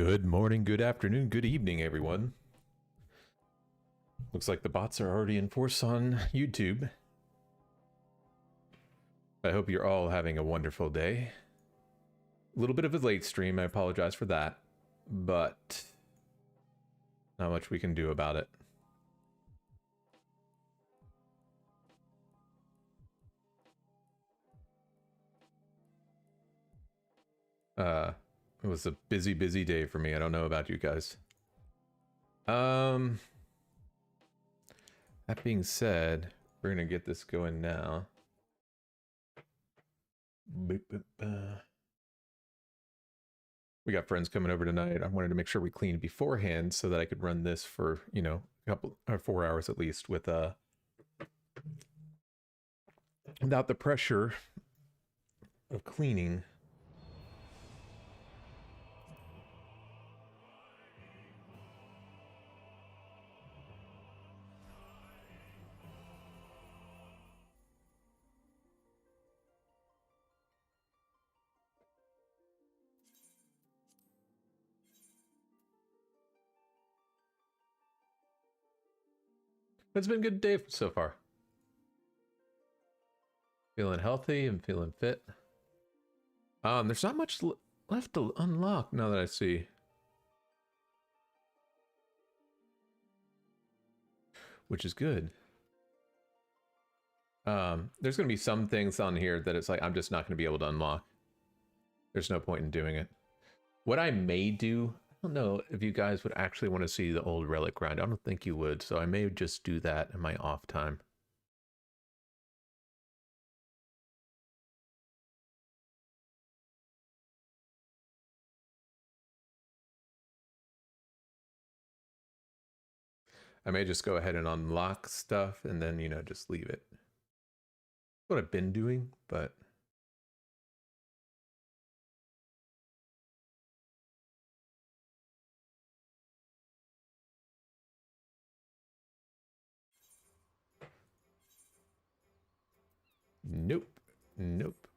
Good morning, good afternoon, good evening, everyone. Looks like the bots are already in force on YouTube. I hope you're all having a wonderful day. A little bit of a late stream, I apologize for that, but not much we can do about it. It was a busy day for me. I don't know about you guys. That being said, we're gonna get this going now. We got friends coming over tonight. I wanted to make sure we cleaned beforehand so that I could run this for, you know, a couple or 4 hours at least with without the pressure of cleaning. It's been a good day so far. Feeling healthy and feeling fit. There's not much left to unlock now that I see. Which is good. There's going to be some things on here that it's like, I'm just not going to be able to unlock. There's no point in doing it. What I may do, I don't know if you guys would actually want to see the old relic grind. I don't think you would, so I may just do that in my off time. I may just go ahead and unlock stuff and then, you know, just leave it. That's what I've been doing, but... Nope. Nope.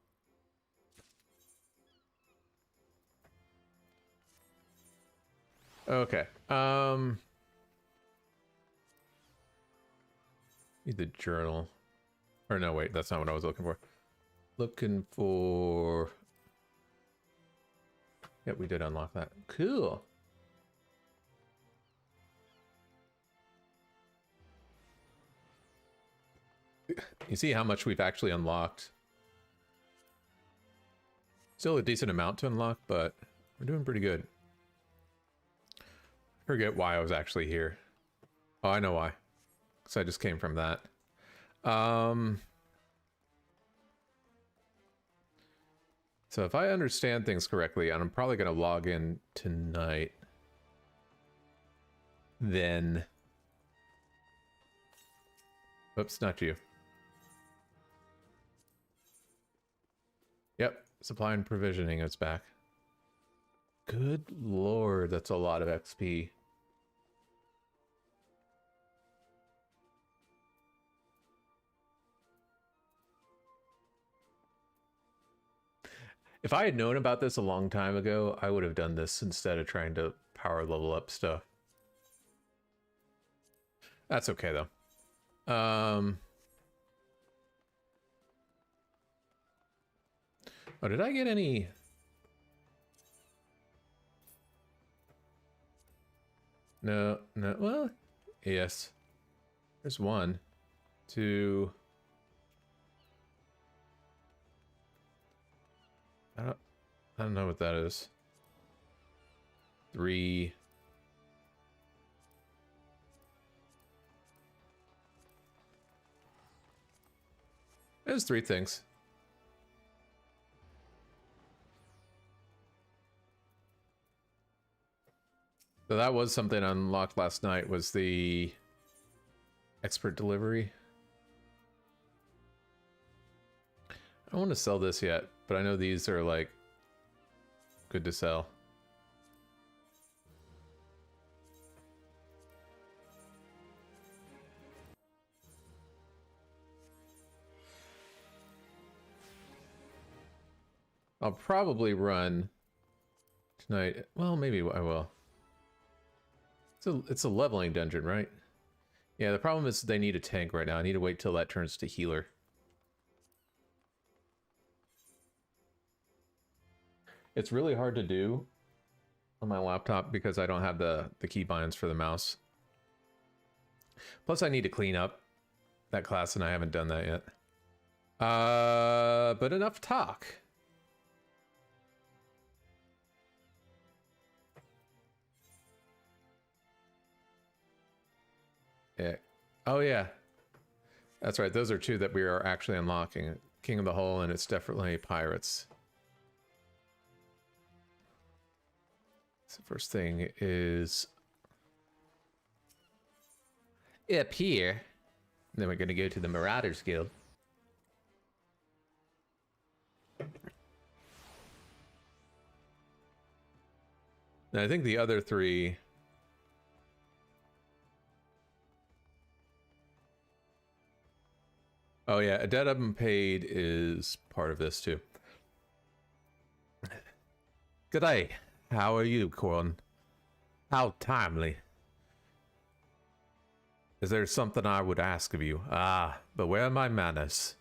Okay. Need the journal. Or no, wait, that's not what I was looking for. Looking for... Yep, we did unlock that. Cool. You see how much we've actually unlocked. Still a decent amount to unlock, but we're doing pretty good. I forget why I was actually here. Oh, I know why. Because I just came from that. So if I understand things correctly, and I'm probably going to log in tonight, then... Oops, not you. Yep, supply and provisioning is back. Good lord, that's a lot of XP. If I had known about this a long time ago, I would have done this instead of trying to power level up stuff. That's okay, though. Oh, did I get any... No, no, well, yes. There's 1, 2... I don't know what that is. 3... There's 3 things. So that was something I unlocked last night, was the expert delivery. I don't want to sell this yet, but I know these are like good to sell. I'll probably run tonight. Well, maybe I will. It's a leveling dungeon, right? Yeah, the problem is they need a tank right now. I need to wait till that turns to healer. It's really hard to do on my laptop because I don't have the keybinds for the mouse. Plus, I need to clean up that class, and I haven't done that yet. But enough talk. Yeah. Oh, yeah. That's right. Those are two that we are actually unlocking. King of the Hole, and it's definitely pirates. So first thing is up here. Then we're going to go to the Marauders Guild. And I think the other three... Oh yeah, A Debt Unpaid is part of this too. G'day. How are you, Corn? How timely. Is there something I would ask of you? Ah, but where are my manners?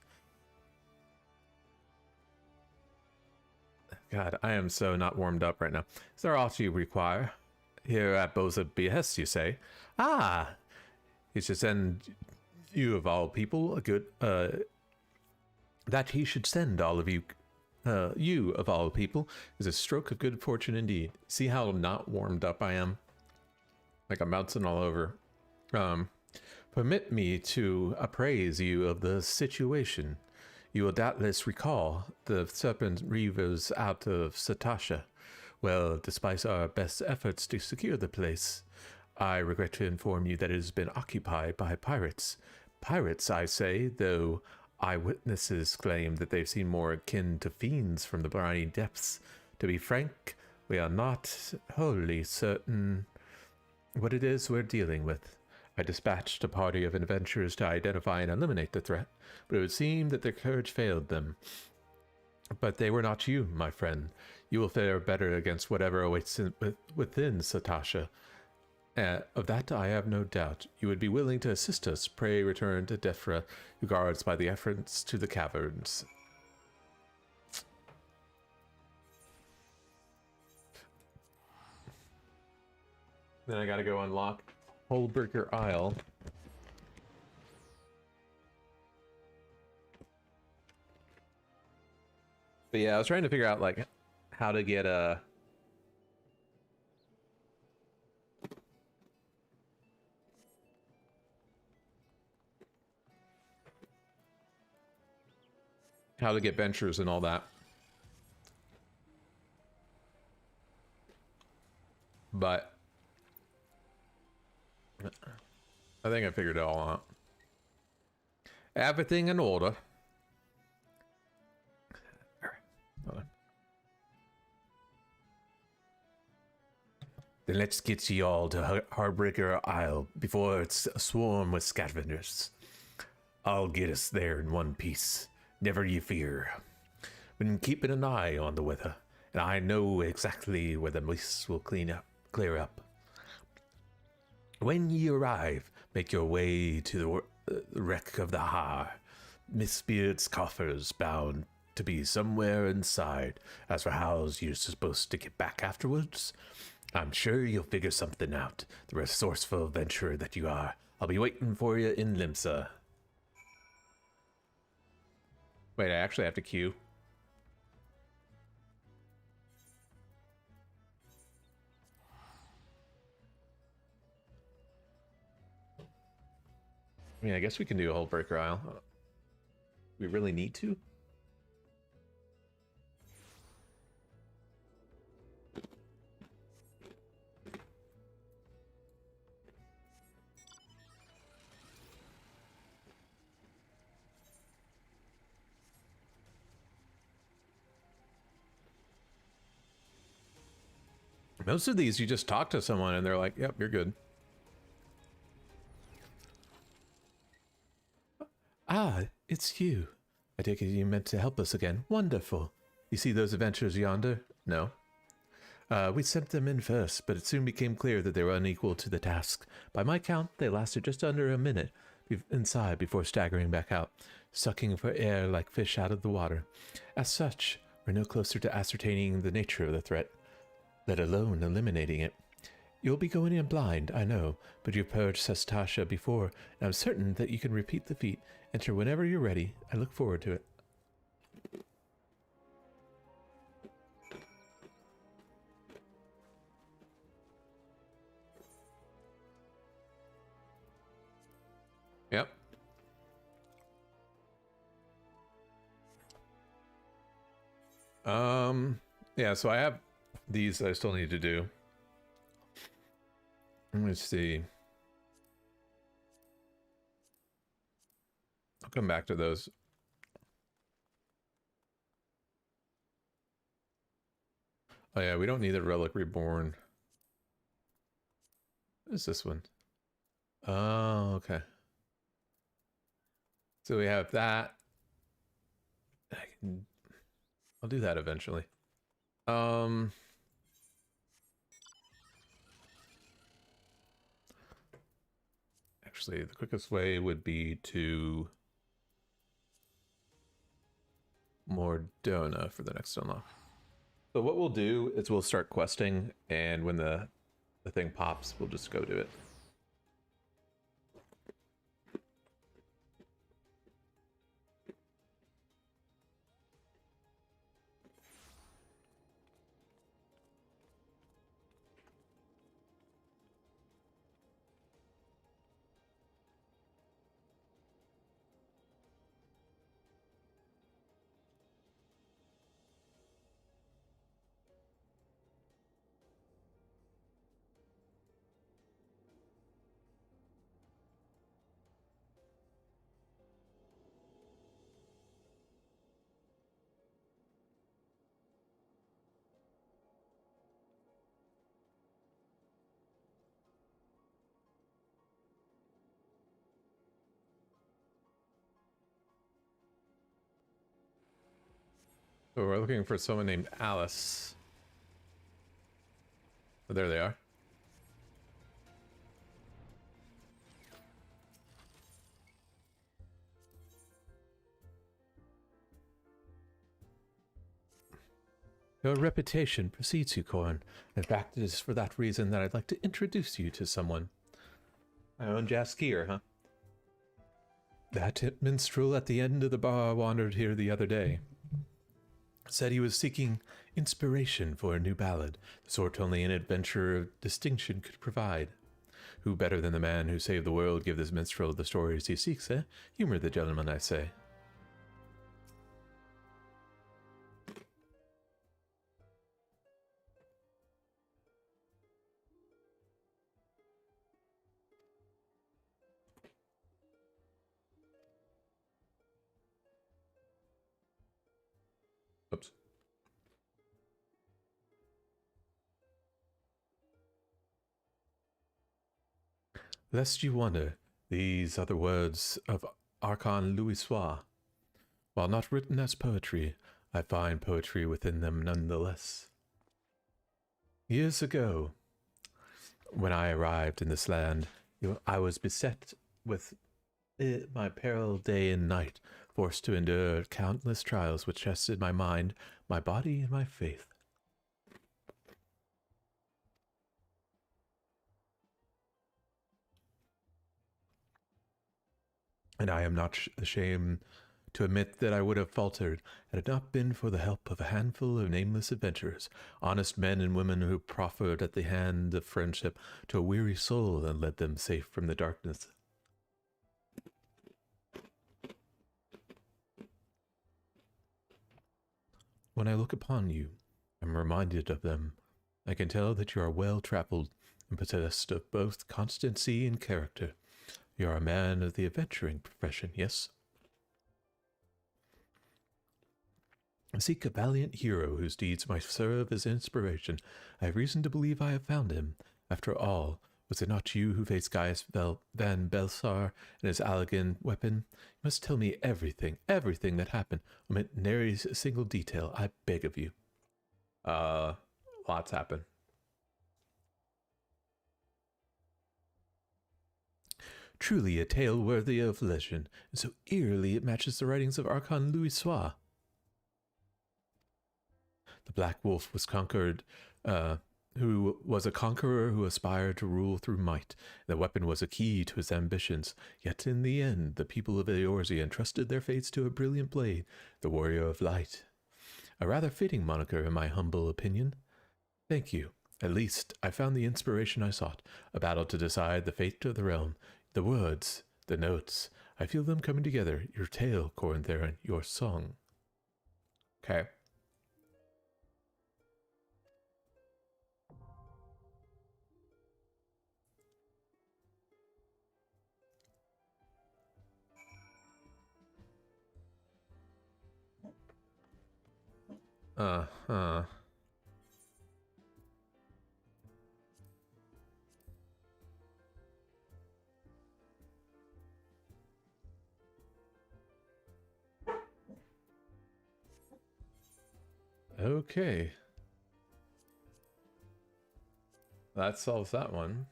God, I am so not warmed up right now. Is there aught you require? Here at Boza Behest, you say? Ah, he should send you of all people a good, that he should send all of you, you of all people, is a stroke of good fortune indeed. See how not warmed up I am? Like I'm bouncing all over. Permit me to appraise you of the situation. You will doubtless recall the serpent reavers out of Satasha. Well, despite our best efforts to secure the place, I regret to inform you that it has been occupied by pirates. Pirates, I say, though eyewitnesses claim that they've seen more akin to fiends from the briny depths. To be frank, we are not wholly certain what it is we're dealing with. I dispatched a party of adventurers to identify and eliminate the threat, but it would seem that their courage failed them. But they were not you, my friend. You will fare better against whatever awaits within Satasha. Of that I have no doubt. You would be willing to assist us. Pray return to Defra, who guards by the entrance to the caverns. Then I gotta go unlock Hullbreaker Isle. But yeah, I was trying to figure out like how to get how to get ventures and all that. But I think I figured it all out. Everything in order. Hold on. Then let's get you all to Heartbreaker Isle before it's a swarm with scavengers. I'll get us there in one piece. Never you fear. Been keeping an eye on the weather, and I know exactly where the mists will clear up. When you arrive, make your way to the wreck of the Har. Miss Beard's coffer's bound to be somewhere inside. As for how you're supposed to get back afterwards, I'm sure you'll figure something out. The resourceful adventurer that you are. I'll be waiting for you in Limsa. Wait, I actually have to queue. I mean, I guess we can do a Hullbreaker Isle. We really need to? Most of these, you just talk to someone and they're like, yep, you're good. Ah, it's you. I take it you meant to help us again. Wonderful. You see those adventures yonder? No. We sent them in first, but it soon became clear that they were unequal to the task. By my count, they lasted just under a minute inside before staggering back out, sucking for air like fish out of the water. As such, we're no closer to ascertaining the nature of the threat, let alone eliminating it. You'll be going in blind, I know, but you've purged Sestasha before, and I'm certain that you can repeat the feat. Enter whenever you're ready. I look forward to it. Yep. Yeah, so I have these I still need to do. Let's see. I'll come back to those. Oh yeah, we don't need the Relic Reborn. What is this one? Oh, okay. So we have that. I'll do that eventually. Actually, the quickest way would be to Mordona for the next unlock. So what we'll do is we'll start questing, and when the thing pops, we'll just go do it. So we're looking for someone named Alice. Oh, there they are. Your reputation precedes you, Corn. In fact, it is for that reason that I'd like to introduce you to someone. My own Jaskier, huh? That minstrel at the end of the bar wandered here the other day. Said he was seeking inspiration for a new ballad, the sort only an adventurer of distinction could provide. Who better than the man who saved the world give this minstrel the stories he seeks, eh? Humor the gentleman, I say. Oops. Lest you wonder, these are the words of Archon Louisoix. While not written as poetry, I find poetry within them nonetheless. Years ago, when I arrived in this land, I was beset with my peril day and night, forced to endure countless trials which tested my mind, my body, and my faith. And I am not ashamed to admit that I would have faltered had it not been for the help of a handful of nameless adventurers, honest men and women who proffered at the hand of friendship to a weary soul and led them safe from the darkness. When I look upon you, I am reminded of them. I can tell that you are well-traveled and possessed of both constancy and character. You are a man of the adventuring profession, yes? I seek a valiant hero whose deeds might serve as inspiration. I have reason to believe I have found him. After all, was it not you who faced Gaius Van Belsar and his Allegan weapon? You must tell me everything that happened. Omit nary a single detail, I beg of you. I'll Lots happen. Truly a tale worthy of legend, and so eerily it matches the writings of Archon Louis Sois. The Black Wolf was conquered, who was a conqueror who aspired to rule through might. The weapon was a key to his ambitions. Yet in the end, the people of Eorzea entrusted their fates to a brilliant blade, the Warrior of Light. A rather fitting moniker, in my humble opinion. Thank you. At least, I found the inspiration I sought. A battle to decide the fate of the realm. The words, the notes, I feel them coming together. Your tale, Corrin Theron, your song. Okay. Uh-huh. Okay. That solves that one.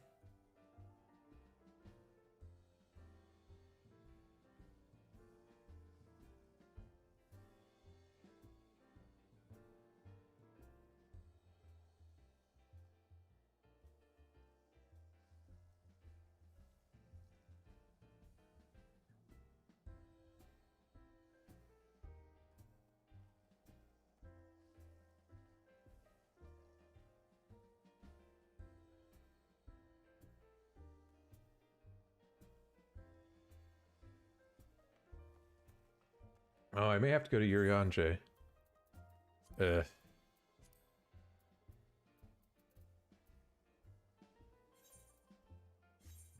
Oh, I may have to go to Urianger.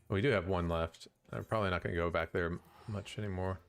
We do have one left. I'm probably not going to go back there much anymore.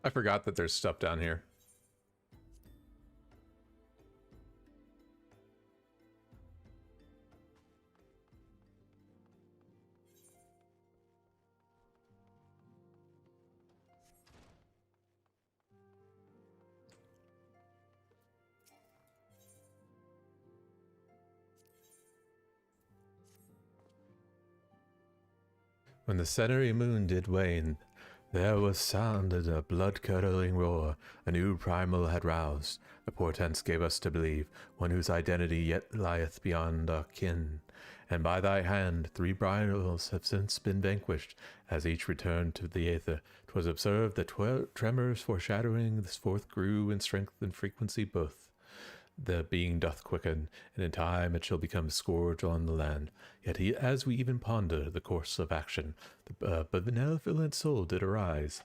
I forgot that there's stuff down here. When the centenary moon did wane, there was sounded a blood-curdling roar. A new primal had roused. The portents gave us to believe, one whose identity yet lieth beyond our kin. And by thy hand 3 bridals have since been vanquished, as each returned to the aether. 'Twas observed that tremors foreshadowing this forth grew in strength and frequency both. The being doth quicken, and in time it shall become a scourge on the land. Yet as we even ponder the course of action, the benevolent soul did arise.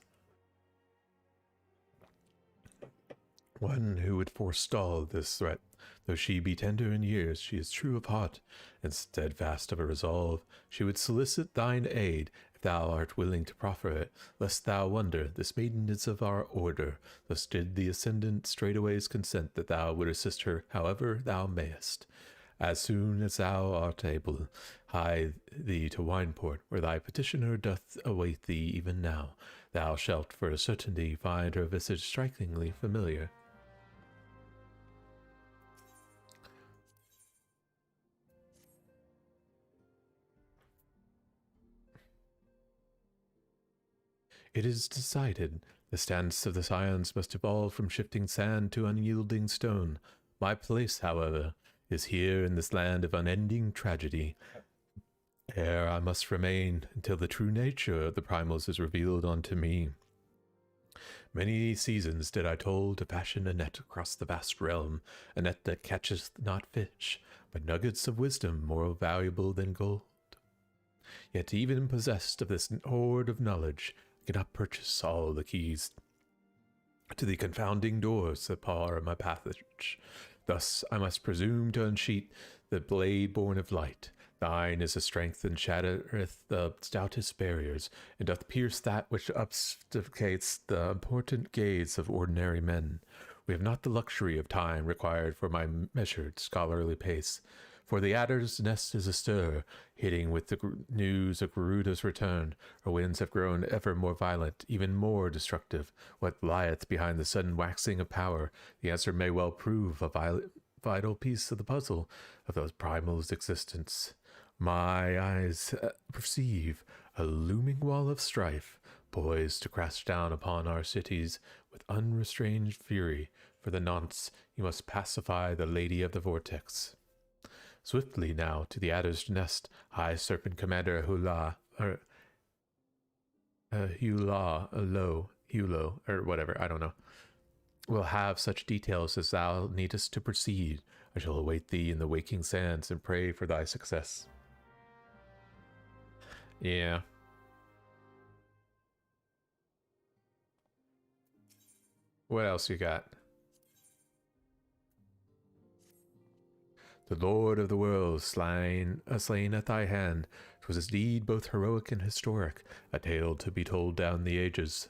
One who would forestall this threat. Though she be tender in years, she is true of heart, and steadfast of a resolve. She would solicit thine aid, if thou art willing to proffer it. Lest thou wonder, this maiden is of our order. Thus did the ascendant straightways consent that thou would assist her however thou mayest. As soon as thou art able, hie thee to Wineport, where thy petitioner doth await thee even now. Thou shalt for a certainty find her visage strikingly familiar. It is decided. The stance of the scions must evolve from shifting sand to unyielding stone. My place, however, is here in this land of unending tragedy. Here I must remain until the true nature of the primals is revealed unto me. Many seasons did I toil to fashion a net across the vast realm, a net that catcheth not fish, but nuggets of wisdom more valuable than gold. Yet even possessed of this hoard of knowledge, cannot purchase all the keys to the confounding doors that bar my passage. Thus I must presume to unsheath the blade born of light. Thine is a strength and shattereth the stoutest barriers, and doth pierce that which obfuscates the important gaze of ordinary men. We have not the luxury of time required for my measured scholarly pace, for the adder's nest is astir, hitting with the news of Garuda's return. Her winds have grown ever more violent, even more destructive. What lieth behind the sudden waxing of power? The answer may well prove a vital piece of the puzzle of those primals' existence. My eyes perceive a looming wall of strife, poised to crash down upon our cities with unrestrained fury. For the nonce, you must pacify the Lady of the Vortex. Swiftly now to the adder's nest, High Serpent Commander Hulo, or whatever, I don't know, will have such details as thou needest to proceed. I shall await thee in the waking sands and pray for thy success. Yeah. What else you got? The Lord of the World slain at thy hand. 'Twas a deed both heroic and historic, a tale to be told down the ages.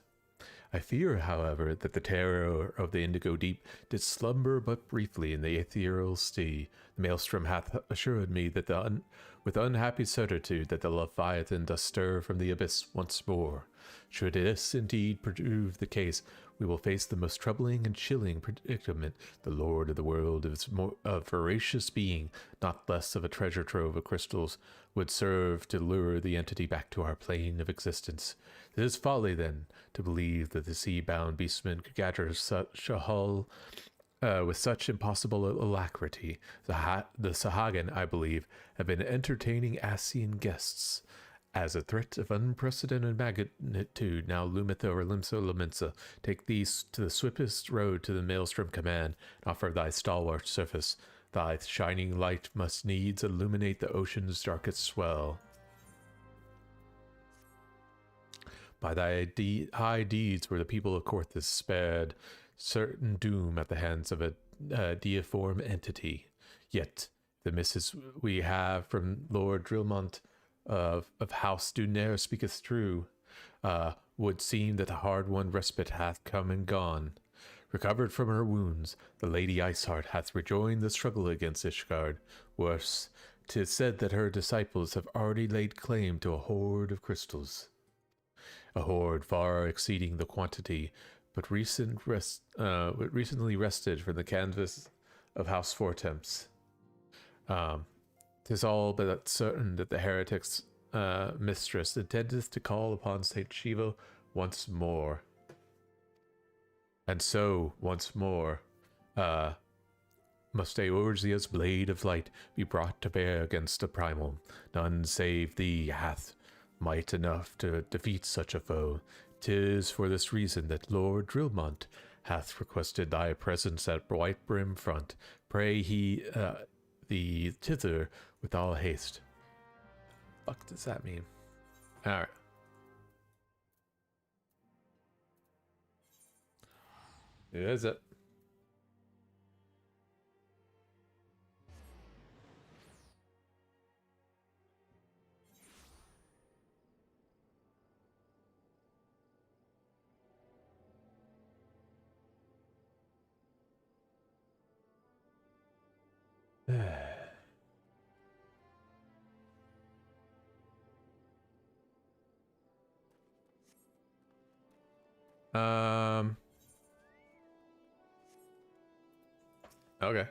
I fear, however, that the terror of the indigo deep did slumber but briefly in the ethereal sea. The maelstrom hath assured me that with unhappy certitude that the Leviathan doth stir from the abyss once more. Should this indeed prove the case, we will face the most troubling and chilling predicament. The Lord of the World is a voracious being, not less of a treasure trove of crystals, would serve to lure the entity back to our plane of existence. It is folly, then, to believe that the sea-bound beastman could gather such a hull with such impossible alacrity. The Sahagin, I believe, have been entertaining Asian guests. As a threat of unprecedented magnitude now loometh over Limsa, take these to the swiftest road to the Maelstrom Command, and offer thy stalwart surface. Thy shining light must needs illuminate the ocean's darkest swell. By thy high deeds were the people of Corthus spared certain doom at the hands of a deiform entity. Yet the misses we have from Lord Drillmont of House Dunair speaketh true. Would seem that the hard-won respite hath come and gone. Recovered from her wounds, the Lady Iceheart hath rejoined the struggle against Ishgard. Worse, 'tis said that her disciples have already laid claim to a hoard of crystals. A hoard far exceeding the quantity, but recently wrested from the canvas of House Fortemps. 'Tis all but certain that the heretic's mistress intendeth to call upon Saint Shiva once more. And so, once more, must Eorzea's blade of light be brought to bear against a primal. None save thee hath might enough to defeat such a foe. 'Tis for this reason that Lord Drillmont hath requested thy presence at White Brim Front. Pray he thee thither with all haste. Fuck does that mean? Alright. Is it? Okay.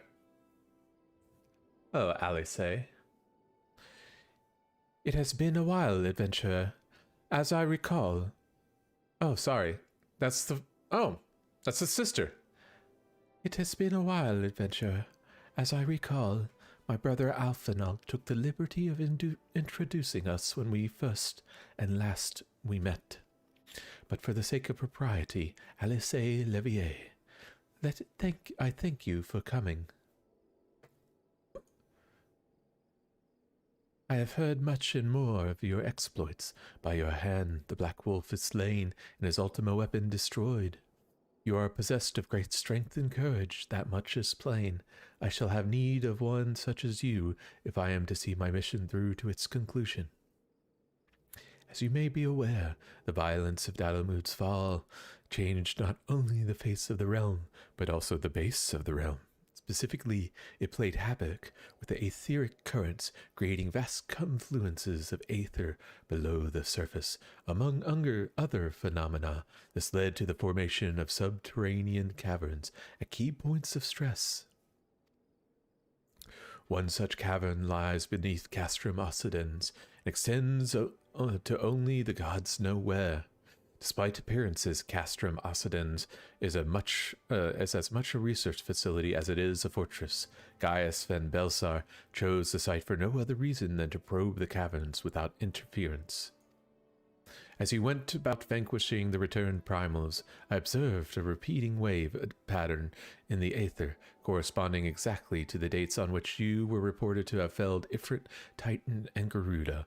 Oh, Alice. It has been a while, adventurer. As I recall. Oh, sorry. That's the sister. It has been a while, adventurer. As I recall, my brother Alphanal took the liberty of introducing us when we first and last we met. But for the sake of propriety, Alice Levier. I thank you for coming. I have heard much and more of your exploits. By your hand the Black Wolf is slain, and his ultima weapon destroyed. You are possessed of great strength and courage, that much is plain. I shall have need of one such as you, if I am to see my mission through to its conclusion. As you may be aware, the violence of Dalamud's fall changed not only the face of the realm, but also the base of the realm. Specifically, it played havoc with the etheric currents, creating vast confluences of aether below the surface. Among other phenomena, this led to the formation of subterranean caverns at key points of stress. One such cavern lies beneath Castrum Occidens and extends to only the gods know where. Despite appearances, Castrum Occidens is as much a research facility as it is a fortress. Gaius Van Belsar chose the site for no other reason than to probe the caverns without interference. As he went about vanquishing the returned primals, I observed a repeating wave pattern in the aether, corresponding exactly to the dates on which you were reported to have felled Ifrit, Titan, and Garuda.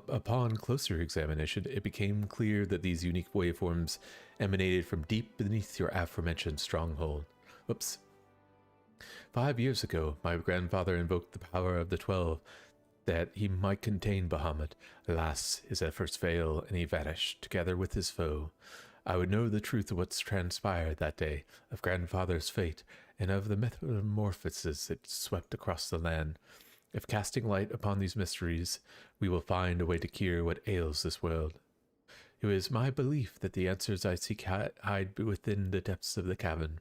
Upon closer examination, it became clear that these unique waveforms emanated from deep beneath your aforementioned stronghold. Whoops. 5 years ago, my grandfather invoked the power of the 12 that he might contain Bahamut. Alas, his efforts failed, and he vanished, together with his foe. I would know the truth of what's transpired that day, of grandfather's fate, and of the metamorphoses that swept across the land. If casting light upon these mysteries, we will find a way to cure what ails this world. It is my belief that the answers I seek hide within the depths of the cavern.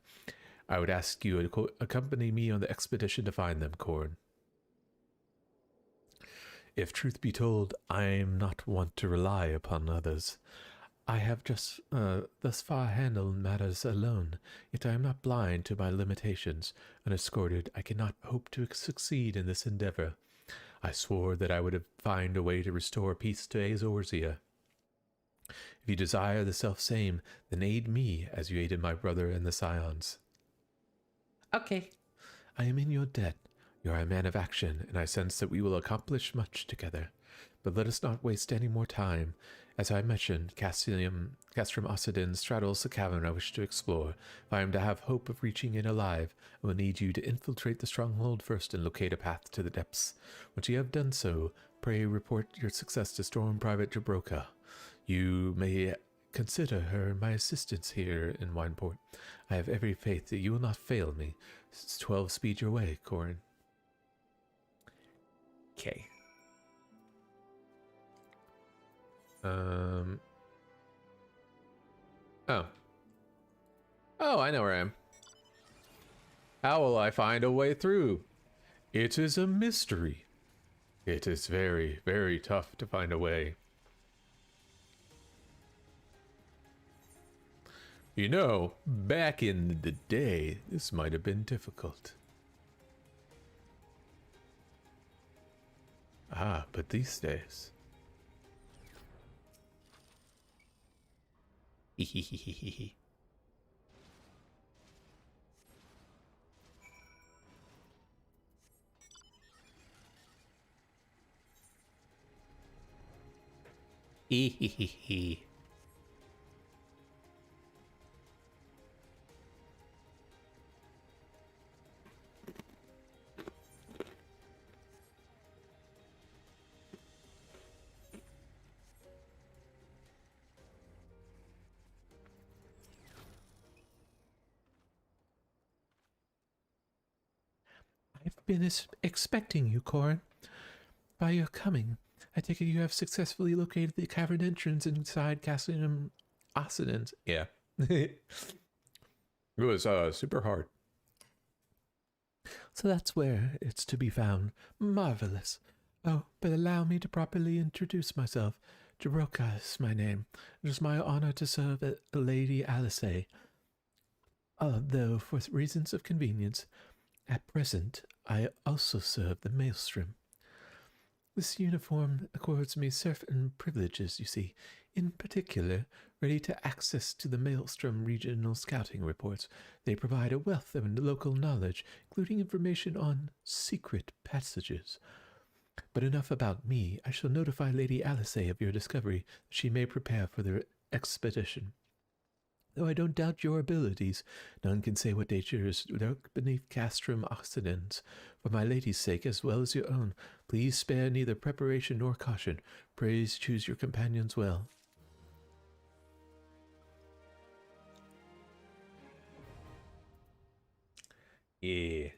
I would ask you to accompany me on the expedition to find them, Korn. If truth be told, I am not wont to rely upon others. I have just thus far handled matters alone, yet I am not blind to my limitations. Unescorted, I cannot hope to succeed in this endeavor. I swore that I would find a way to restore peace to Azorzia. If you desire the self-same, then aid me as you aided my brother and the Scions. Okay. I am in your debt. You are a man of action, and I sense that we will accomplish much together. But let us not waste any more time. As I mentioned, Castrum Occidens straddles the cavern I wish to explore. If I am to have hope of reaching it alive, I will need you to infiltrate the stronghold first and locate a path to the depths. Once you have done so, pray report your success to Storm Private Jabroka. You may consider her my assistance here in Wineport. I have every faith that you will not fail me. 12 speed your way, Corin. Okay. Oh. Oh, I know where I am. How will I find a way through? It is a mystery. It is very, very tough to find a way. You know, back in the day, this might have been difficult. Ah, but these days... Hehehehe. Hehehehe. I've been expecting you, Corin. By your coming, I take it you have successfully located the cavern entrance inside Castrum Occidens. Yeah. It was super hard. So that's where it's to be found. Marvelous. Oh, but allow me to properly introduce myself. Jabroka is my name. It is my honor to serve Lady Alice. Though for reasons of convenience, at present I also serve the Maelstrom. This uniform accords me certain privileges, you see, in particular, ready to access to the Maelstrom regional scouting reports. They provide a wealth of local knowledge, including information on secret passages. But enough about me. I shall notify Lady Alice of your discovery, that she may prepare for the expedition. Though I don't doubt your abilities, none can say what dangers lurk beneath Castrum Occident. For my lady's sake, as well as your own, please spare neither preparation nor caution. Praise choose your companions well. Yeah.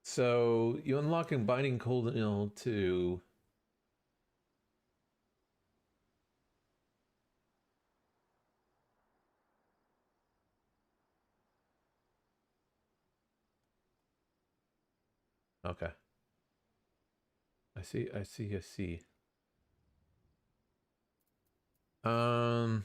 So you unlock Binding Cold and Ill to okay. I see. Um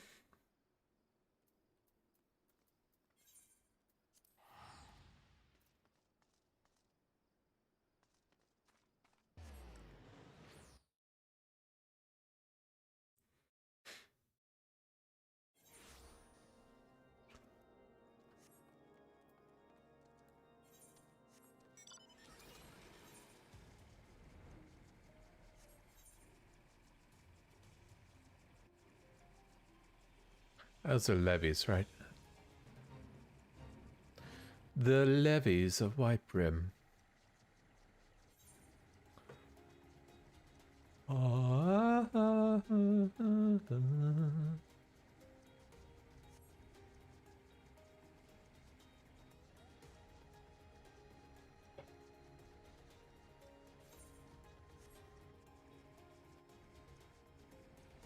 those are levies, right? The levies of White Brim.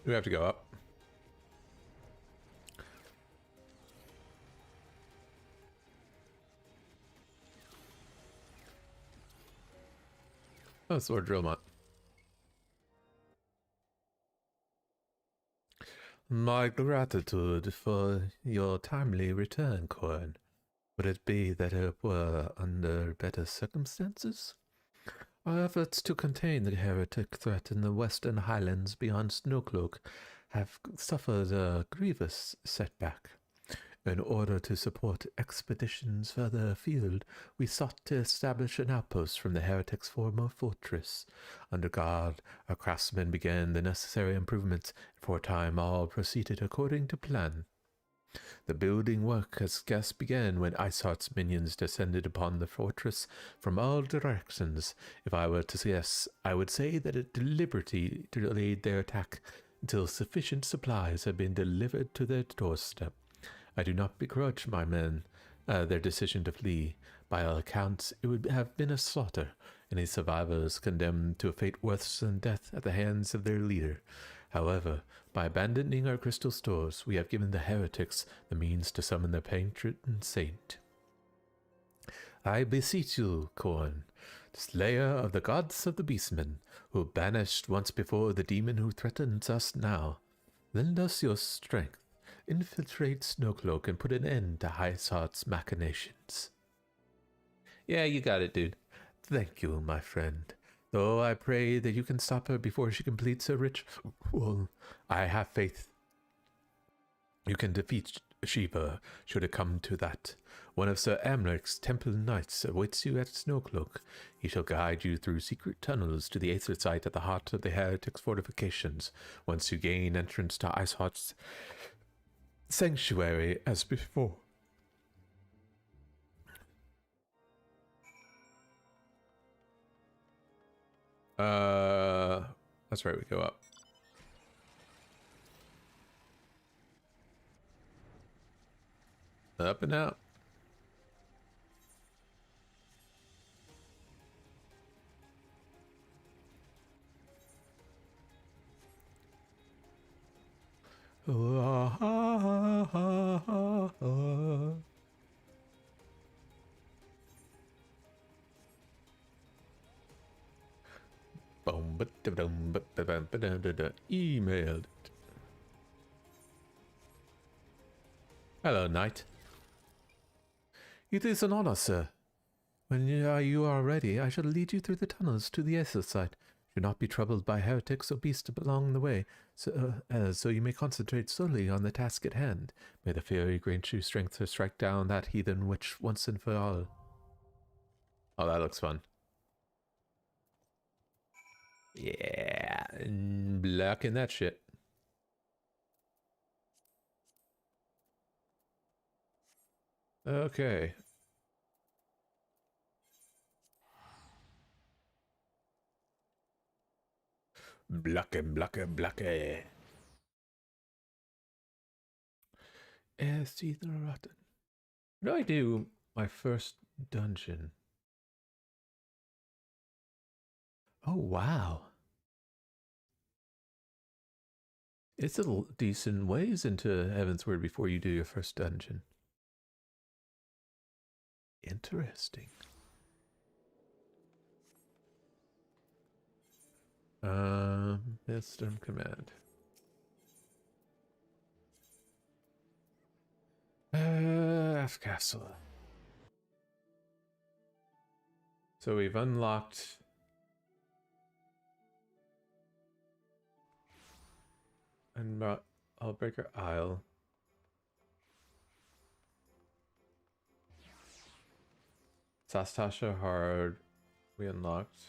We have to go up. Oh, Sword Drillmont. My gratitude for your timely return, Corn. Would it be that it were under better circumstances? Our efforts to contain the heretic threat in the western highlands beyond Snowcloak have suffered a grievous setback. In order to support expeditions further afield, we sought to establish an outpost from the heretic's former fortress. Under guard, our craftsmen began the necessary improvements, and for a time all proceeded according to plan. The building work had scarce began when Iceheart's minions descended upon the fortress from all directions. If I were to guess, I would say that it deliberately delayed their attack until sufficient supplies had been delivered to their doorstep. I do not begrudge my men their decision to flee. By all accounts, it would have been a slaughter, any survivors condemned to a fate worse than death at the hands of their leader. However, by abandoning our crystal stores, we have given the heretics the means to summon their patron saint. I beseech you, Corn, slayer of the gods of the beastmen, who banished once before the demon who threatens us now, lend us your strength. Infiltrate Snowcloak and put an end to Iceheart's machinations. Yeah, you got it, dude. Thank you, my friend. Though I pray that you can stop her before she completes her ritual, I have faith you can defeat Sheba, should it come to that. One of Sir Amleric's Temple Knights awaits you at Snowcloak. He shall guide you through secret tunnels to the Aether site at the heart of the Heretics' fortifications. Once you gain entrance to Iceheart's sanctuary as before. That's right, we go up. Up and out. Emailed. Hello, knight. It is an honor, sir. When you are ready, I shall lead you through the tunnels to the Aether site. Do not be troubled by heretics or beasts along the way, so you may concentrate solely on the task at hand. May the Fury grant you strength to strike down that heathen witch once and for all. Oh, that looks fun. Yeah, blocking that shit. Okay. Blocke. See the rotten. What do I do? My first dungeon. Oh, wow. It's a decent ways into Heavensward before you do your first dungeon. Interesting. Wisdom command. F castle. So we've unlocked Hullbreaker Isle. Sastasha Hard we unlocked.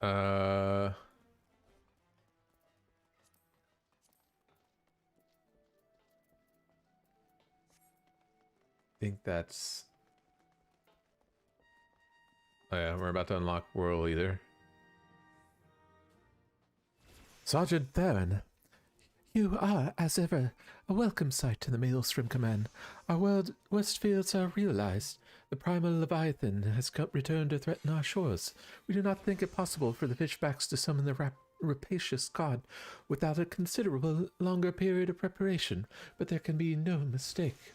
I think that's... Oh yeah, we're about to unlock Whirl either. Sergeant Theron, you are, as ever, a welcome sight to the Maelstrom Command. Our worst fears are realized. The primal Leviathan has returned to threaten our shores. We do not think it possible for the Fishbacks to summon the rapacious god without a considerable longer period of preparation, but there can be no mistake.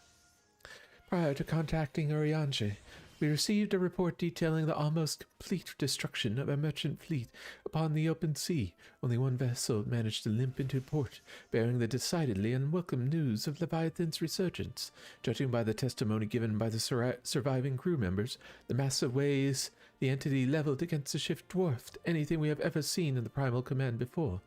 Prior to contacting Oriange, we received a report detailing the almost complete destruction of a merchant fleet upon the open sea. Only one vessel managed to limp into port, bearing the decidedly unwelcome news of Leviathan's resurgence. Judging by the testimony given by the surviving crew members, the massive waves the entity leveled against the ship dwarfed anything we have ever seen in the Primal Command before.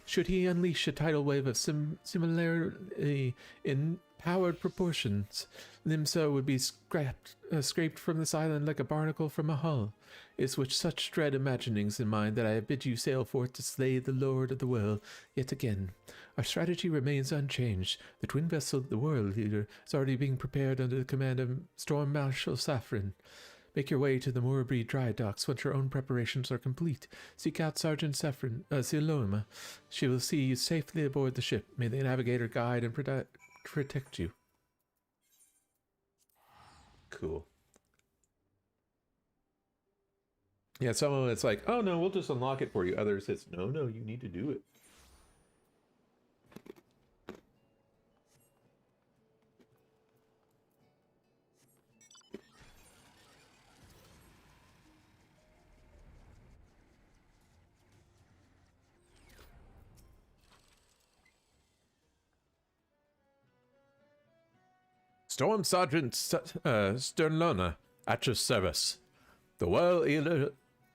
Should he unleash a tidal wave of similarly in powered proportions, Limso would be scraped from this island like a barnacle from a hull. It is with such dread imaginings in mind that I have bid you sail forth to slay the Lord of the World yet again. Our strategy remains unchanged. The twin vessel, the World Leader, is already being prepared under the command of Storm Marshal Saffron. Make your way to the Moorbree dry docks once your own preparations are complete. Seek out Sergeant Siloma. She will see you safely aboard the ship. May the navigator guide and protect you. Cool. Yeah, some of it's like, oh no, we'll just unlock it for you. Others, it's no, you need to do it. Storm Sergeant Sternlona, at your service. The Whirl Eater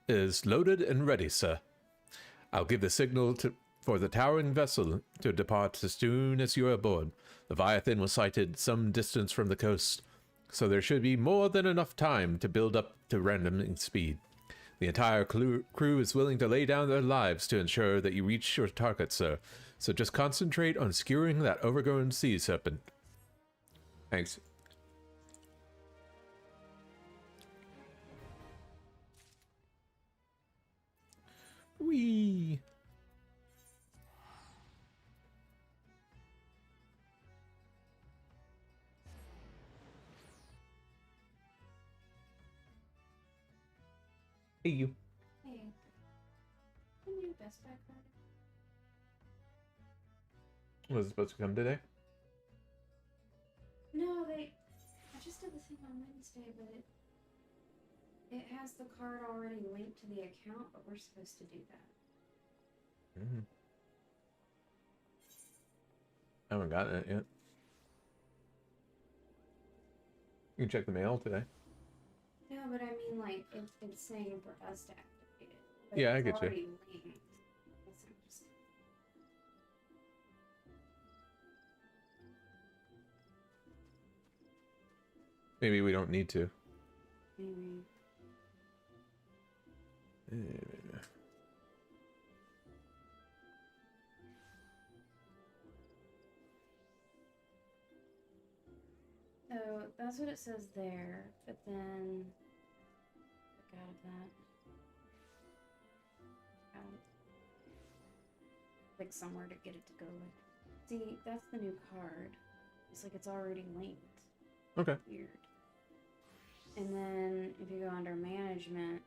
is loaded and ready, sir. I'll give the signal for the towering vessel to depart as soon as you are aboard. Leviathan was sighted some distance from the coast, so there should be more than enough time to build up to random speed. The entire crew is willing to lay down their lives to ensure that you reach your target, sir. So just concentrate on skewering that overgrown sea serpent. Thanks. Whee! Hey, you. Hey, the new Best Buy card. Was it supposed to come today? No, I just did the thing on Wednesday, but it has the card already linked to the account, but we're supposed to do that. Mm-hmm. I haven't gotten it yet. You can check the mail today. No, but I mean, like, it's saying for us to activate it. But Yeah, I it's get you. already linked. Guess I'm just... Maybe we don't need to. Maybe. So that's what it says there, but then forgot of that. Like somewhere to get it to go with. See, that's the new card. It's like it's already linked. Okay. Weird. And then if you go under management,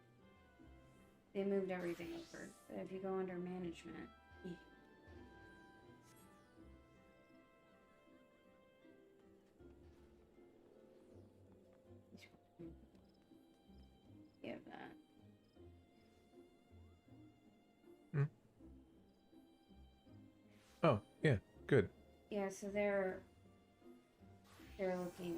they moved everything over. But if you go under management, you have that. Mm. Oh, yeah, good. Yeah, so they're looking.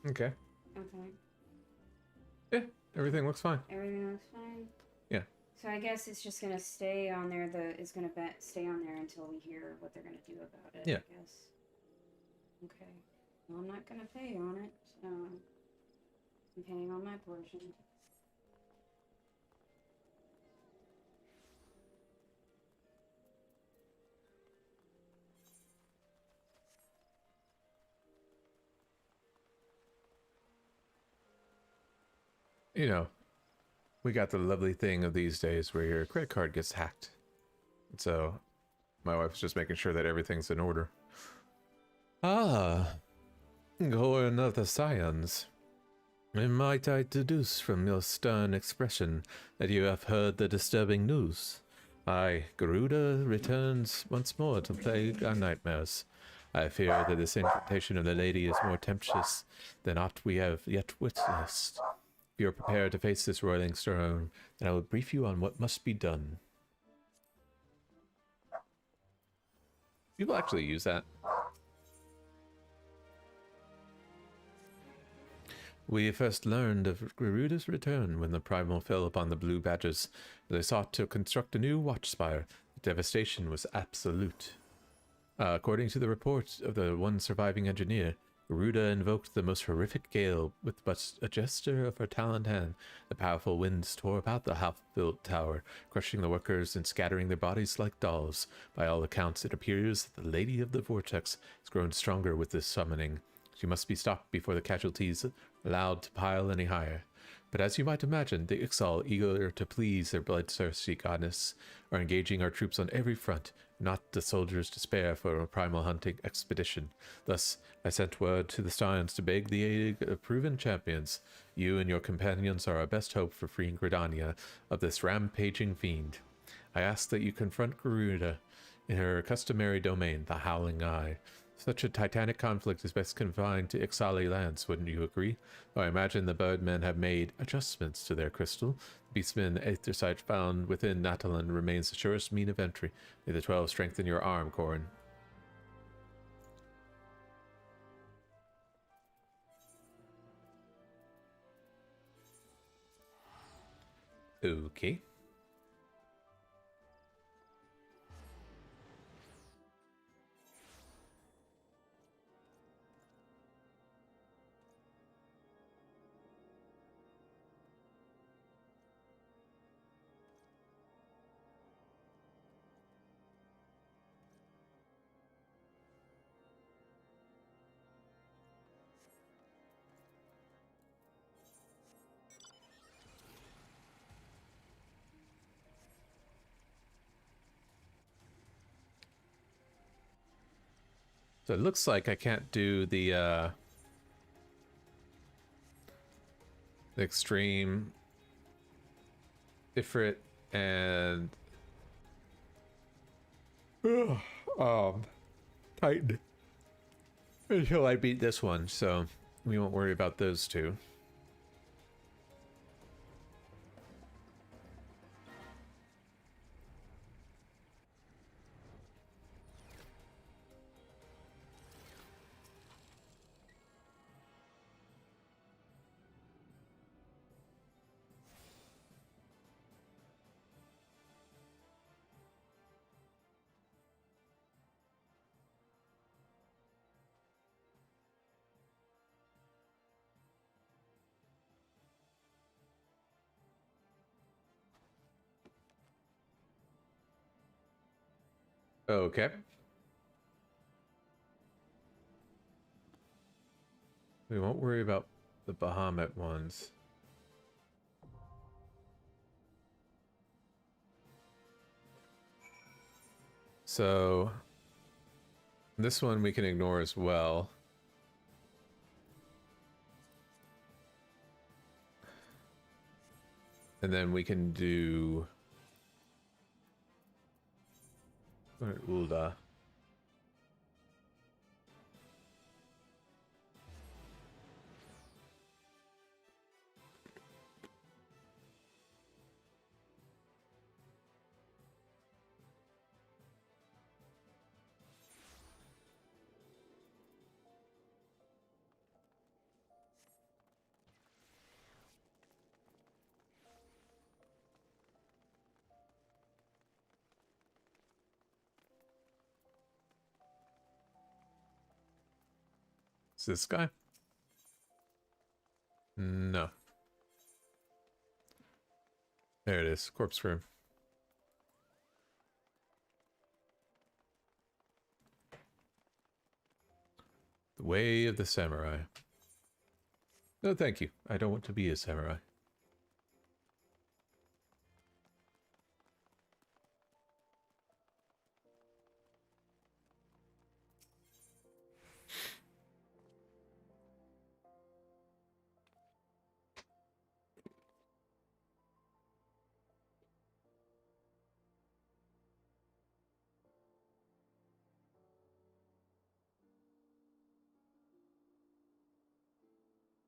Okay. Okay. Yeah, everything looks fine. Everything looks fine. Yeah. So I guess it's just gonna stay on there. It's gonna stay on there until we hear what they're gonna do about it. Yeah. I guess. Okay. Well, I'm not gonna pay on it, so I'm paying on my portion. You know, we got the lovely thing of these days where your credit card gets hacked. So, my wife's just making sure that everything's in order. Ah, Gorn of the Scions. Might I deduce from your stern expression that you have heard the disturbing news? I, Garuda, returns once more to plague our nightmares. I fear that this incantation of the lady is more temptuous than aught we have yet witnessed. If you are prepared to face this roiling storm, then I will brief you on what must be done. People actually use that. We first learned of Garuda's return when the Primal fell upon the Blue Badges. They sought to construct a new watchspire. The devastation was absolute. According to the report of the one surviving engineer, Garuda invoked the most horrific gale with but a gesture of her taloned hand. The powerful winds tore about the half-built tower, crushing the workers and scattering their bodies like dolls. By all accounts, it appears that the Lady of the Vortex has grown stronger with this summoning. She must be stopped before the casualties are allowed to pile any higher. But as you might imagine, the Ixal, eager to please their bloodthirsty goddess, are engaging our troops on every front, not the soldiers to spare for a primal hunting expedition. Thus, I sent word to the Scions to beg the aid of proven champions. You and your companions are our best hope for freeing Gridania of this rampaging fiend. I ask that you confront Garuda in her customary domain, the Howling Eye. Such a titanic conflict is best confined to Ixali lands, wouldn't you agree? Though I imagine the Birdmen have made adjustments to their crystal. The Beastman Aethersite found within Natalan remains the surest mean of entry. May the 12 strengthen your arm, Corin. Okay. So it looks like I can't do the extreme, Ifrit, and Titan until I beat this one, so we won't worry about those two. Okay. We won't worry about the Bahamut ones. So this one we can ignore as well. And then we can do Ulda. Is this guy? No. There it is, corpse room. The way of the samurai. No, thank you. I don't want to be a samurai.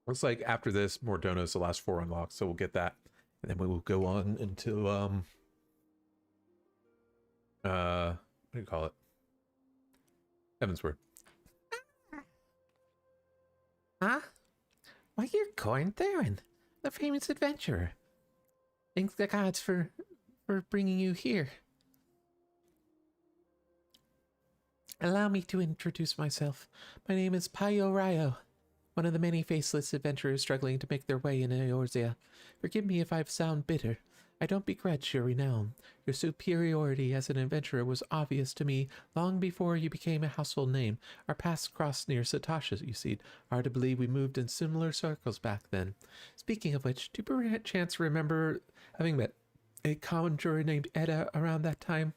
Looks like after this, Mordona's the last 4 unlocks, so we'll get that. And then we will go on into, what do you call it? Heavensward. Huh? Why, you're Corn Theron, the famous adventurer. Thank the gods for bringing you here. Allow me to introduce myself. My name is Payo Ryo, one of the many faceless adventurers struggling to make their way in Eorzea. Forgive me if I sound bitter. I don't begrudge your renown. Your superiority as an adventurer was obvious to me long before you became a household name. Our paths crossed near Satasha, you see. Hard to believe we moved in similar circles back then. Speaking of which, do you perchance remember having met a conjurer named Edda around that time?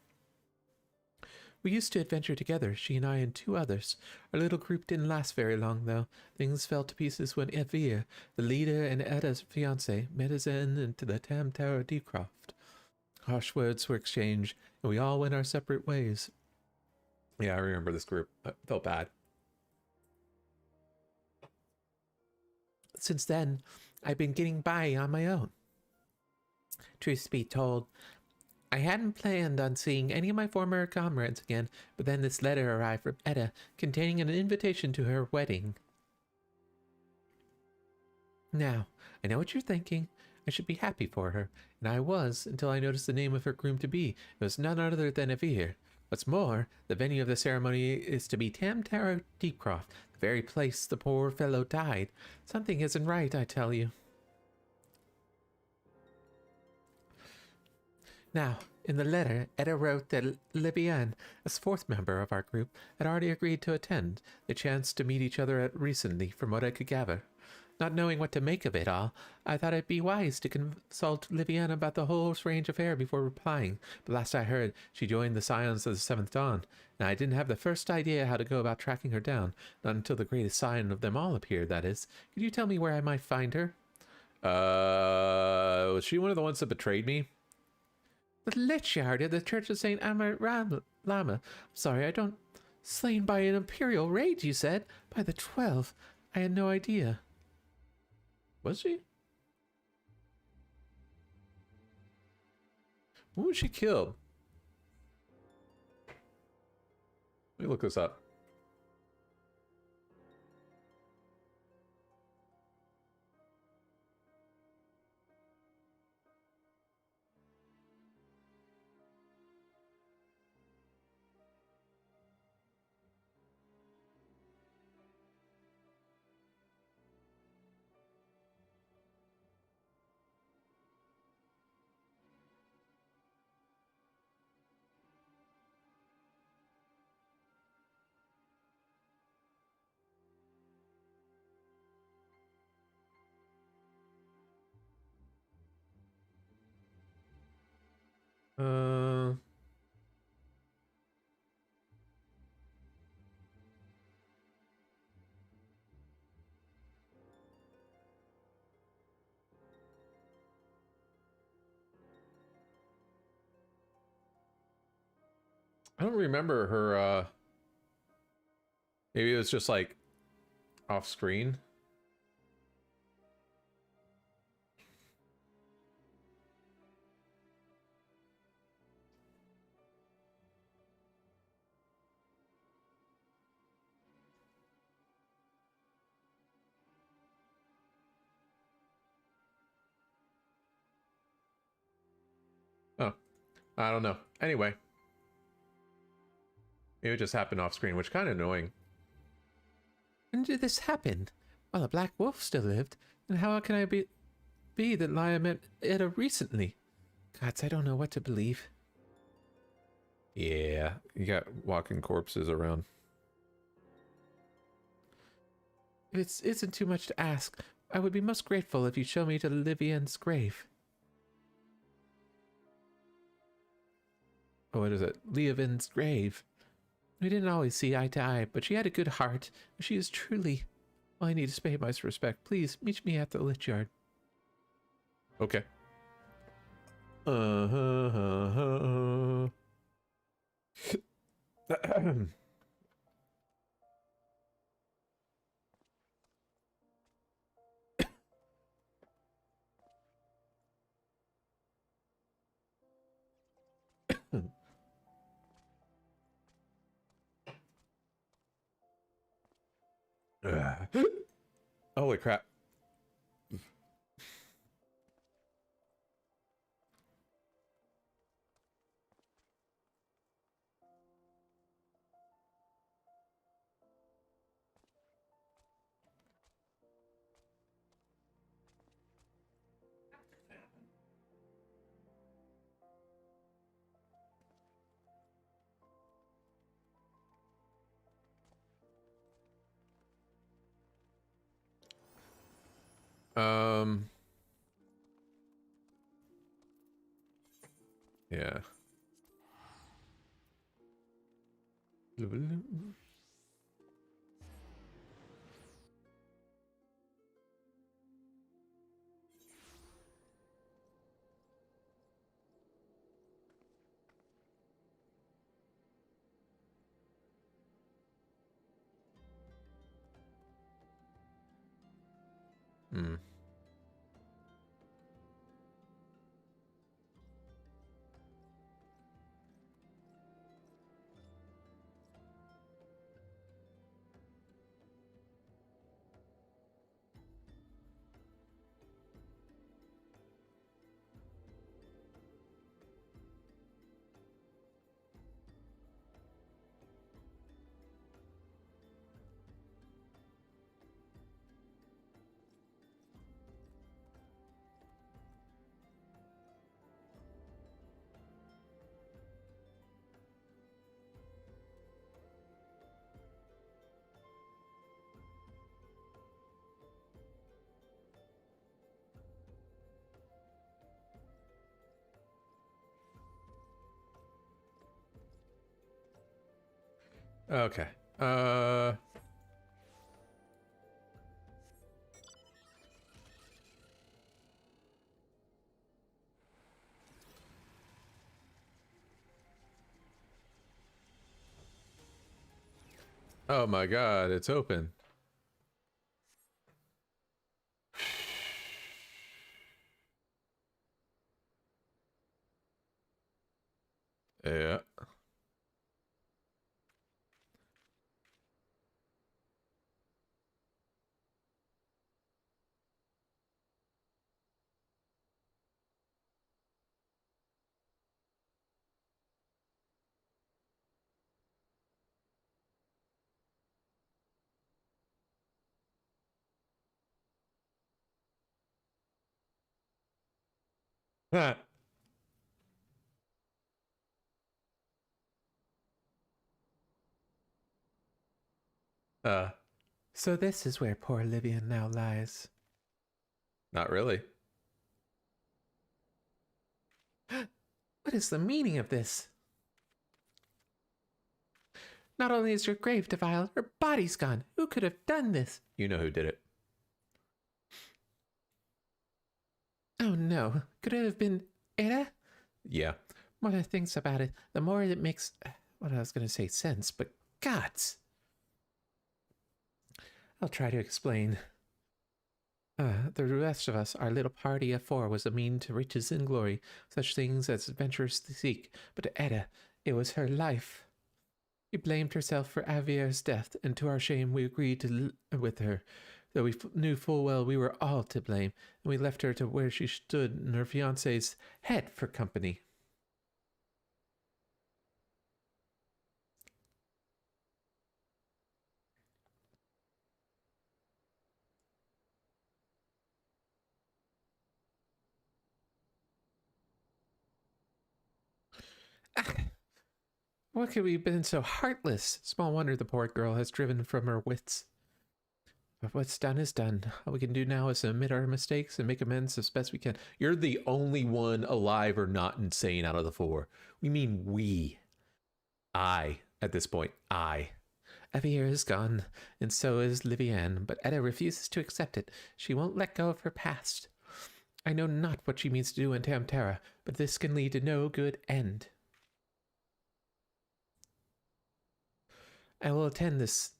We used to adventure together, she and I and 2 others. Our little group didn't last very long, though. Things fell to pieces when Evir, the leader and Edda's fiancé, met his end into the Tam Tower Deecroft. Harsh words were exchanged, and we all went our separate ways. Yeah, I remember this group. I felt bad. Since then, I've been getting by on my own. Truth be told, I hadn't planned on seeing any of my former comrades again, but then this letter arrived from Edda, containing an invitation to her wedding. Now, I know what you're thinking. I should be happy for her, and I was, until I noticed the name of her groom-to-be. It was none other than Evir. What's more, the venue of the ceremony is to be Tam Tower Deecroft, the very place the poor fellow died. Something isn't right, I tell you. Now, in the letter, Edda wrote that Libyan, as 4th member of our group, had already agreed to attend. They chanced to meet each other recently, from what I could gather. Not knowing what to make of it all, I thought it'd be wise to consult Liviana about the whole strange affair before replying. But last I heard, she joined the Scions of the Seventh Dawn, and I didn't have the first idea how to go about tracking her down. Not until the greatest scion of them all appeared, that is. Could you tell me where I might find her? Was she one of the ones that betrayed me? The Lichyard of the Church of St. Amar Lama. Sorry, I don't... Slain by an imperial raid, you said? By the 12. I had no idea. Was she? When was she killed? Let me look this up. Uh, I don't remember her, maybe it was just like off screen. Oh, I don't know. Anyway, maybe it just happened off screen, which kind of annoying. When did this happen? Well, a black wolf still lived. And how can I be that Laya met Ida recently? Gods, I don't know what to believe. Yeah, you got walking corpses around. If it isn't too much to ask, I would be most grateful if you show me to Livian's grave. Oh, what is it? Leovin's grave. We didn't always see eye to eye, but she had a good heart. She is truly... Well, I need to pay my respect. Please, meet me at the Lichyard. Okay. Holy crap. Yeah. Hmm. Okay. Oh my god, it's open. Yeah. uh, So this is where poor Livian now lies. not really. What is the meaning of this? Not only is her grave defiled, her body's gone. Who could have done this? You know who did it. Oh no, could it have been Era? Yeah. The more I think about it, the more it makes, what I was going to say, sense, but gods. I'll try to explain. The rest of us, our little party of four, was a mean to riches and glory, such things as adventurers seek. But to Etta, it was her life. She blamed herself for Avier's death, and to our shame we agreed to with her, though we knew full well we were all to blame, and we left her to where she stood in her fiancé's head for company. What could we have been so heartless? Small wonder the poor girl has driven from her wits. But what's done is done. All we can do now is admit our mistakes and make amends as best we can. You're the only one alive or not insane out of the four. We mean we. I, at this point, I. Avier is gone, and so is Liviane, but Etta refuses to accept it. She won't let go of her past. I know not what she means to do in Tamtara, but this can lead to no good end. I will attend this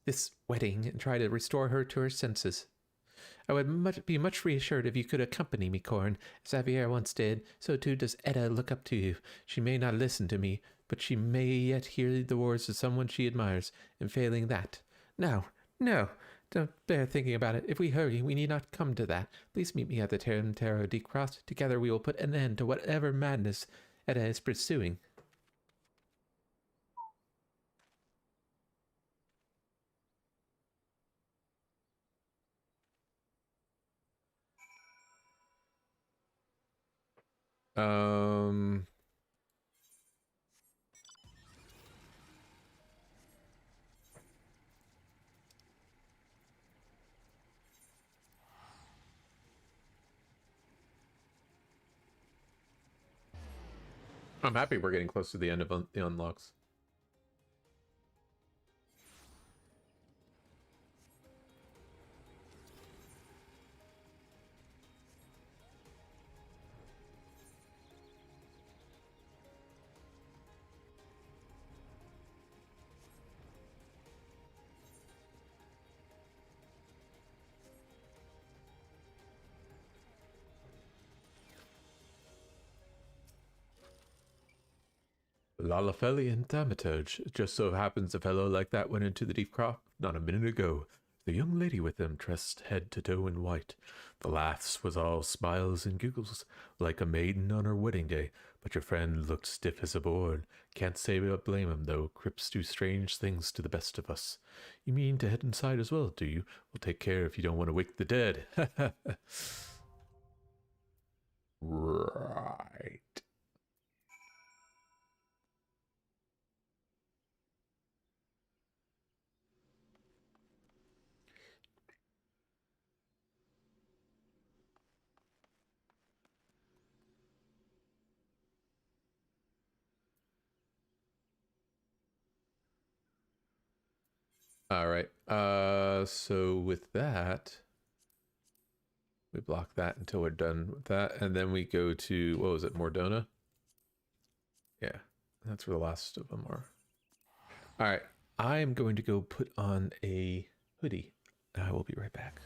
wedding and try to restore her to her senses. I would be much reassured if you could accompany me, Corn. As Xavier once did, so too does Etta look up to you. She may not listen to me, but she may yet hear the words of someone she admires, and failing that. No, don't bear thinking about it. If we hurry, we need not come to that. Please meet me at the Tarot Decross. Together we will put an end to whatever madness Etta is pursuing. Um, I'm happy we're getting close to the end of the unlocks. Lalafeli and Thaumaturge. It just so happens a fellow like that went into the deep crop not a minute ago. The young lady with him, dressed head to toe in white. The laughs was all smiles and giggles, like a maiden on her wedding day. But your friend looked stiff as a board. Can't say but blame him, though. Crypts do strange things to the best of us. You mean to head inside as well, do you? Well, take care if you don't want to wake the dead. Right. All right. So with that, we block that until we're done with that, and then we go to, what was it, Mordona? Yeah, that's where the last of them are. All right, I am going to go put on a hoodie. I will be right back.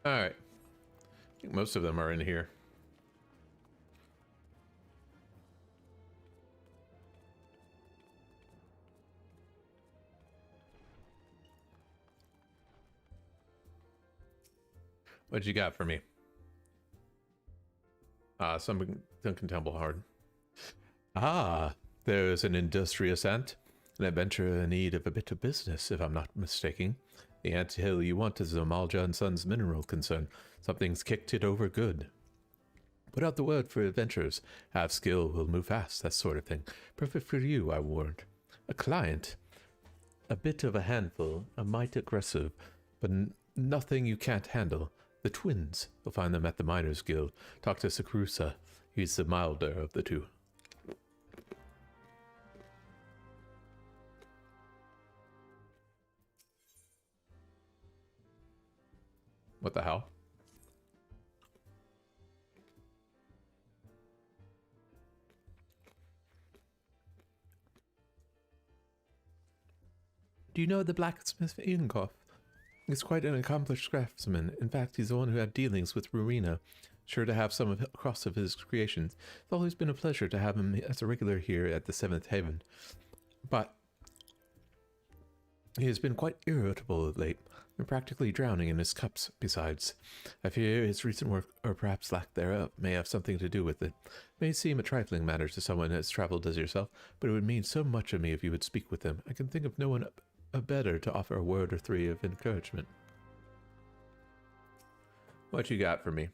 All right. I think most of them are in here. What you got for me? Some Duncan Templehard. Ah, there's an industrious ant. An adventurer in need of a bit of business, if I'm not mistaken. The anthill you want is a Malja and Sons mineral concern. Something's kicked it over good. Put out the word for adventurers. Have skill, will move fast, that sort of thing. Perfect for you, I warned. A client. A bit of a handful, a mite aggressive, but nothing you can't handle. The twins. You'll find them at the Miners Guild. Talk to Sakrusa. He's the milder of the two. What the hell? Do you know the blacksmith Ingoff? He's quite an accomplished craftsman. In fact, he's the one who had dealings with Rowena. Sure to have some across of his creations. It's always been a pleasure to have him as a regular here at the Seventh Haven. But He has been quite irritable of late, and practically drowning in his cups, besides. I fear his recent work, or perhaps lack thereof, may have something to do with it. It may seem a trifling matter to someone as travelled as yourself, but it would mean so much to me if you would speak with him. I can think of no one better to offer a word or three of encouragement. What you got for me?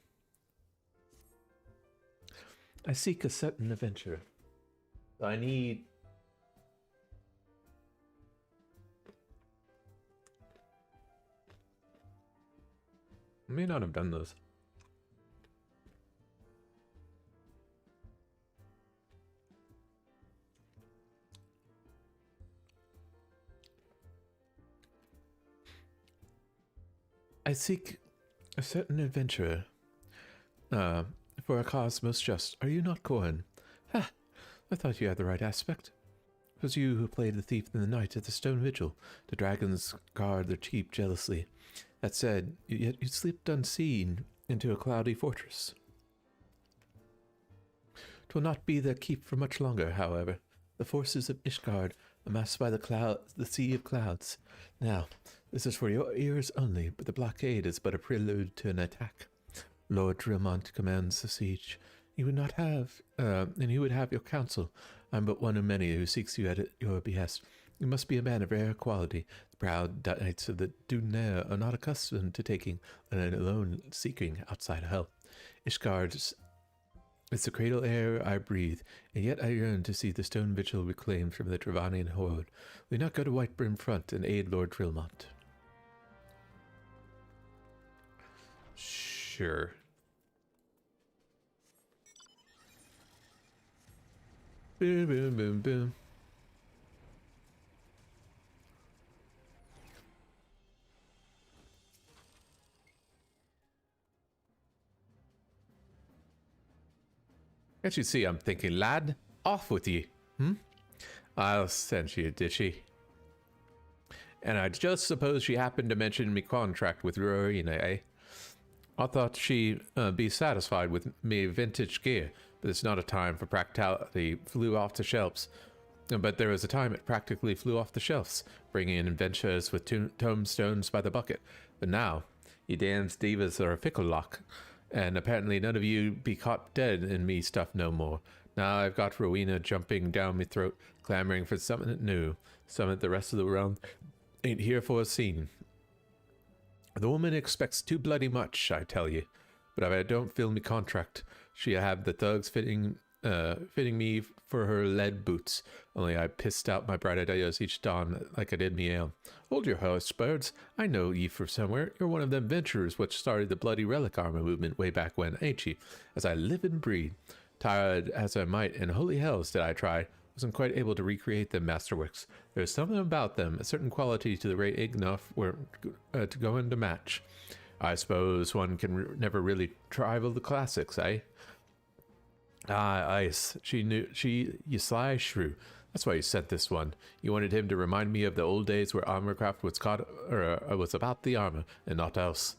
I seek a certain adventure. I need... I may not have done those. I seek a certain adventurer, for a cause most just. Are you not Cohen? Ha! I thought you had the right aspect. It was you who played the thief in the night at the stone vigil. The dragons guard their keep jealously. That said, yet you slipped unseen into a cloudy fortress. 'Twill not be their keep for much longer, however. The forces of Ishgard amassed by the sea of clouds. Now, this is for your ears only, but the blockade is but a prelude to an attack. Lord Drillmont commands the siege. You would not have, and he would have your counsel. I'm but one of many who seeks you at your behest. You must be a man of rare quality. The proud knights of the Dunnair are not accustomed to taking and alone seeking outside help. Ishgard's it's the cradle air I breathe, and yet I yearn to see the stone vigil reclaimed from the Travanian horde. We not go to Whitebrim Front and aid Lord Drillmont. Sure. Boom, boom, boom, boom. Can't you see I'm thinking, lad? Off with you. I'll send you a dishy. And I just suppose she happened to mention me contract with Rowena, eh? I thought she'd be satisfied with me vintage gear, but it's not a time for practicality. Flew off the shelves. But there was a time it practically flew off the shelves, bringing in adventures with tombstones by the bucket. But now, you damned divas are a fickle lock. And apparently none of you be caught dead in me stuff no more. Now I've got Rowena jumping down me throat, clamoring for something new. Something the rest of the realm ain't here for a scene. The woman expects too bloody much, I tell you. But if I don't fill me contract, she'll have the thugs fitting me for her lead boots. Only I pissed out my bright ideas each dawn like I did me ale. Hold your horse, birds. I know ye from somewhere. You're one of them venturers which started the bloody relic armor movement way back when, ain't ye? As I live and breathe. Tired as I might, and holy hells did I try. Wasn't quite able to recreate them masterworks. There's something about them, a certain quality to the rate enough where to go into match. I suppose one can never really rival the classics, eh? Ah, Ice. You sly shrew. That's why you sent this one. You wanted him to remind me of the old days where armorcraft was about the armor and not else.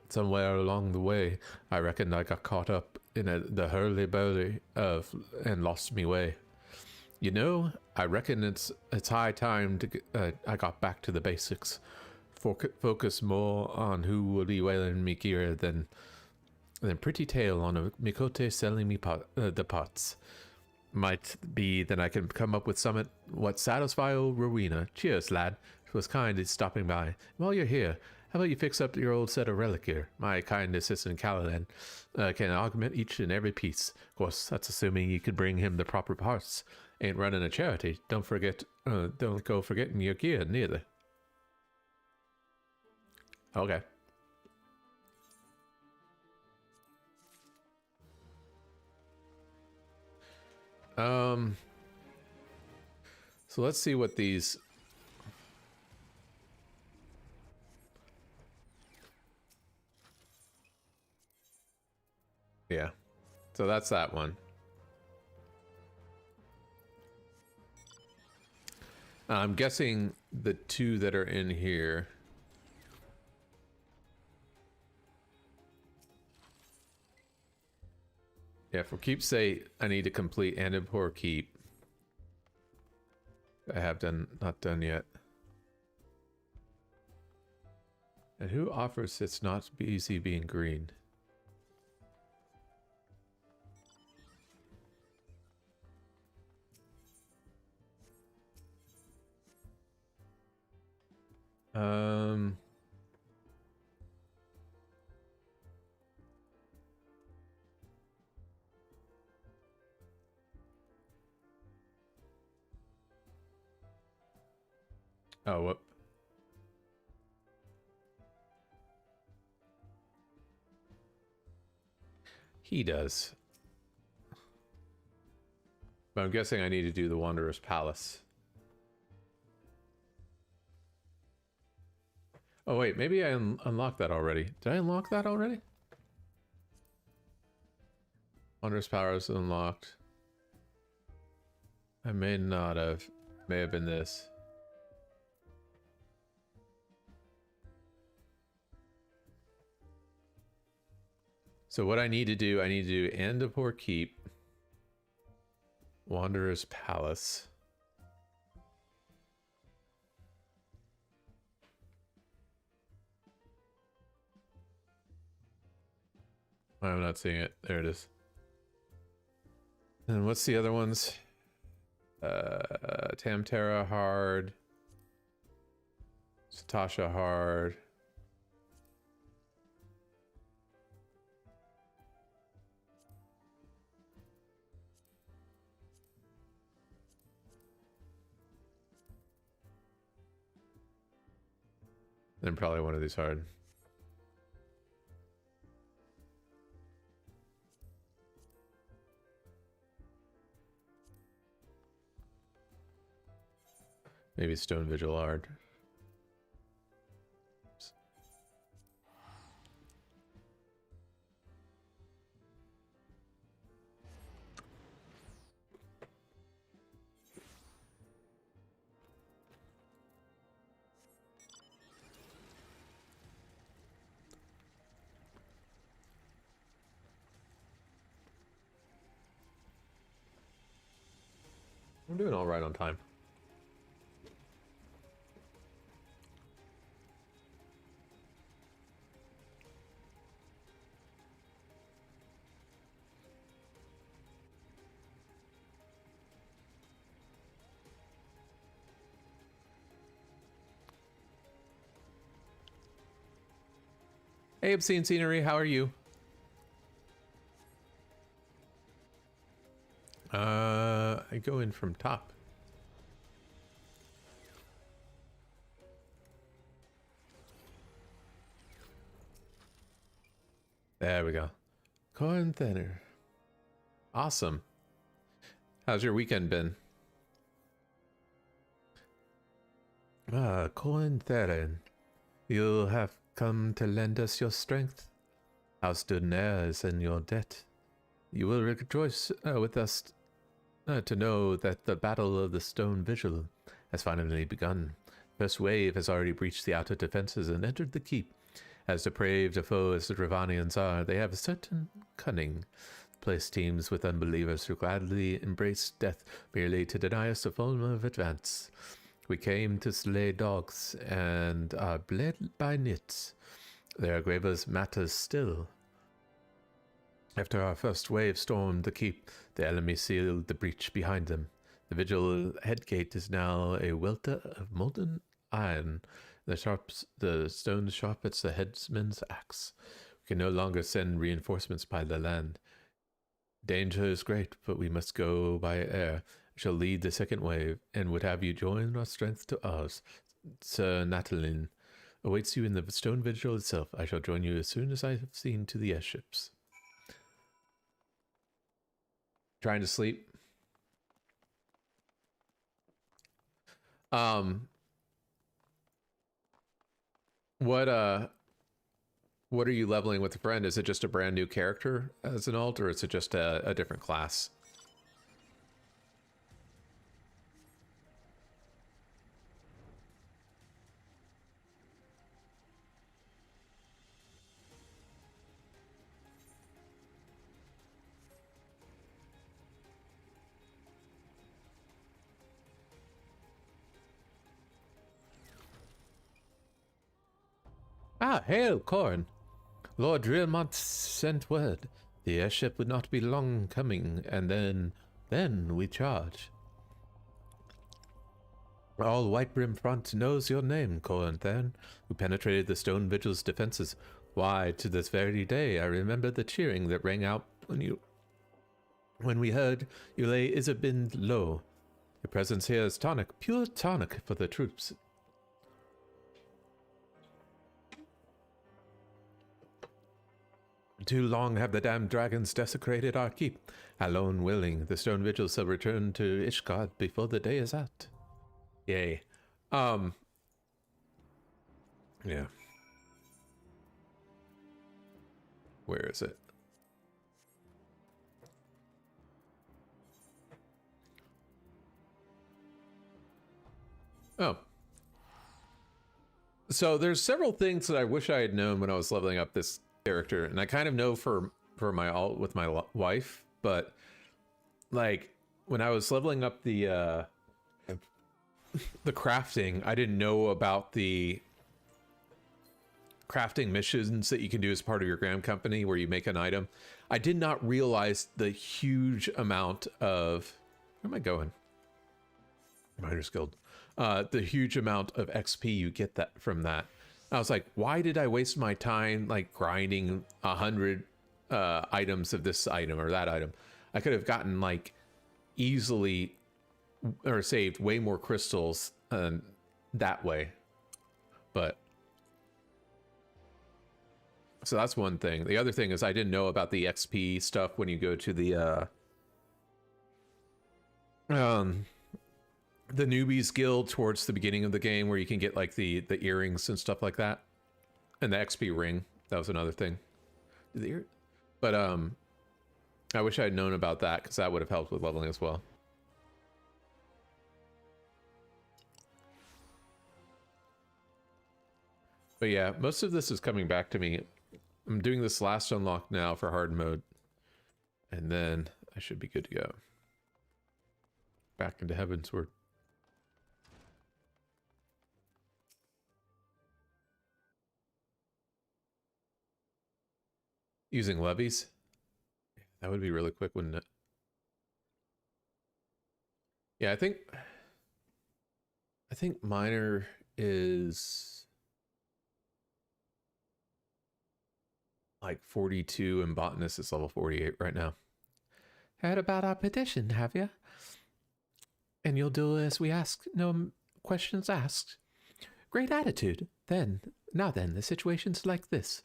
Somewhere along the way, I reckon I got caught up in the hurly-burly and lost me way. You know, I reckon it's high time to I got back to the basics. Focus more on who will be wearing me gear than pretty tale on a Mikote selling me the pots. Might be that I can come up with something what satisfy old Rowena. Cheers, lad. It was kind of stopping by. While you're here, how about you fix up your old set of relic gear? My kind assistant Caladan can augment each and every piece. Of course, that's assuming you could bring him the proper parts. Ain't running a charity. Don't go forgetting your gear neither. Okay. So let's see what these... Yeah. So that's that one. I'm guessing the two that are in here... Yeah, for keepsake, I need to complete Annabhor Keep. I have not done yet. And who offers it's not easy being green? Um... Oh, whoop. He does. But I'm guessing I need to do the Wanderer's Palace. Oh wait, maybe I unlocked that already. Did I unlock that already? Wanderer's Palace unlocked. I may not have. May have been this. So what I need to do Andapur Keep, Wanderer's Palace. I'm not seeing it. There it is. And what's the other ones? Tamtara hard. Satasha hard. Then probably one of these hard. Maybe Stone Vigil hard. I'm doing all right on time. Hey, Obscene Scenery, how are you? I go in from top. There we go. Corn thinner. Awesome. How's your weekend been? Corn Theron. You'll have come to lend us your strength. House Dunair is in your debt. You will rejoice with us to know that the Battle of the Stone Vigil has finally begun. First wave has already breached the outer defenses and entered the keep. As depraved a foe as the Ravanians are, they have a certain cunning. Place teams with unbelievers who gladly embrace death merely to deny us a form of advance. We came to slay dogs and are bled by nits. Their gravest matters still. After our first wave stormed the keep, the enemy sealed the breach behind them. The vigil headgate is now a welter of molten iron. The stone sharpens the headsman's axe. We can no longer send reinforcements by the land. Danger is great, but we must go by air. I shall lead the second wave, and would have you join our strength to ours. Sir Natalin awaits you in the stone vigil itself. I shall join you as soon as I have seen to the airships. Trying to sleep. What are you leveling with a friend? Is it just a brand new character as an alt, or is it just a different class? Ah, hail, Corn. Lord Drillmont sent word. The airship would not be long coming, and then we charge. All White Brim Front knows your name, Corn Thern, who penetrated the Stone Vigil's defenses. Why, to this very day, I remember the cheering that rang out when we heard you lay Isabin low. Your presence here is tonic, pure tonic for the troops. Too long have the damned dragons desecrated our keep. Alone willing, the Stone Vigil shall return to Ishgard before the day is out. Yay. Yeah. Where is it? Oh. So there's several things that I wish I had known when I was leveling up this character, and I kind of know for my alt with my wife, but like when I was leveling up the crafting, I didn't know about the crafting missions that you can do as part of your Gram company where you make an item. I did not realize the huge amount of... Where am I going? Miners Guild. The huge amount of XP you get from that. I was like, why did I waste my time like grinding 100 items of this item or that item? I could have gotten like easily or saved way more crystals that way. But so that's one thing. The other thing is I didn't know about the XP stuff when you go to the newbies guild towards the beginning of the game, where you can get like the earrings and stuff like that, and the XP ring. That was another thing. But I wish I had known about that, because that would have helped with leveling as well. But yeah, most of this is coming back to me. I'm doing this last unlock now for hard mode, and then I should be good to go. Back into Heavensward. Using levies? That would be really quick, wouldn't it? Yeah, I think miner is like 42 and botanist is level 48 right now. Heard about our petition, have you? And you'll do as we ask, no questions asked. Great attitude. Now then, the situation's like this.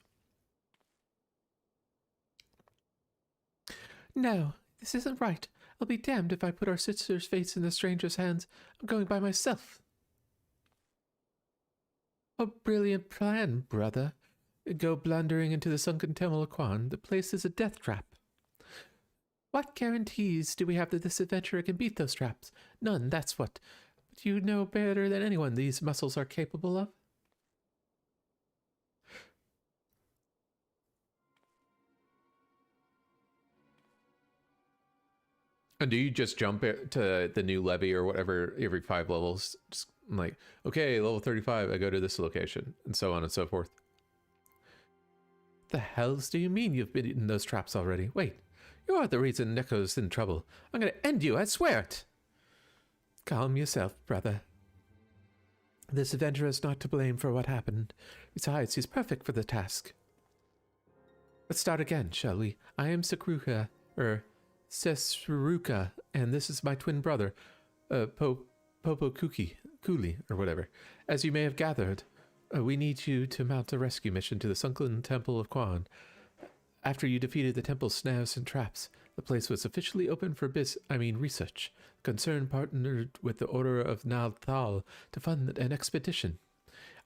No, this isn't right. I'll be damned if I put our sister's fates in the stranger's hands. I'm going by myself. A brilliant plan, brother. Go blundering into the sunken Temple of Quan. The place is a death trap. What guarantees do we have that this adventurer can beat those traps? None, that's what. But you know better than anyone these muscles are capable of. And do you just jump to the new levy or whatever every 5 levels? Just like, okay, level 35, I go to this location, and so on and so forth. The hells do you mean you've been in those traps already? Wait, you're the reason Neko's in trouble. I'm going to end you, I swear it. Calm yourself, brother. This adventurer is not to blame for what happened. Besides, he's perfect for the task. Let's start again, shall we? I am Sesruka, and this is my twin brother, Popo Kuli, or whatever. As you may have gathered, we need you to mount a rescue mission to the sunken Temple of Quan. After you defeated the temple's snares and traps, the place was officially open for research. Concern partnered with the Order of Nalthal to fund an expedition.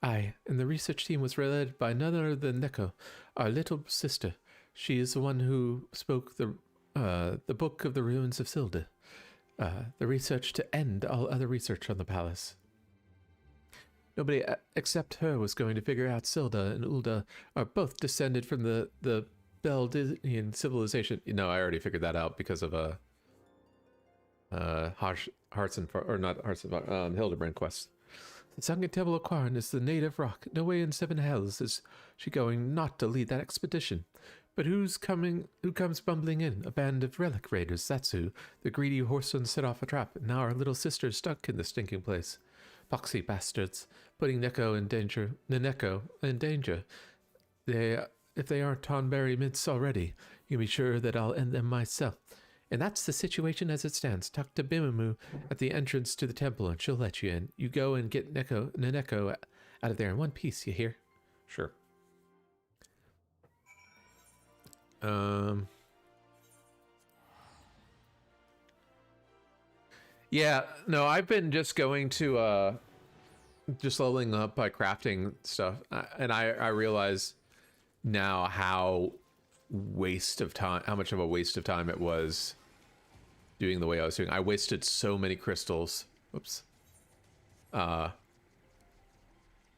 And the research team was led by none other than Neko, our little sister. She is the one who spoke the Book of the Ruins of Silda. The research to end all other research on the palace. Nobody except her was going to figure out Silda and Ulda are both descended from the Beldian civilization. No, I already figured that out because of Hildebrand quest. The sunken temple of Quarren is the native rock. No way in seven hells is she going not to lead that expedition. But who's coming? Who comes bumbling in? A band of relic raiders, that's who. The greedy horsemen set off a trap, and now our little sister's stuck in the stinking place. Poxy bastards, putting Neneko in danger. If they aren't Tonberry mints already, you can be sure that I'll end them myself. And that's the situation as it stands. Talk to Bimamu at the entrance to the temple, and she'll let you in. You go and get Neneko out of there in one piece, you hear? Sure. Yeah, no, I've been just going to just leveling up by crafting stuff, and I realize now how much of a waste of time it was doing the way I was doing. I wasted so many crystals. Whoops.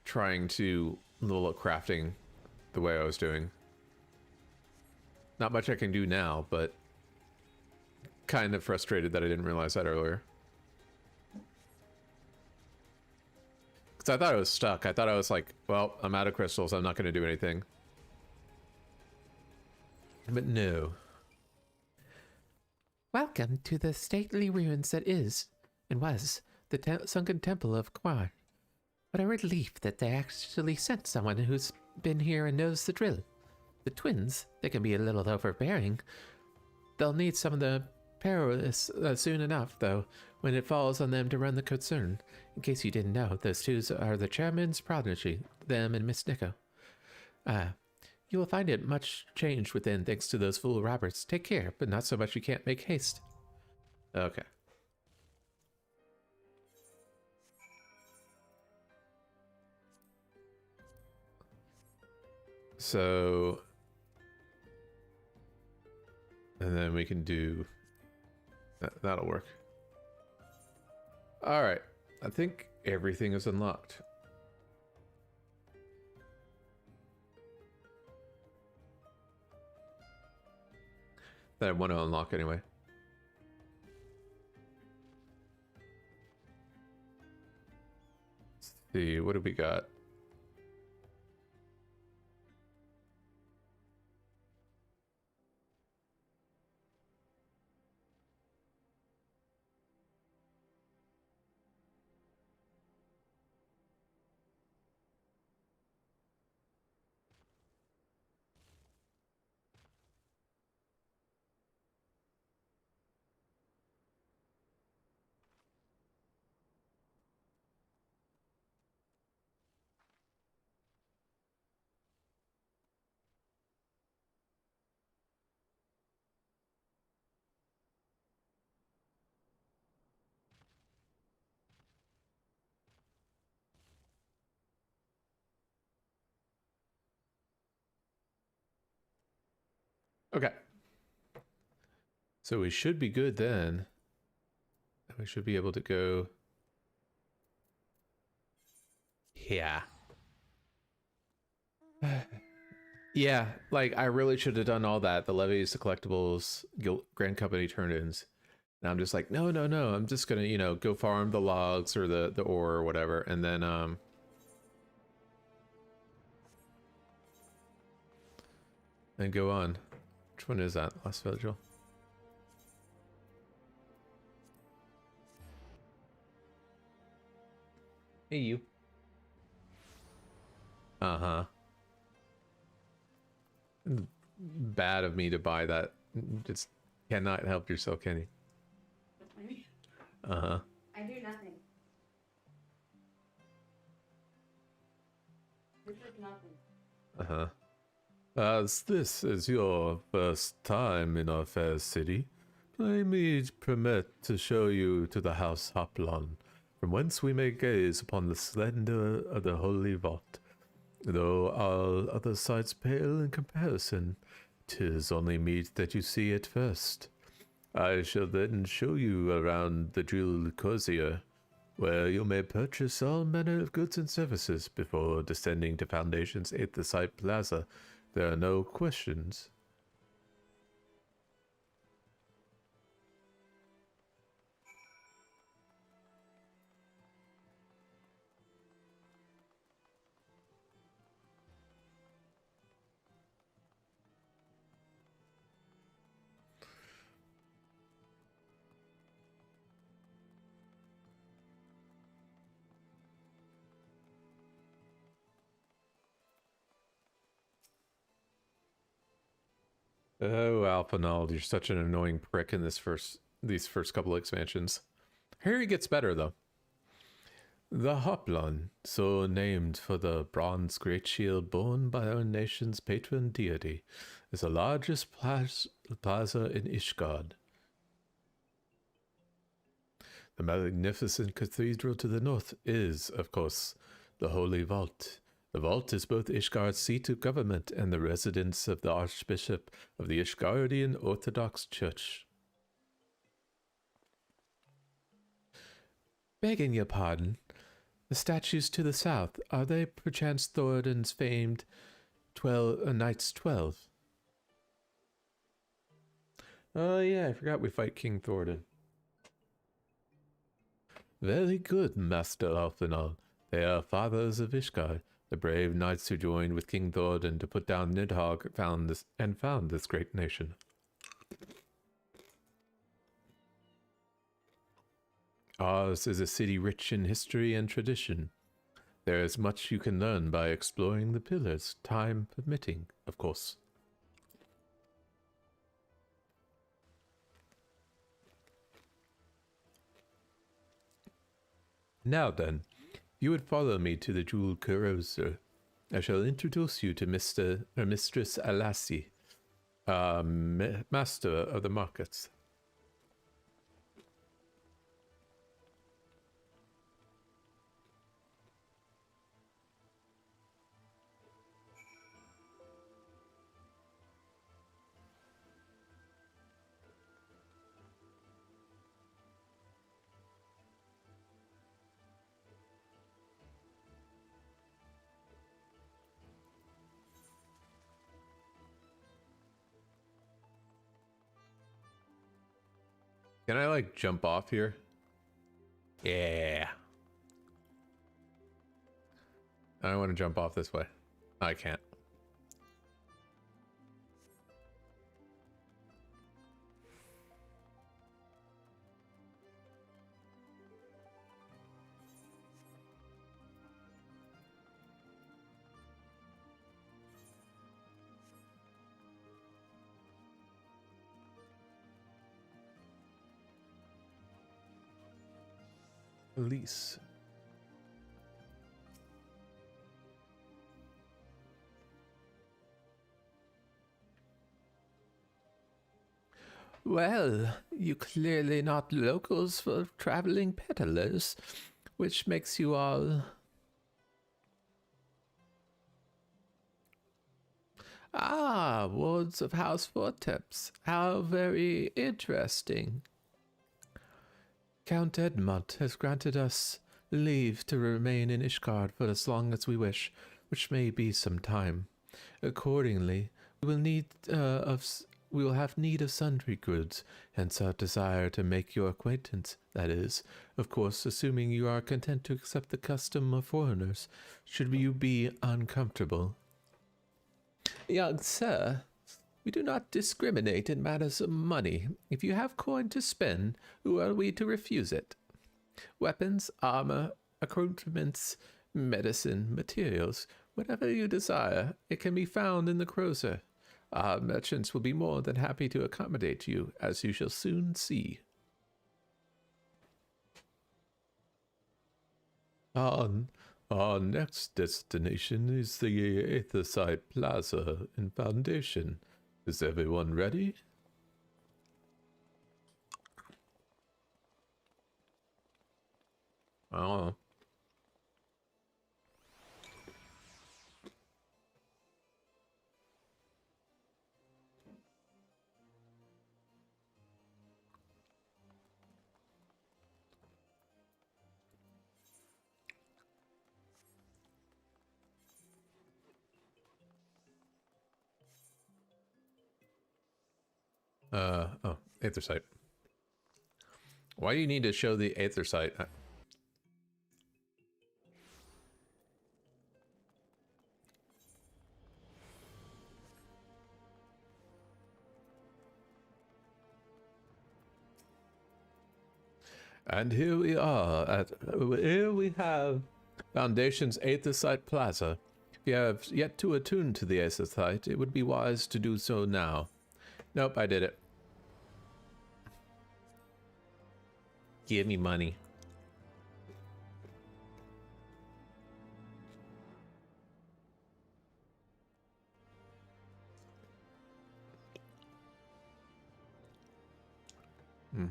Trying to level up crafting the way I was doing. Not much I can do now, but kind of frustrated that I didn't realize that earlier. Because I thought I was stuck. I thought I was like, well, I'm out of crystals. I'm not going to do anything. But no. Welcome to the stately ruins that is, and was, the sunken temple of Kwar. What a relief that they actually sent someone who's been here and knows the drill. The twins, they can be a little overbearing. They'll need some of the perilous soon enough, though, when it falls on them to run the concern. In case you didn't know, those two are the chairman's prodigy, them and Miss Nico. You will find it much changed within thanks to those fool Roberts. Take care, but not so much you can't make haste. Okay. So, and then we can do that'll work. All right, I think everything is unlocked. That I want to unlock anyway. Let's see, what do we got? Okay. So we should be good then. We should be able to go. Yeah. Yeah, like I really should have done all that. The levies, the collectibles, Grand Company turn-ins. And I'm just like, no. I'm just gonna, go farm the logs or the ore or whatever, and then go on. Which one is that? Last Vigil. Hey, you. Uh-huh. Bad of me to buy that. Just cannot help yourself, can you? Uh-huh. I do nothing. This is nothing. Uh-huh. As this is your first time in our fair city, may me permit to show you to the house Hoplon, from whence we may gaze upon the splendor of the holy vault. Though all other sights pale in comparison, 'tis only meet that you see it first. I shall then show you around the Drill Cozier, where you may purchase all manner of goods and services before descending to Foundation's Anthracite Plaza. There are no questions. Oh, Alphinaud, you're such an annoying prick in these first couple expansions. Here he gets better though. The Hoplon, so named for the bronze great shield borne by our nation's patron deity, is the largest plaza in Ishgard. The magnificent cathedral to the north is, of course, the Holy Vault. The vault is both Ishgard's seat of government and the residence of the Archbishop of the Ishgardian Orthodox Church. Begging your pardon, the statues to the south, are they perchance Thoradin's famed Knights 12? Oh yeah, I forgot we fight King Thoradin. Very good, Master Alphinaud. They are fathers of Ishgard, the brave knights who joined with King Thoradin to put down Nidhogg found this great nation. Ours is a city rich in history and tradition. There is much you can learn by exploring the pillars, time permitting, of course. Now then, if you would follow me to the jeweled carousel, I shall introduce you to Mistress Alassi, master of the markets. Can I, like, jump off here? Yeah. I want to jump off this way. I can't. Police. Well, you clearly not locals for traveling peddlers, which makes you all... Ah, wards of House Vorteps. How very interesting. Count Edmont has granted us leave to remain in Ishgard for as long as we wish, which may be some time. Accordingly, we will have need of sundry goods, hence our desire to make your acquaintance. That is, of course, assuming you are content to accept the custom of foreigners, should you be uncomfortable. Young sir, we do not discriminate in matters of money. If you have coin to spend, who are we to refuse it? Weapons, armor, accoutrements, medicine, materials, whatever you desire, it can be found in the Crozer. Our merchants will be more than happy to accommodate you, as you shall soon see. Our next destination is the Aetherside Plaza in Foundation. Is everyone ready? Oh. Aether site. Why do you need to show the Aether site? And here we are here we have Foundation's Aethersite Plaza. If you have yet to attune to the Aethersite, it would be wise to do so now. Nope, I did it. Give me money. Hmm.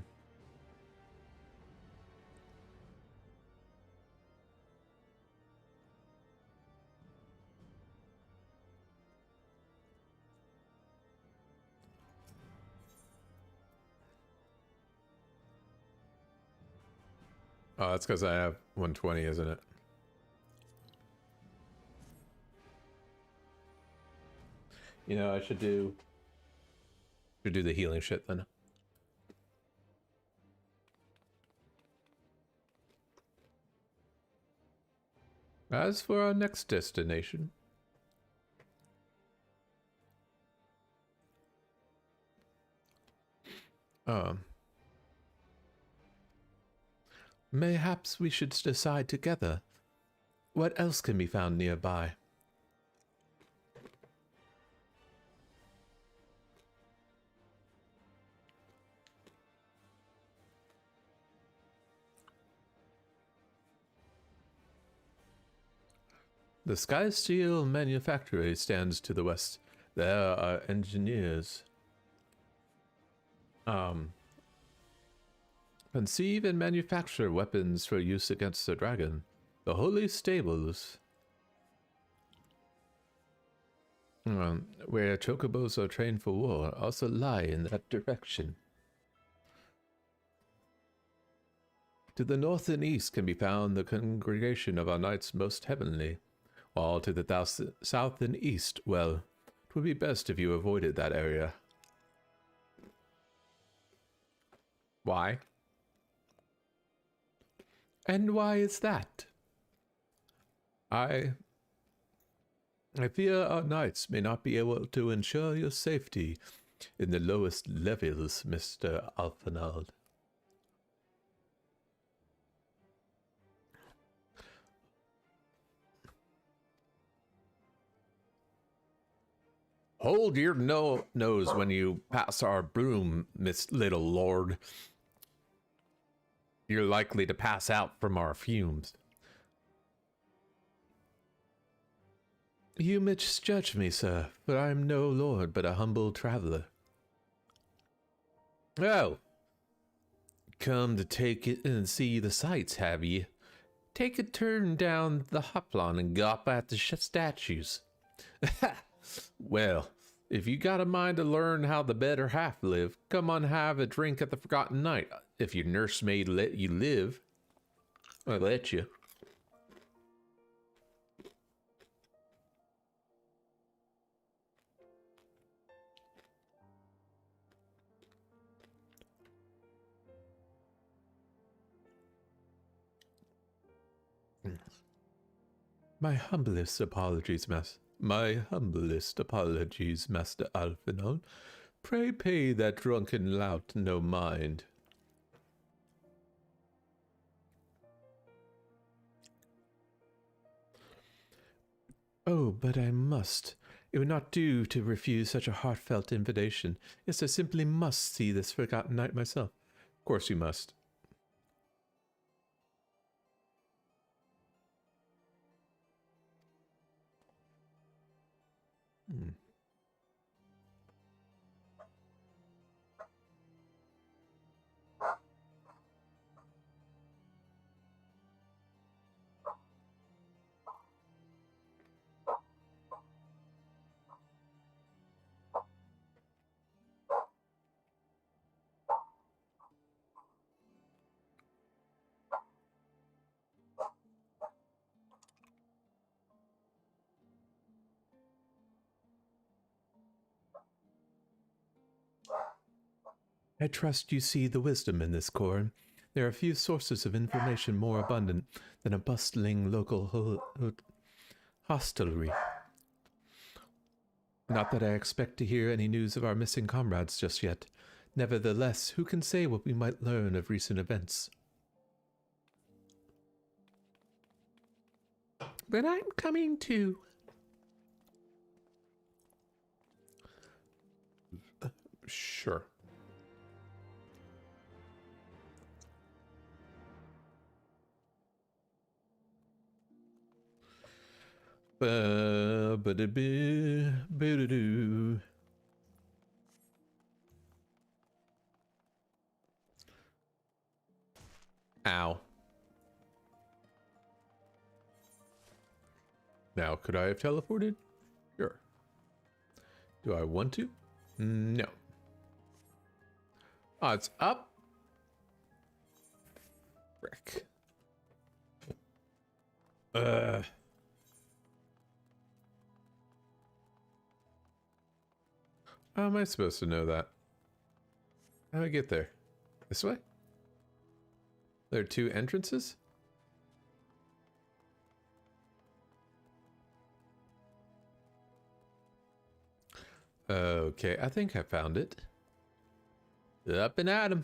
Oh, that's because I have 120, isn't it? You know, I should do the healing shit then. As for our next destination, mayhaps we should decide together what else can be found nearby. The Sky Steel Manufactory stands to the west. There are engineers. Conceive and manufacture weapons for use against the dragon. The Holy Stables. Where chocobos are trained for war also lie in that direction. To the north and east can be found the congregation of our knights most heavenly, while to the south and east, well, it would be best if you avoided that area. Why? And why is that? I fear our knights may not be able to ensure your safety in the lowest levels, Mr. Alfanald. Hold your nose when you pass our broom, Miss Little Lord. You're likely to pass out from our fumes. You misjudge me, sir, for I am no lord but a humble traveler. Oh, come to take it and see the sights, have ye? Take a turn down the hoplon and gawp at the statues. Well, if you got a mind to learn how the better half live, come on have a drink at the Forgotten Knight. If your nursemaid let you live, I'll let you. My humblest apologies, Master Alphinaud. Pray pay that drunken lout no mind. Oh, but I must. It would not do to refuse such a heartfelt invitation. Yes, I simply must see this Forgotten Knight myself. Of course you must. I trust you see the wisdom in this, Corin. There are few sources of information more abundant than a bustling local hostelry. Not that I expect to hear any news of our missing comrades just yet. Nevertheless, who can say what we might learn of recent events? But I'm coming too. Sure. Ba-da-ba-ba-da-doo. Ow. Now, could I have teleported? Sure. Do I want to? No. Oh, it's up. Frick. How am I supposed to know that? How do I get there? This way? There are two entrances? Okay, I think I found it. Up and at 'em.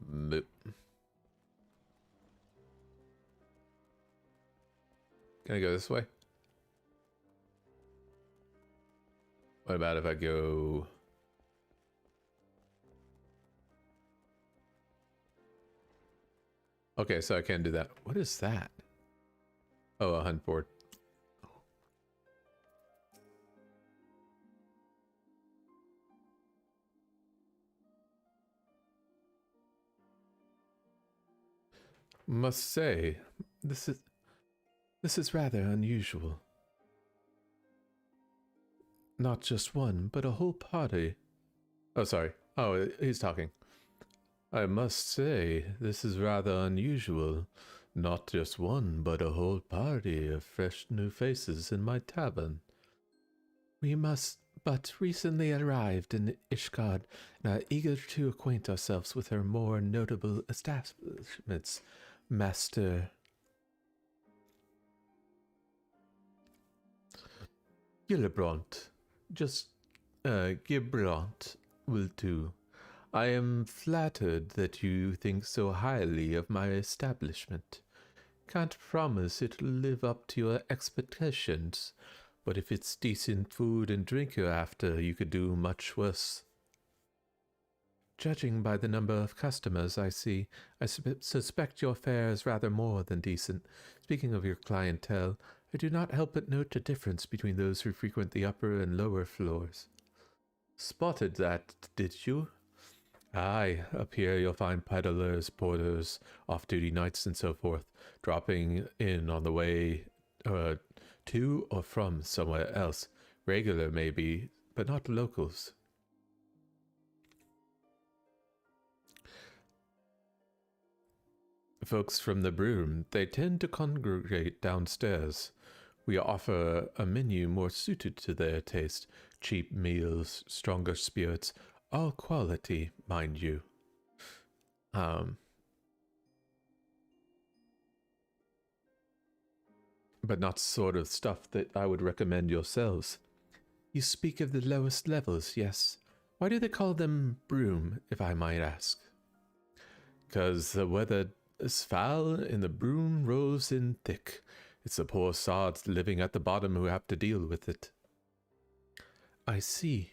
Boop. Can I go this way? What about if I go... Okay, so I can't do that. What is that? Oh, a hunt board. Must say, this is rather unusual. Not just one, but a whole party. Oh, sorry. Oh, he's talking. I must say, this is rather unusual. Not just one, but a whole party of fresh new faces in my tavern. We must but recently arrived in Ishgard and are eager to acquaint ourselves with her more notable establishments, Master Gillibrand. Just Gillibrand will do. I am flattered that you think so highly of my establishment. Can't promise it'll live up to your expectations, but if it's decent food and drink you're after, you could do much worse. Judging by the number of customers I see, I suspect your fare is rather more than decent. Speaking of your clientele, I do not help but note a difference between those who frequent the upper and lower floors. Spotted that, did you? Aye, up here you'll find peddlers, porters, off-duty knights and so forth, dropping in on the way to or from somewhere else. Regular maybe, but not locals. Folks from the Broom, they tend to congregate downstairs. We offer a menu more suited to their taste. Cheap meals, stronger spirits, all quality, mind you. But not sort of stuff that I would recommend yourselves. You speak of the lowest levels, yes. Why do they call them Broom, if I might ask? 'Cause the weather is foul and the broom rolls in thick. It's the poor sods living at the bottom who have to deal with it. I see.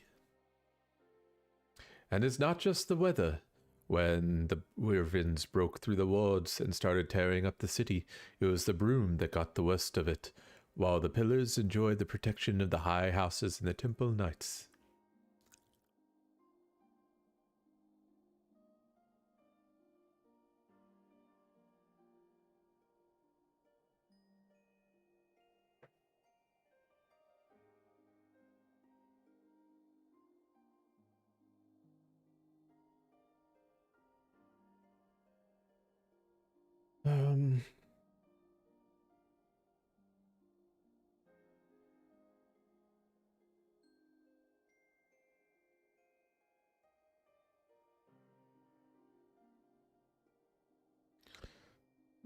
And it's not just the weather. When the Wyverns broke through the wards and started tearing up the city, it was the broom that got the worst of it, while the pillars enjoyed the protection of the high houses and the temple knights.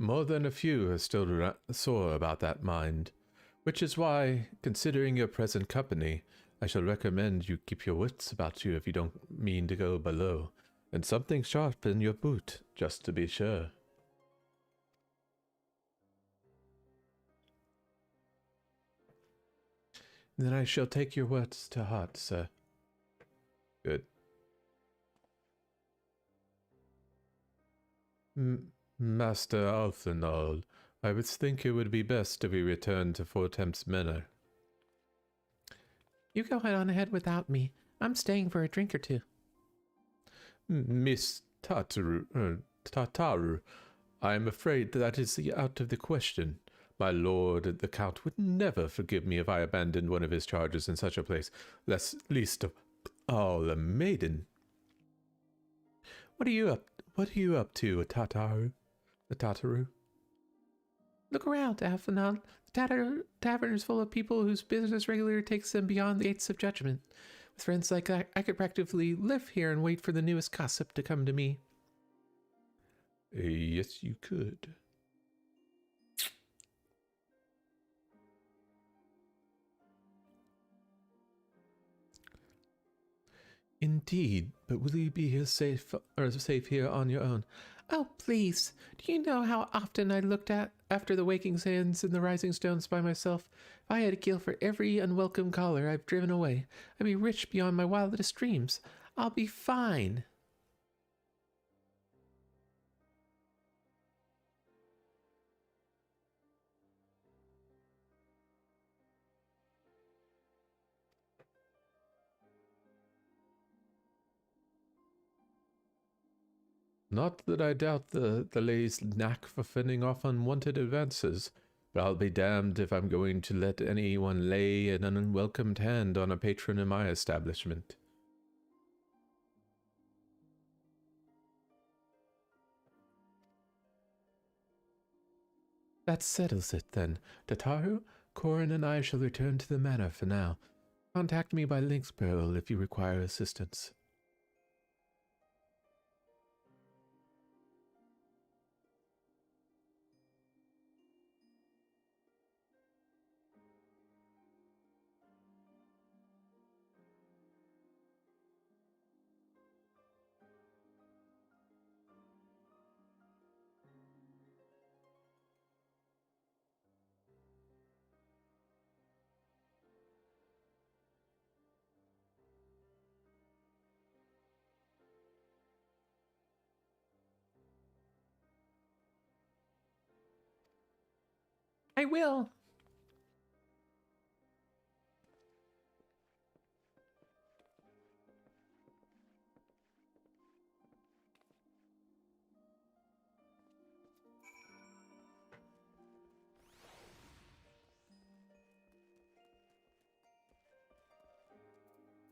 More than a few are still sore about that mind, which is why, considering your present company, I shall recommend you keep your wits about you if you don't mean to go below, and something sharp in your boot, just to be sure. Then I shall take your words to heart, sir. Good. Master Alphenol, I would think it would be best if we return to Fortemps Manor. You go on ahead without me. I'm staying for a drink or two. Miss Tataru, I am afraid that is out of the question. My lord, the Count, would never forgive me if I abandoned one of his charges in such a place, least of all a maiden. What are you up to, Tataru? The Tataru? Look around, Alphanon. The tavern is full of people whose business regularly takes them beyond the gates of judgment. With friends like that, I could practically live here and wait for the newest gossip to come to me. Yes, you could. Indeed, but will you be here safe here on your own? Oh, please. Do you know how often I looked at after the waking sands and the rising stones by myself? If I had a kill for every unwelcome caller I've driven away, I'd be rich beyond my wildest dreams. I'll be fine. Not that I doubt the lady's knack for fending off unwanted advances, but I'll be damned if I'm going to let anyone lay an unwelcomed hand on a patron in my establishment. That settles it, then. Tataru, Corin and I shall return to the manor for now. Contact me by Lynxpearl if you require assistance. I will.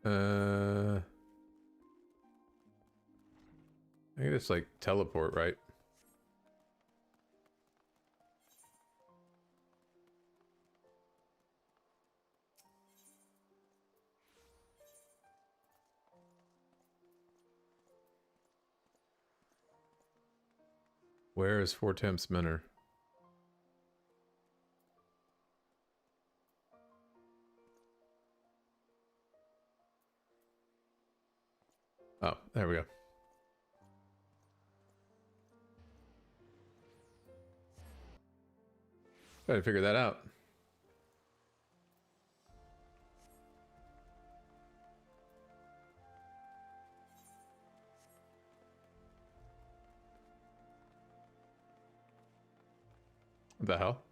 I think it's like teleport, right? Where is Fortemps Manor? Oh, there we go. Gotta figure that out. What the hell?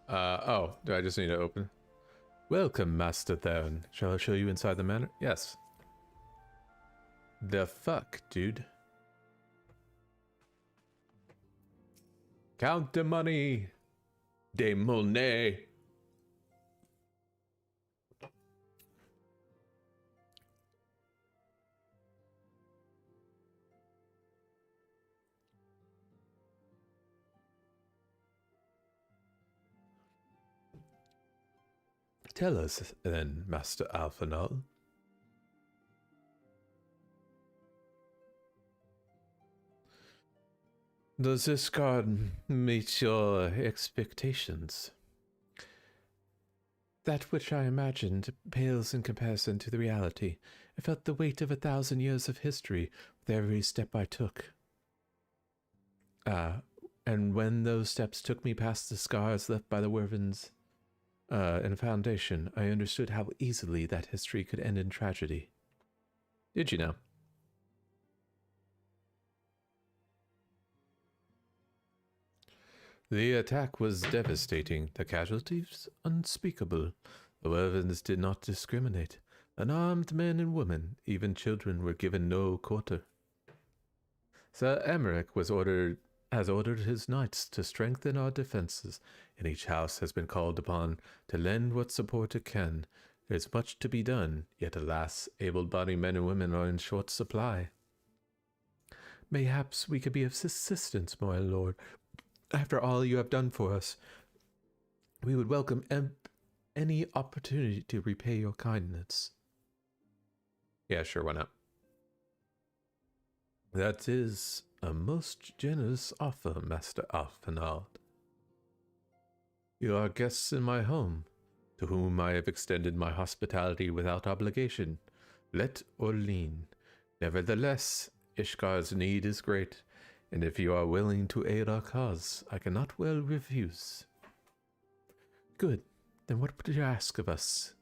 Oh, do I just need to open? Welcome, Master Theron. Shall I show you inside the manor? Yes. The fuck, dude? Count the money. De monnaie. Tell us then, Master Alphanol. Does this card meet your expectations? That which I imagined pales in comparison to the reality. I felt the weight of 1,000 years of history with every step I took. And when those steps took me past the scars left by the wyverns, in Foundation, I understood how easily that history could end in tragedy. Did you know? The attack was devastating, the casualties unspeakable. The weapons did not discriminate. Unarmed men and women, even children, were given no quarter. Sir Emmerich has ordered his knights to strengthen our defenses, and each house has been called upon to lend what support it can. There is much to be done, yet alas, able-bodied men and women are in short supply. Mayhaps we could be of assistance, my lord. After all you have done for us, we would welcome any opportunity to repay your kindness. Yeah, sure, why not? That is a most generous offer, Master Alfenald. You are guests in my home, to whom I have extended my hospitality without obligation, let or lien. Nevertheless, Ishgar's need is great, and if you are willing to aid our cause, I cannot well refuse. Good. Then what would you ask of us?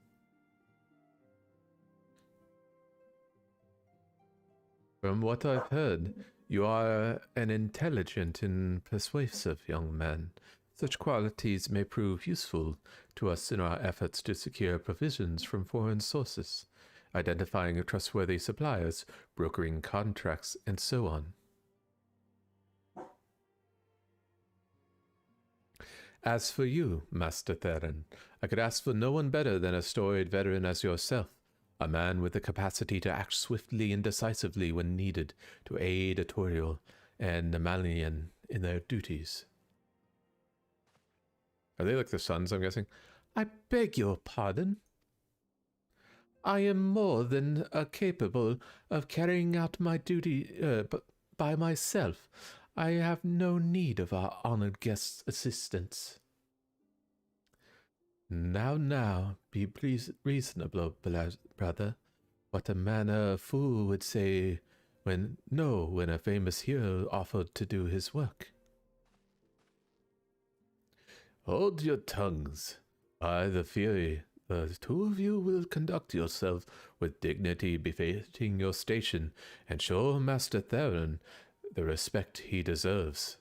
From what I've heard, you are an intelligent and persuasive young man. Such qualities may prove useful to us in our efforts to secure provisions from foreign sources, identifying trustworthy suppliers, brokering contracts, and so on. As for you, Master Theron, I could ask for no one better than a storied veteran as yourself, a man with the capacity to act swiftly and decisively when needed to aid Artorial and Nemalian in their duties. Are they like the sons, I'm guessing? I beg your pardon? I am more than capable of carrying out my duty by myself. I have no need of our honored guest's assistance. Now, be reasonable, brother. What a manner a fool would say when a famous hero offered to do his work. Hold your tongues. By the Fury, the two of you will conduct yourselves with dignity befitting your station, and show Master Theron the respect he deserves.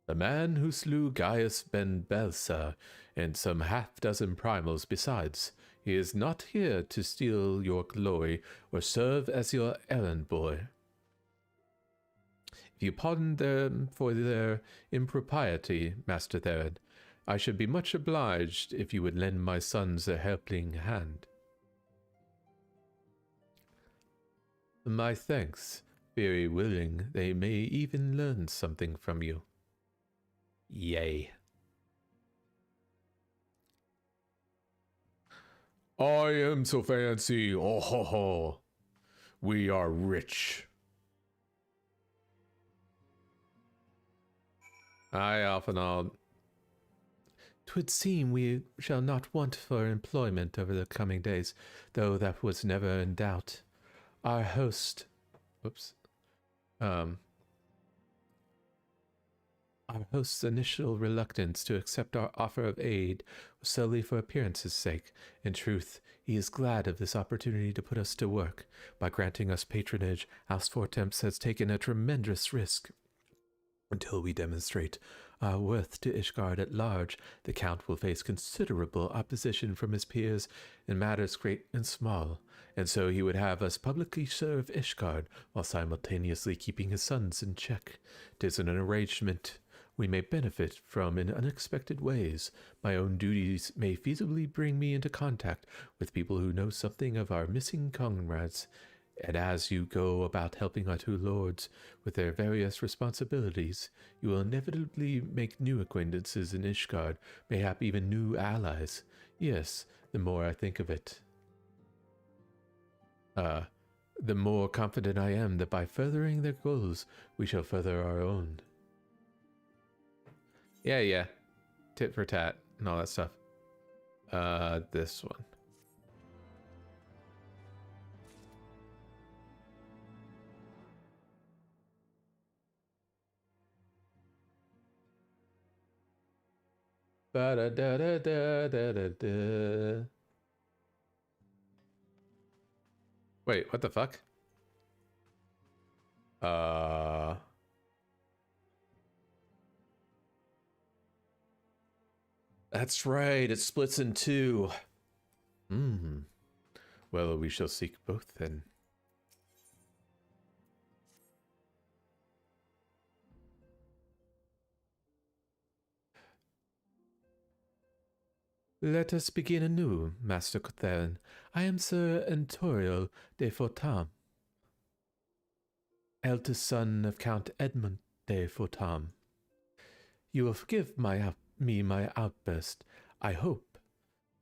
The man who slew Gaius Ben Belsar and some half-dozen primals besides, he is not here to steal your glory or serve as your errand boy. If you pardon them for their impropriety, Master Theron, I should be much obliged if you would lend my sons a helping hand. My thanks. Very willing, they may even learn something from you. Yay. I am so fancy. Oh ho ho. We are rich. Aye, Alfenald. 'Twould seem we shall not want for employment over the coming days, though that was never in doubt. Our host... Our host's initial reluctance to accept our offer of aid was solely for appearance's sake. In truth, he is glad of this opportunity to put us to work. By granting us patronage, House Fortemps has taken a tremendous risk. Until we demonstrate our worth to Ishgard at large, the Count will face considerable opposition from his peers in matters great and small, and so he would have us publicly serve Ishgard while simultaneously keeping his sons in check. 'Tis an arrangement we may benefit from in unexpected ways. My own duties may feasibly bring me into contact with people who know something of our missing comrades, and as you go about helping our two lords with their various responsibilities, you will inevitably make new acquaintances in Ishgard, mayhap even new allies. Yes, the more I think of it, the more confident I am that by furthering their goals, we shall further our own. Yeah. Tit for tat and all that stuff. This one. Ba-da-da-da-da-da-da. Wait, what the fuck? That's right, it splits in two. Hmm. Well, we shall seek both then. Let us begin anew, Master Cothain. I am Sir Antorio de Fortam, eldest son of Count Edmund de Fortam. You will forgive me my outburst, I hope.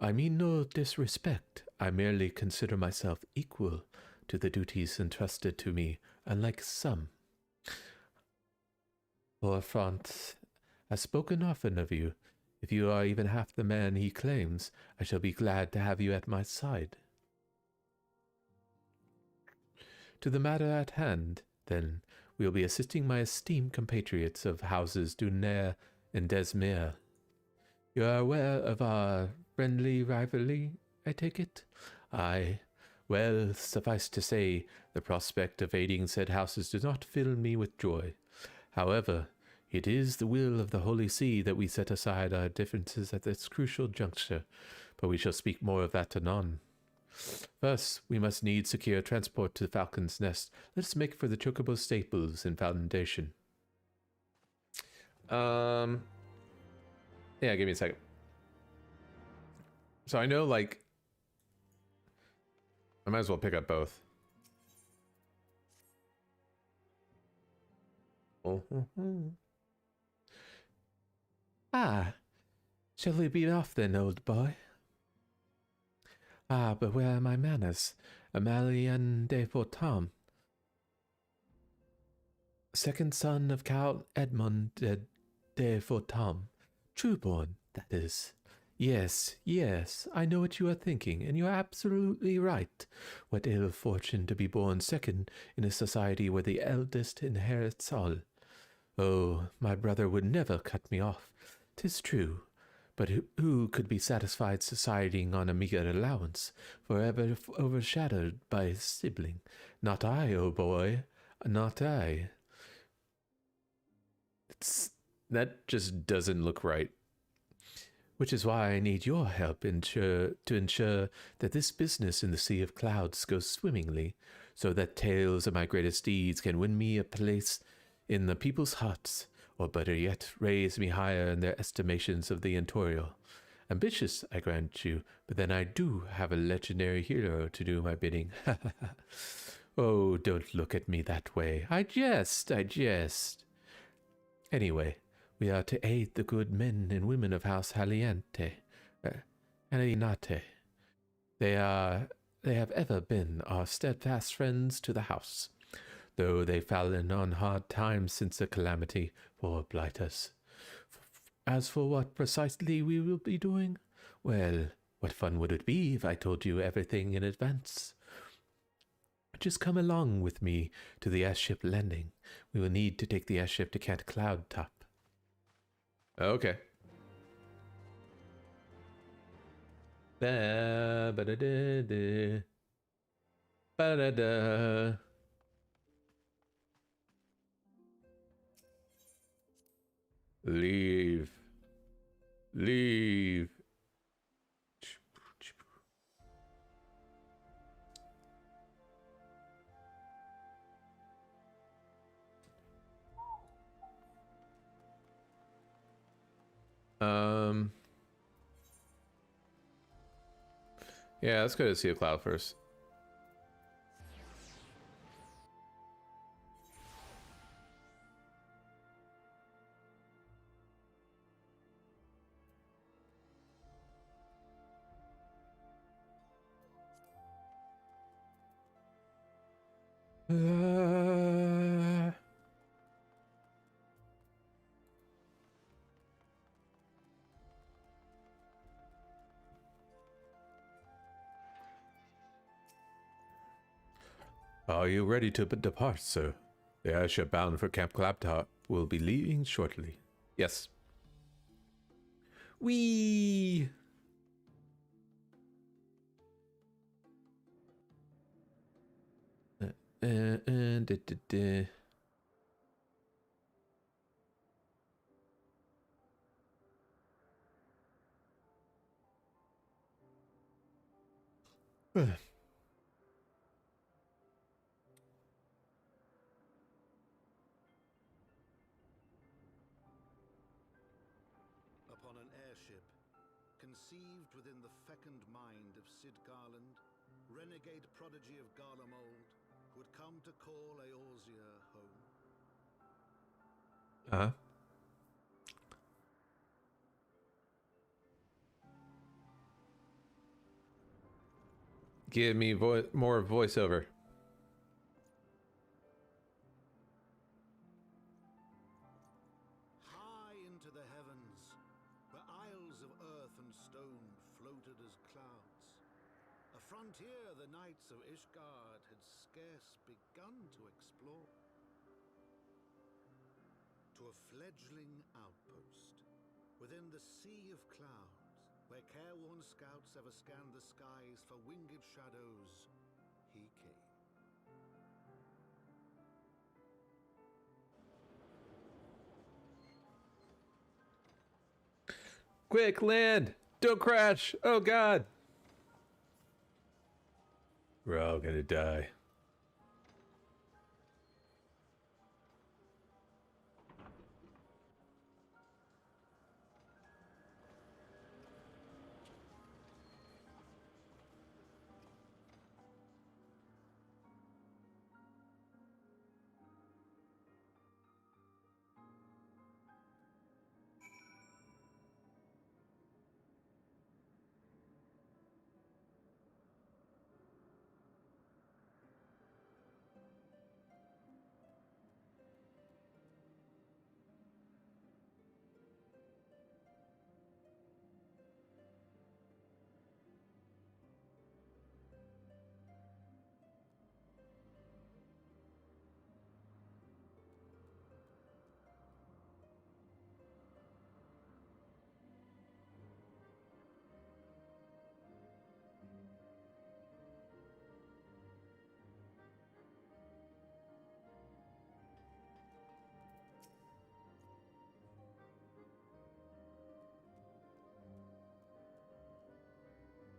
I mean no disrespect. I merely consider myself equal to the duties entrusted to me, unlike some. Orphant has spoken often of you. If you are even half the man he claims, I shall be glad to have you at my side. To the matter at hand, then, we will be assisting my esteemed compatriots of houses Dunaire and Desmere. You are aware of our friendly rivalry, I take it? Aye. Well, suffice to say, the prospect of aiding said houses does not fill me with joy. However, it is the will of the Holy See that we set aside our differences at this crucial juncture, but we shall speak more of that anon. First, we must needs secure transport to the Falcon's Nest. Let us make for the Chocobo Stables and Foundation. Yeah, give me a second. So I know, like, I might as well pick up both. Ah, shall we be off then, old boy? Ah, but where are my manners? Amalien de Fortam, second son of Count Edmund de Fortam, trueborn, that is. Yes, I know what you are thinking, and you are absolutely right. What ill fortune to be born second in a society where the eldest inherits all. Oh, my brother would never cut me off, 'tis true. But who could be satisfied societying on a meager allowance, forever overshadowed by his sibling? Not I, oh boy, not I. That just doesn't look right. Which is why I need your help to ensure that this business in the Sea of Clouds goes swimmingly, so that tales of my greatest deeds can win me a place in the people's hearts, or better yet, raise me higher in their estimations of the Antorio. Ambitious, I grant you, but then I do have a legendary hero to do my bidding. Oh, don't look at me that way. I jest. Anyway, we are to aid the good men and women of House Haliente. Halinate. They have ever been our steadfast friends to the house, though they've fallen on hard times since the calamity, poor blighters. As for what precisely we will be doing, well, what fun would it be if I told you everything in advance? Just come along with me to the airship landing. We will need to take the airship to Cat Cloud Top. Okay. Ba-ba-da-da-da. Ba-da-da. Leave. Yeah, let's go to Sea of Cloud first. Are you ready to depart, sir? The airship bound for Camp Claptop will be leaving shortly. Yes. Wee! Da, da, da. Upon an airship, conceived within the fecund mind of Sid Garland, renegade prodigy of Garlemald, would come to call Eorzea home. Uh-huh. Give me more voiceover. High into the heavens, where isles of earth and stone floated as clouds, a frontier the knights of Ishgard had scarce begun to explore. To a fledgling outpost, within the sea of clouds, where careworn scouts ever scanned the skies for winged shadows, he came. Quick, land! Don't crash! Oh god! We're all gonna die.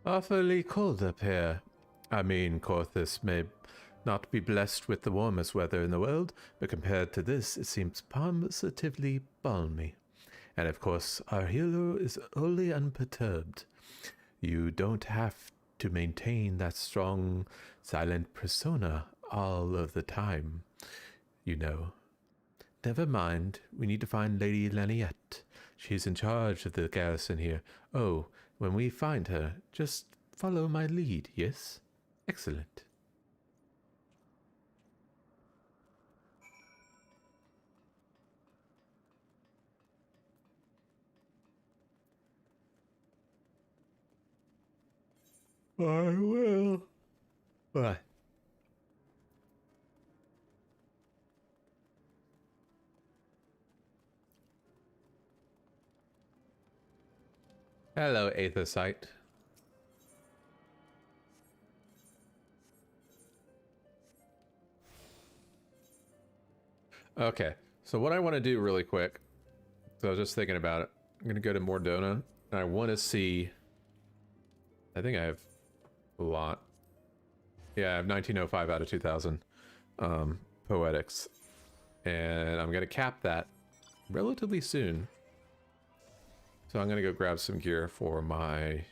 Awfully cold up here. I mean, Corthus may not be blessed with the warmest weather in the world, but compared to this, it seems positively balmy. And of course, our hero is wholly unperturbed. You don't have to maintain that strong, silent persona all of the time, you know. Never mind, we need to find Lady Laniette. She's in charge of the garrison here. Oh, when we find her, just follow my lead, yes? Excellent. I will. What? Hello, Aethosite. Okay, so what I want to do really quick, so I was just thinking about it. I'm going to go to Mordona, and I want to see... I think I have a lot. Yeah, I have 1905 out of 2000 poetics. And I'm going to cap that relatively soon. So I'm going to go grab some gear for my...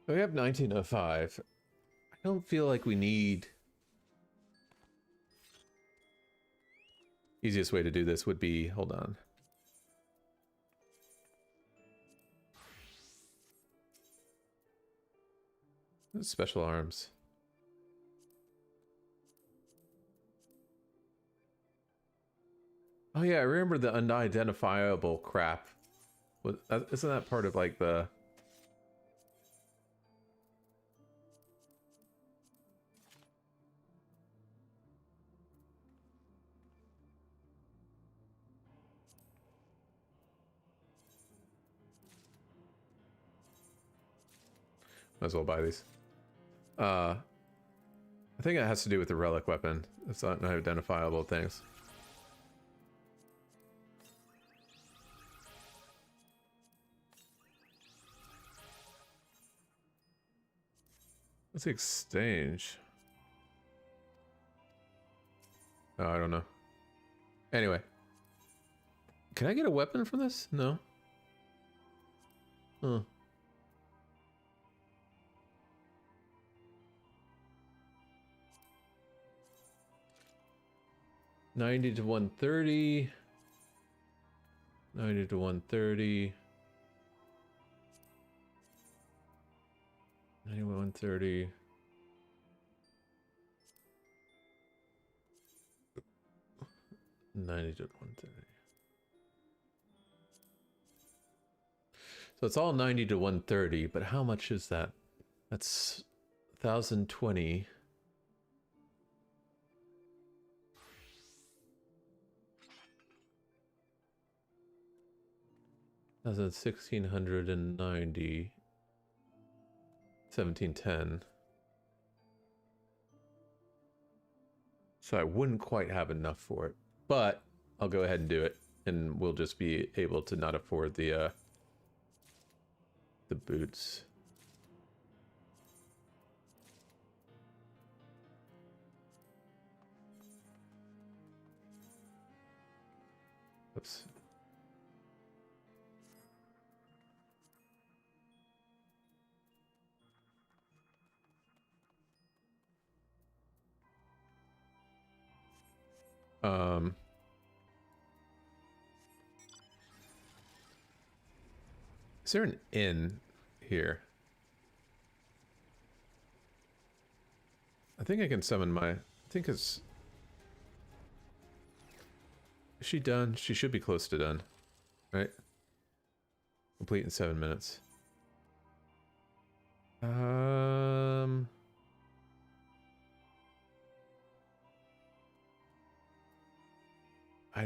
we have 1905. I don't feel like we need... Easiest way to do this would be... Hold on. Special arms. Oh yeah, I remember the unidentifiable crap. Isn't that part of like the... Might as well buy these. I think it has to do with the relic weapon. It's not unidentifiable things. What's the exchange? Oh, I don't know. Anyway. Can I get a weapon from this? No. Huh. $90 to $130. $90 to $130. 90 to $130. $90 to $130. So it's all 90 to 130, but how much is that? That's 1,020. That's 1,690. 1,710. So I wouldn't quite have enough for it, but I'll go ahead and do it, and we'll just be able to not afford the boots. Oops. Is there an inn here? I think I can summon my... I think it's... Is she done? She should be close to done. Right? Complete in 7 minutes. I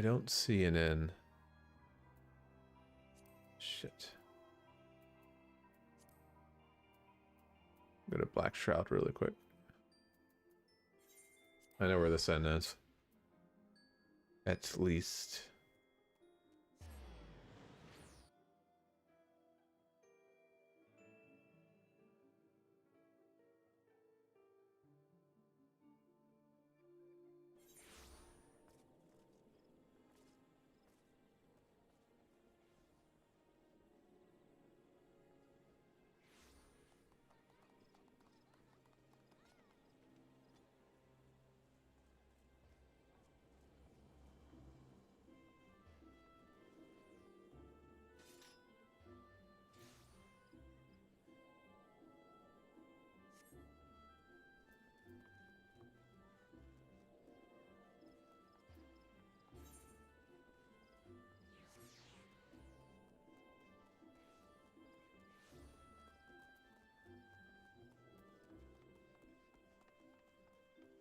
don't see an inn. Shit. Go to Black Shroud really quick. I know where this inn is. At least.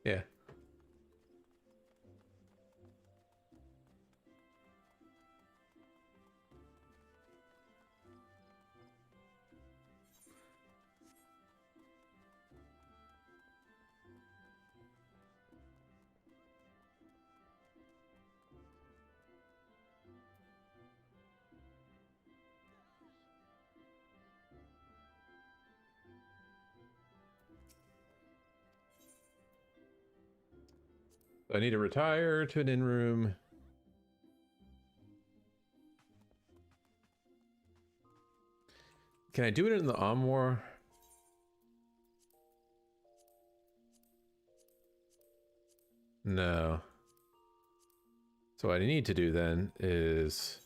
Yeah. I need to retire to an inn room. Can I do it in the Armoire? No. So what I need to do then is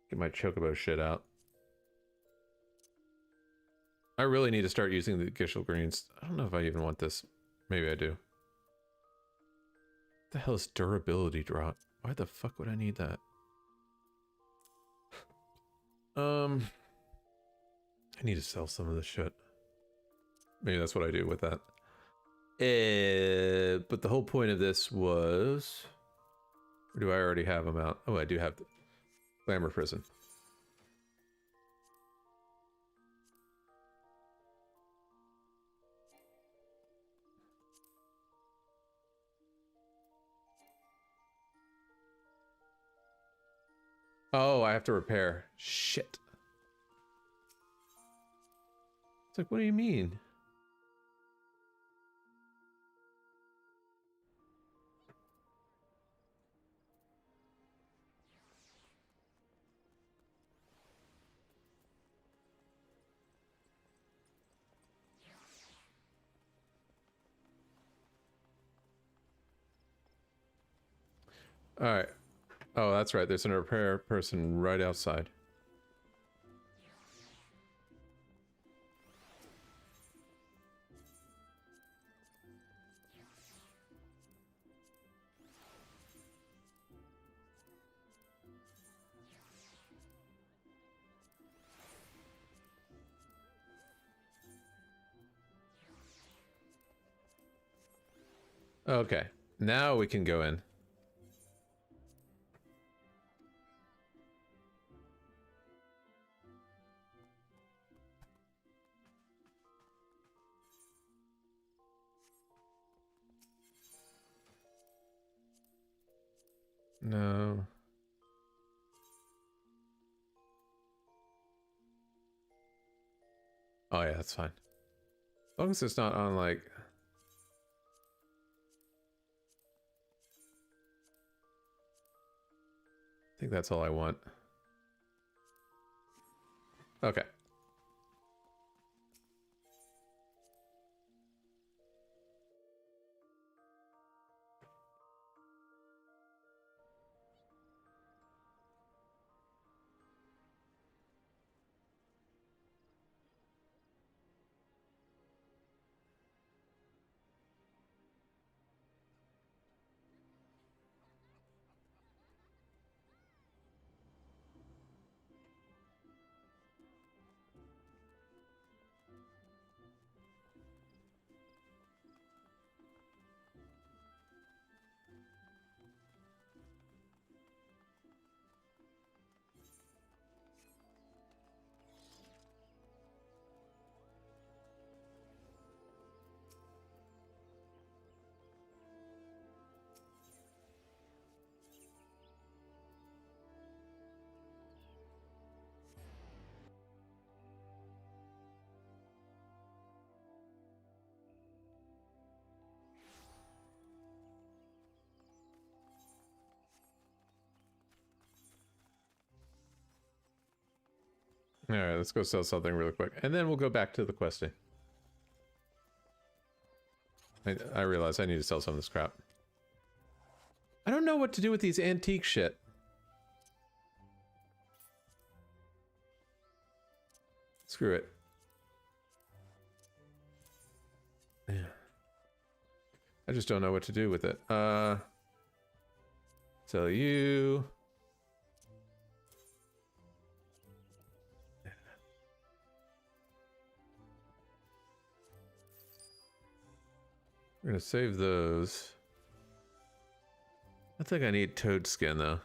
get my chocobo shit out. I really need to start using the Gishel greens. I don't know if I even want this. Maybe I do. What the hell is durability drop? Why the fuck would I need that? I need to sell some of this shit. Maybe that's what I do with that. But the whole point of this was... Or do I already have them out? Oh, I do have the Glamour Prison. Oh, I have to repair. Shit. It's like, what do you mean? Alright. Oh, that's right. There's a repair person right outside. Okay. Now we can go in. No. Oh yeah, that's fine. As long as it's not on like... I think that's all I want. Okay. Alright, let's go sell something really quick. And then we'll go back to the questing. I realize I need to sell some of this crap. I don't know what to do with these antique shit. Screw it. Yeah. I just don't know what to do with it. Sell you. We're gonna save those. I think I need toad skin though.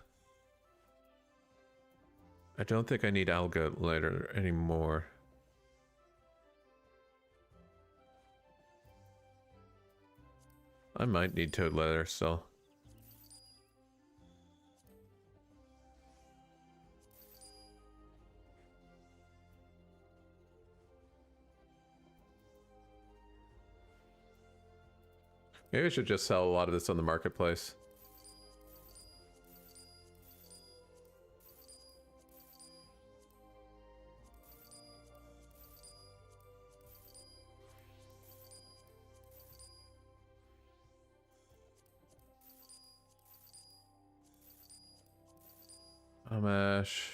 I don't think I need alga leather anymore. I might need toad leather still. Maybe I should just sell a lot of this on the marketplace. Amash.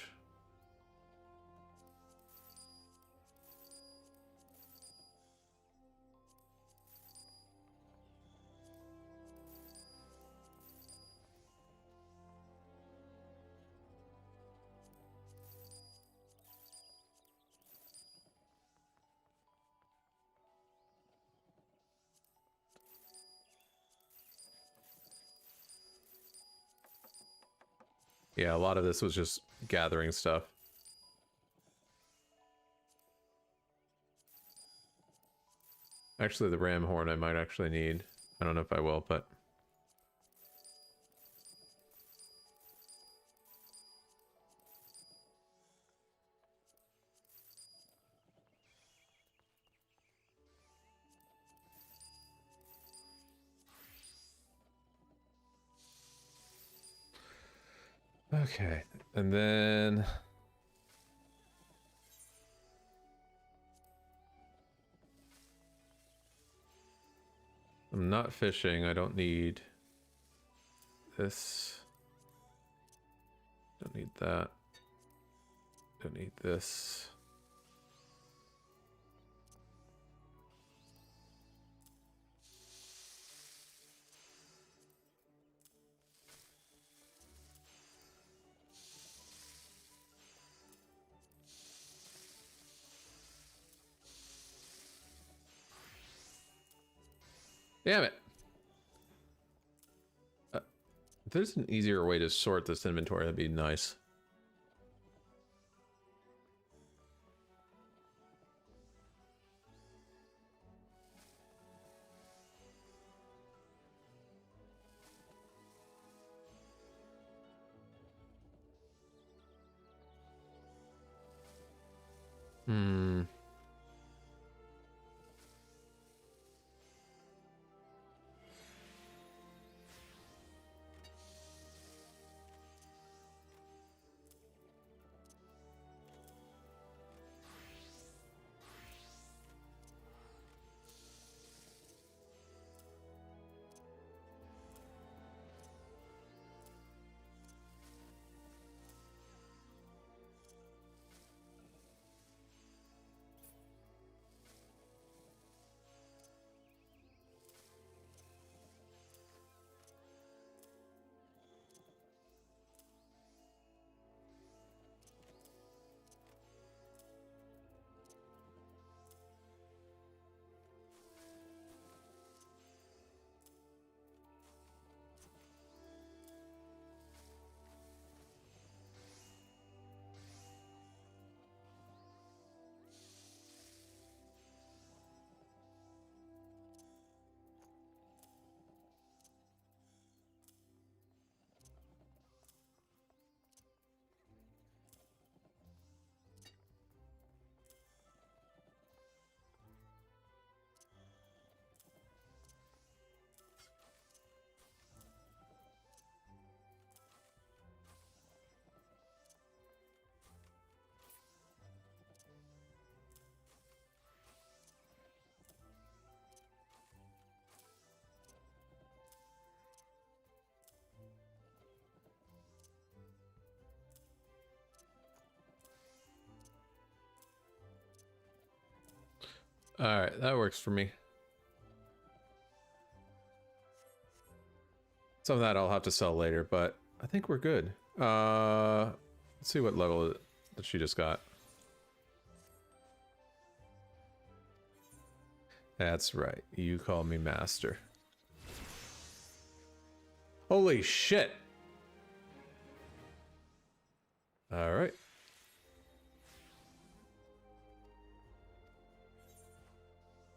Yeah, a lot of this was just gathering stuff. Actually, the ram horn I might actually need. I don't know if I will, but... Okay, and then... I'm not fishing, I don't need this. Don't need that. Don't need this. Damn it! If there's an easier way to sort this inventory, that'd be nice. Hmm. Alright, that works for me. Some of that I'll have to sell later, but I think we're good. Let's see what level that she just got. That's right. You call me master. Holy shit! Alright.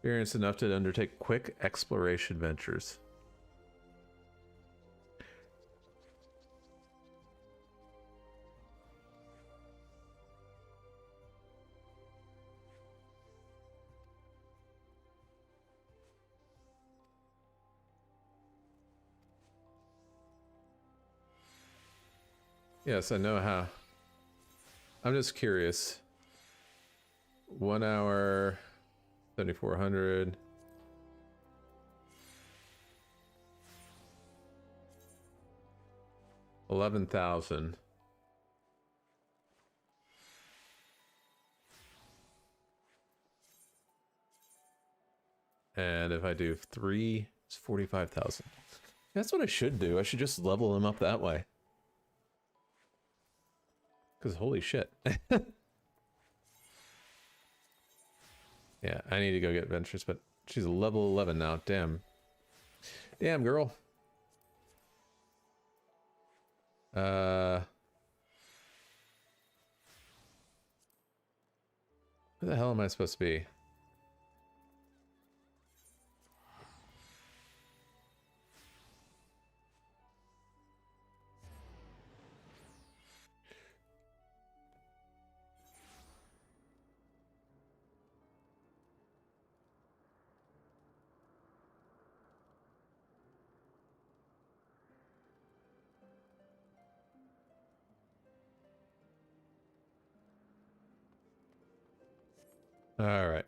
Experience enough to undertake quick exploration ventures. Yes, I know how. I'm just curious. 1 hour, 7,400. $11,000. And if I do 3, it's 45,000. That's what I should do. I should just level them up that way. Because holy shit. Yeah, I need to go get Ventures, but she's level 11 now. Damn. Damn, girl. Where the hell am I supposed to be? All right.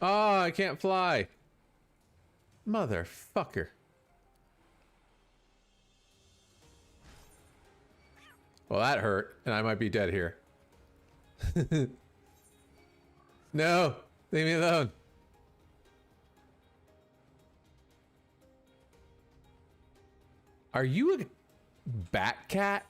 Oh, I can't fly. Motherfucker. Well, that hurt, and I might be dead here. No, leave me alone. Are you a bat cat?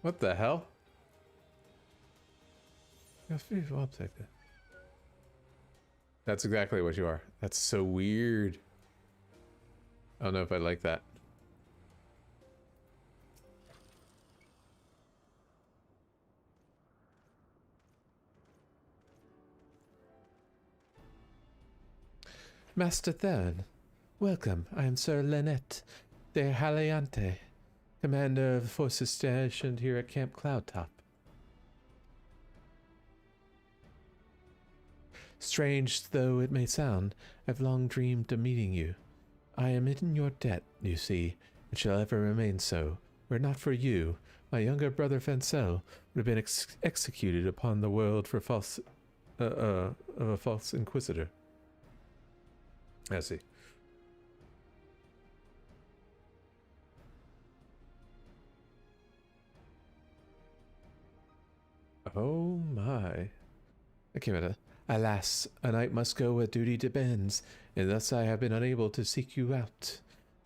What the hell? I'll take that. That's exactly what you are. That's so weird. I don't know if I like that. Master Thurn, welcome. I am Sir Lynette de Haliante, commander of the forces stationed here at Camp Cloudtop. Strange though it may sound, I've long dreamed of meeting you. I am in your debt, you see, and shall ever remain so. Were it not for you, my younger brother Fencel would have been executed upon the world for of a false inquisitor. I see. Oh my. I came at it. Alas, a knight must go where duty depends, and thus I have been unable to seek you out.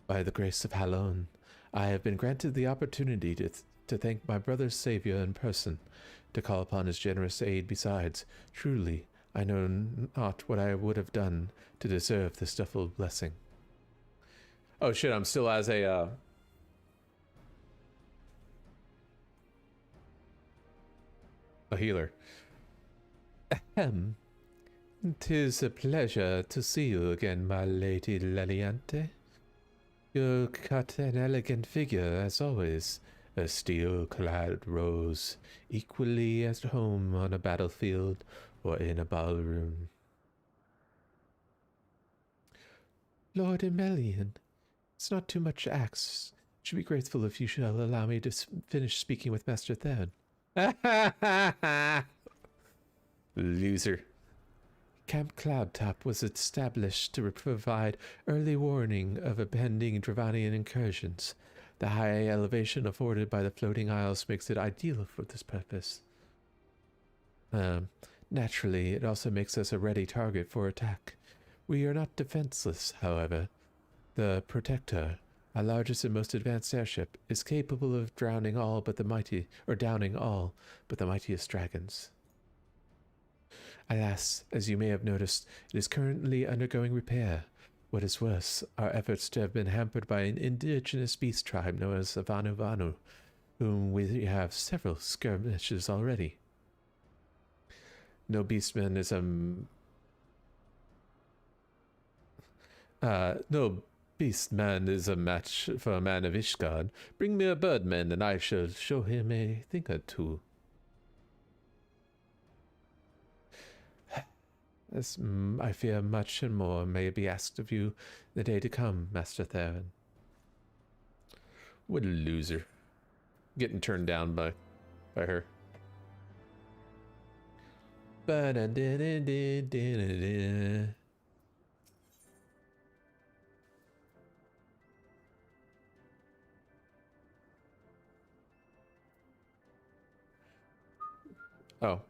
By the grace of Halon, I have been granted the opportunity to thank my brother's savior in person, to call upon his generous aid besides. Truly, I know not what I would have done to deserve this double blessing. Oh shit, I'm still as a healer. Ahem. 'Tis a pleasure to see you again, my lady Leliante. You cut an elegant figure, as always, a steel-clad rose, equally at home on a battlefield or in a ballroom. Lord Emelian, it's not too much to ask. Should be grateful if you shall allow me to finish speaking with Master Thurn. Loser. Camp Cloudtop was established to provide early warning of impending Dravanian incursions. The high elevation afforded by the floating isles makes it ideal for this purpose. Naturally, it also makes us a ready target for attack. We are not defenseless, however. The Protector, our largest and most advanced airship, is capable of downing all but the mightiest dragons. Alas, as you may have noticed, it is currently undergoing repair. What is worse, our efforts have been hampered by an indigenous beast tribe known as Vanu Vanu, whom we have several skirmishes already. No beastman is a match for a man of Ishgard. Bring me a birdman, and I shall show him a thing or two. As I fear much and more may be asked of you the day to come, Master Theron. What a loser. Getting turned down by her. Oh.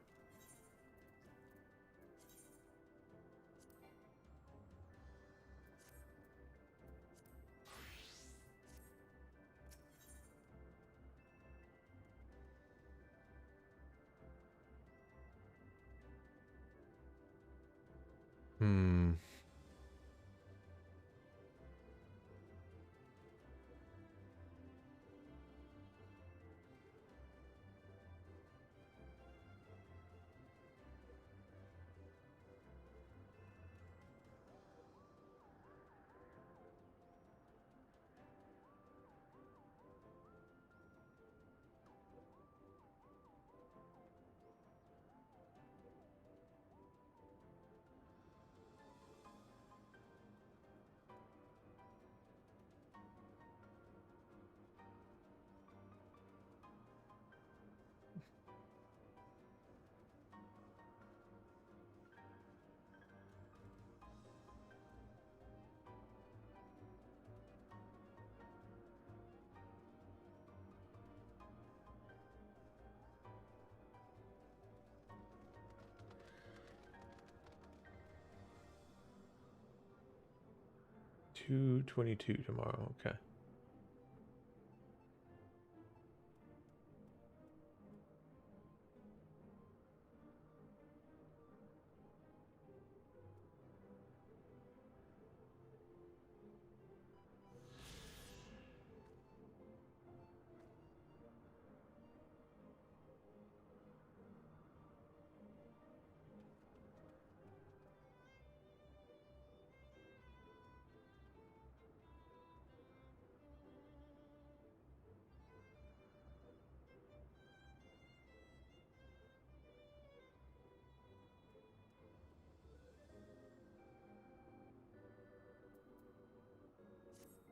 2:22 tomorrow. Okay.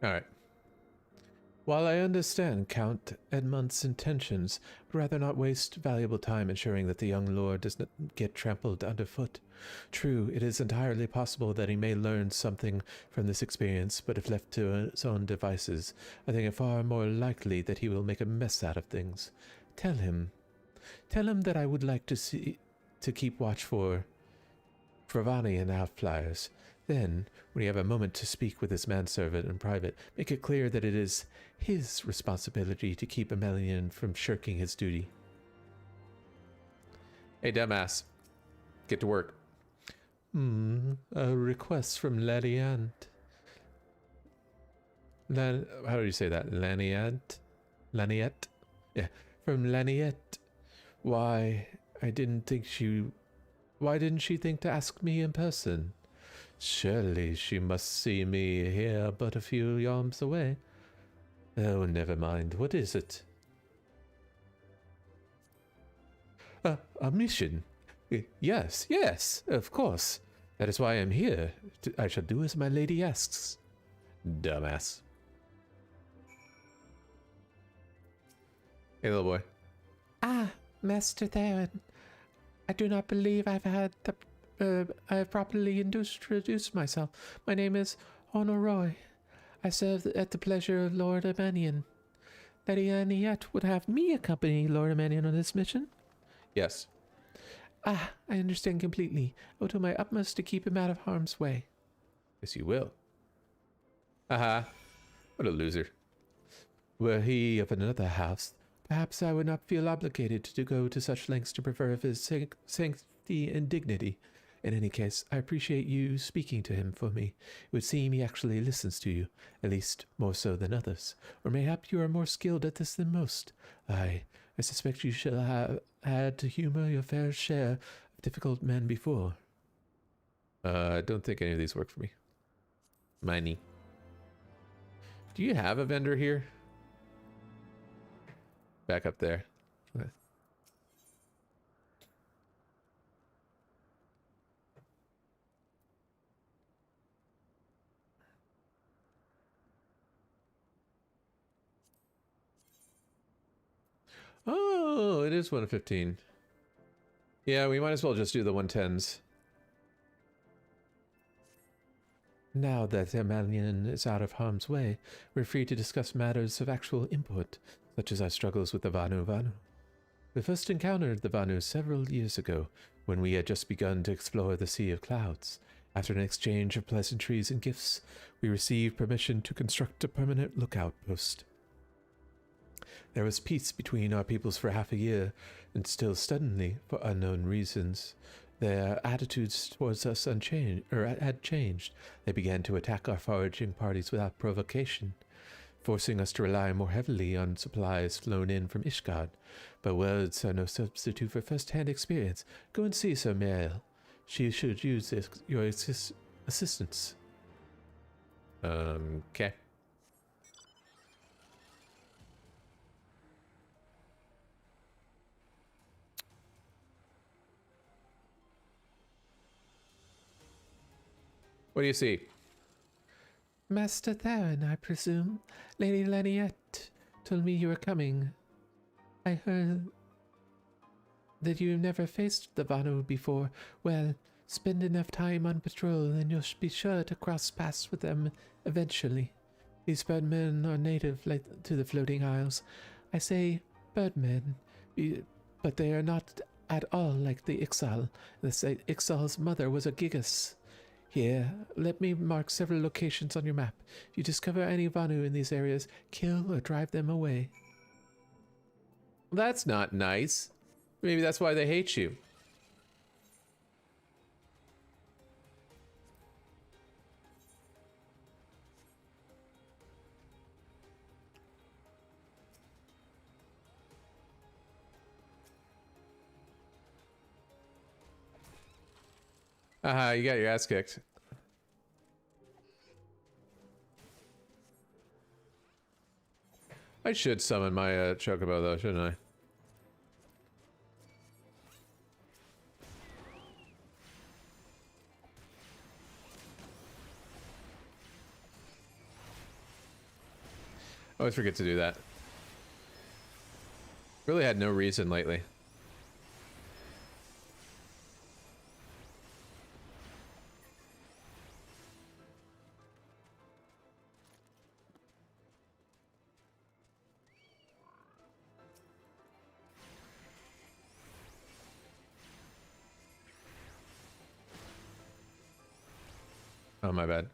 All right. While I understand Count Edmond's intentions, I'd rather not waste valuable time ensuring that the young lord does not get trampled underfoot. True, it is entirely possible that he may learn something from this experience, but if left to his own devices, I think it far more likely that he will make a mess out of things. Tell him that I would like to keep watch for Fravani and outflyers. Then, when you have a moment to speak with this manservant in private, make it clear that it is his responsibility to keep Emelian from shirking his duty. Hey, dumbass. Get to work. A request from Laniant. How do you say that? Laniant? Laniet? Yeah, from Laniet. Why didn't she think to ask me in person? Surely she must see me here but a few yards away. Oh, never mind. What is it? A mission? Yes, of course. That is why I am here. I shall do as my lady asks. Dumbass. Hey, little boy. Ah, Master Theron. I do not believe I have properly introduced myself. My name is Honor Roy. I serve at the pleasure of Lord Emelian. Lady Aniette would have me accompany Lord Emelian on this mission? Yes. Ah, I understand completely. I will do my utmost to keep him out of harm's way. Yes, you will. Aha. What a loser. Were he of another house, perhaps I would not feel obligated to go to such lengths to preserve his sanctity and dignity. In any case, I appreciate you speaking to him for me. It would seem he actually listens to you, at least more so than others. Or mayhap you are more skilled at this than most. I suspect you shall have had to humor your fair share of difficult men before. I don't think any of these work for me. Miney. Do you have a vendor here? Back up there. Okay. Oh, it is 1:15. Yeah, we might as well just do the 110s. Now that Emelian is out of harm's way, we're free to discuss matters of actual import, such as our struggles with the Vanu. We first encountered the Vanu several years ago, when we had just begun to explore the Sea of Clouds. After an exchange of pleasantries and gifts, we received permission to construct a permanent lookout post. There was peace between our peoples for half a year, and still suddenly, for unknown reasons, their attitudes towards us had changed. They began to attack our foraging parties without provocation, forcing us to rely more heavily on supplies flown in from Ishgard. But words are no substitute for first-hand experience. Go and see Sir Mael. She should use your assistance. Okay. What do you see? Master Theron, I presume. Lady Laniette told me you were coming. I heard that you never faced the Vanu before. Well, spend enough time on patrol and you'll be sure to cross paths with them eventually. These birdmen are native to the Floating Isles. I say birdmen, but they are not at all like the Ixal. The Ixal's mother was a gigas. Here, let me mark several locations on your map. If you discover any Vanu in these areas, kill or drive them away. That's not nice. Maybe that's why they hate you. Aha, you got your ass kicked. I should summon my chocobo though, shouldn't I? I always forget to do that. Really had no reason lately. Oh, my bad.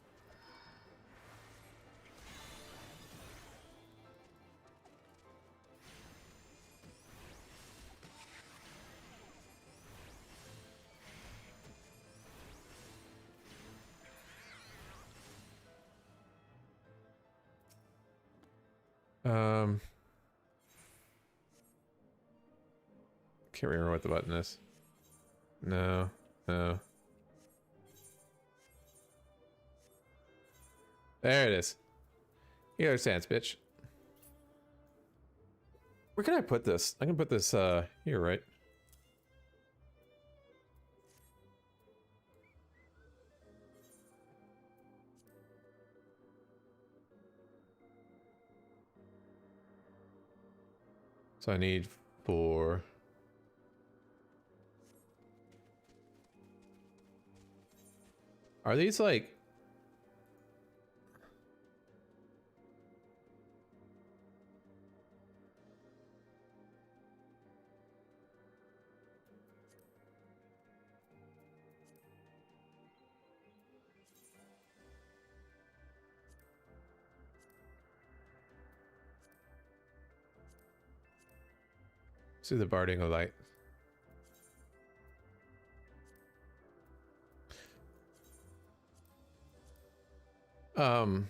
Can't remember what the button is. No, no. There it is. You understand, bitch. Where can I put this? I can put this, here, right? So I need 4. Are these like... See the barding of light. Um...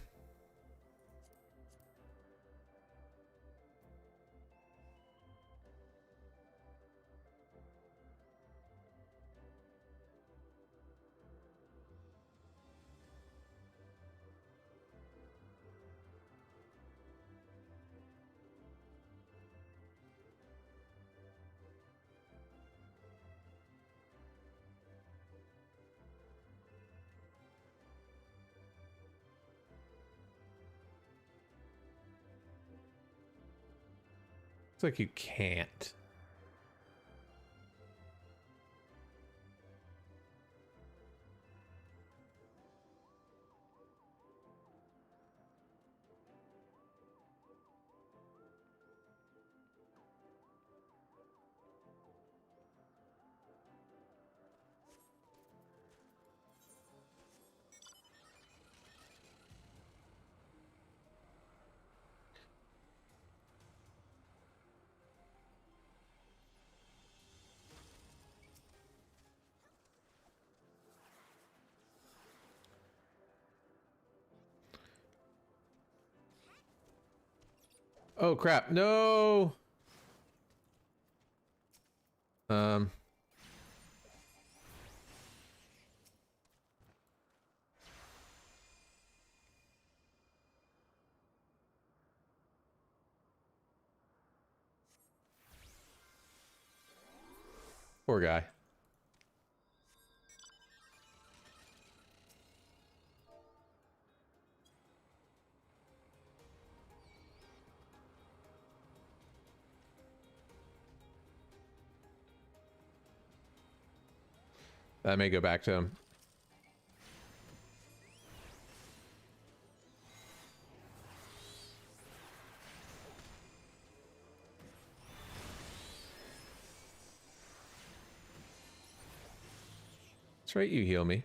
It's like you can't. Oh crap, no! Poor guy. That may go back to him. That's right, you heal me.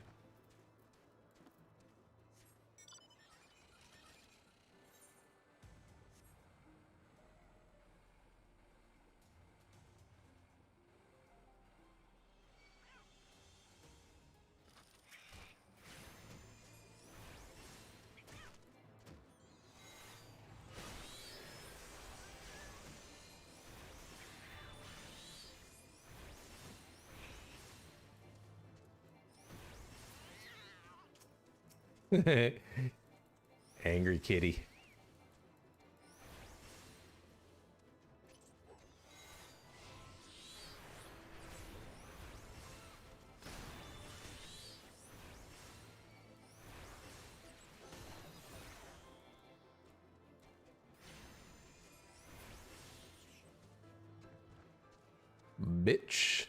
Angry kitty. Bitch.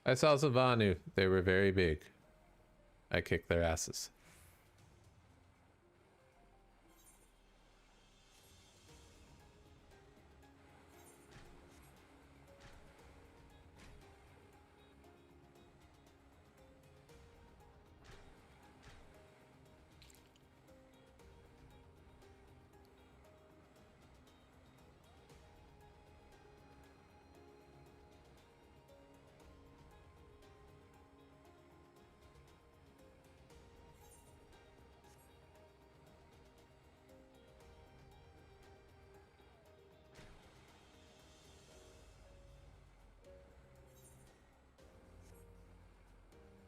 I saw Savanu. They were very big. I kicked their asses.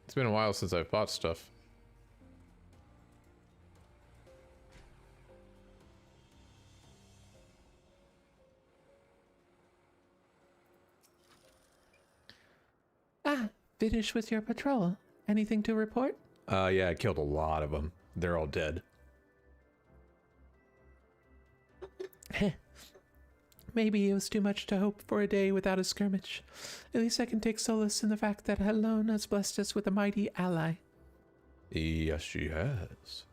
It's been a while since I've bought stuff. Ah, finished with your patrol. Anything to report? Yeah, I killed a lot of them. They're all dead. Heh. Maybe it was too much to hope for a day without a skirmish. At least I can take solace in the fact that Helon has blessed us with a mighty ally. Yes, she has.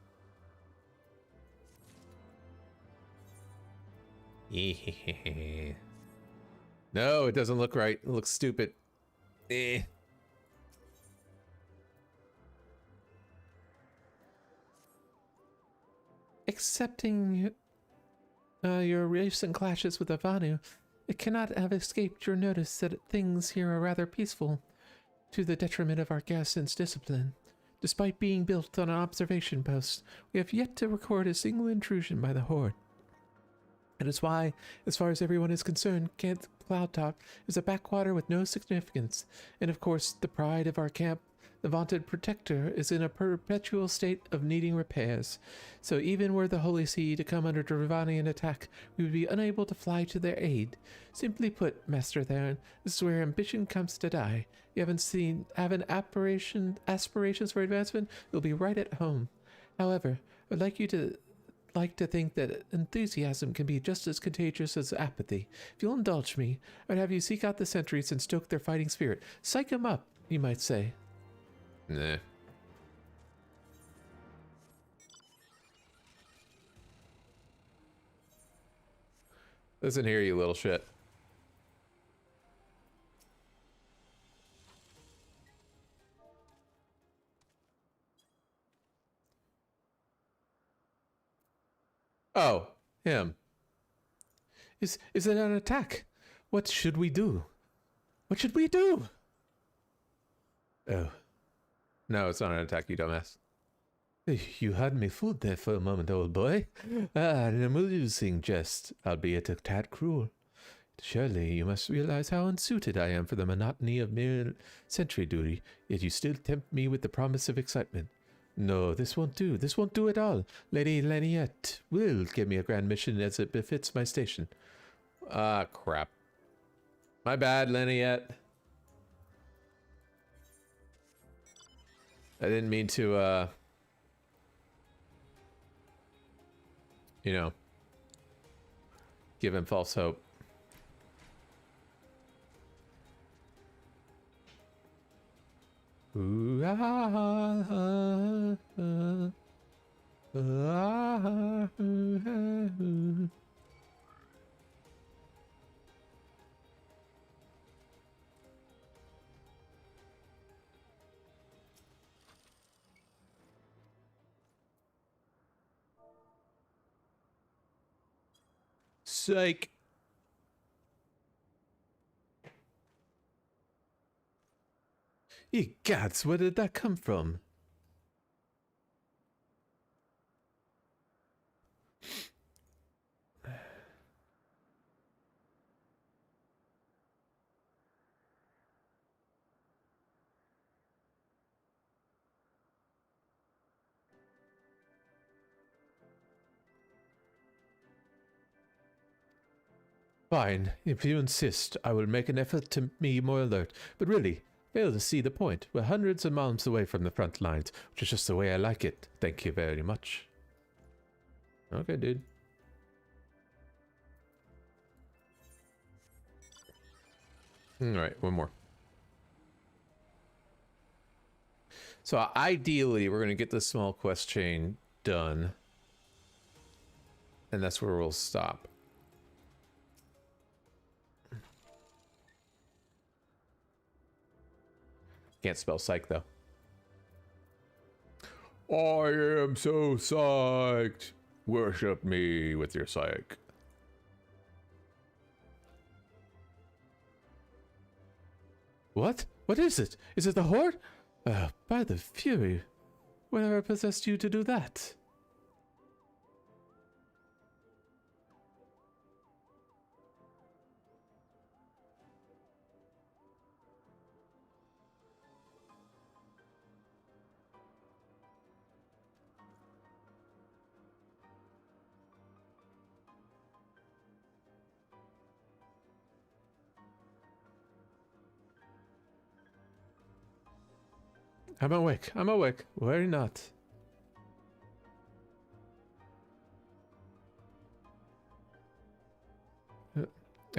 No, it doesn't look right. It looks stupid. Accepting your recent clashes with Avanu, it cannot have escaped your notice that things here are rather peaceful, to the detriment of our garrison's discipline. Despite being built on an observation post, we have yet to record a single intrusion by the Horde. That is why, as far as everyone is concerned, Camp Cloudtop is a backwater with no significance, and of course, the pride of our camp, the vaunted protector, is in a perpetual state of needing repairs. So even were the Holy See to come under Dravanian attack, we would be unable to fly to their aid. Simply put, Master Theron, this is where ambition comes to die. You haven't aspirations for advancement, you'll be right at home. However, I'd like to think that enthusiasm can be just as contagious as apathy. If you'll indulge me, I'd have you seek out the sentries and stoke their fighting spirit. Psych them up, you might say. Nah. Listen here, you little shit. Oh, him. Is it an attack? What should we do? What should we do? Oh. No, it's not an attack, you dumbass. You had me fooled there for a moment, old boy. An amusing jest, albeit a tad cruel. Surely you must realize how unsuited I am for the monotony of mere sentry duty, yet you still tempt me with the promise of excitement. No, this won't do. This won't do at all. Lady Laniette will give me a grand mission as it befits my station. Ah, crap. My bad, Laniette. I didn't mean to, you know, give him false hope. Ooh, ah, ah, ah, ah, ah, ah. sake. Ye gods, where did that come from? Fine, if you insist, I will make an effort to be more alert. But really, fail to see the point. We're hundreds of miles away from the front lines, which is just the way I like it. Thank you very much. Okay, dude. Alright, one more. So ideally, we're going to get this small quest chain done. And that's where we'll stop. Can't spell psych, though. I am so psyched. Worship me with your psych. What? What is it? Is it the Horde? By the Fury. Whatever possessed you to do that? I'm awake. I'm awake. Worry not.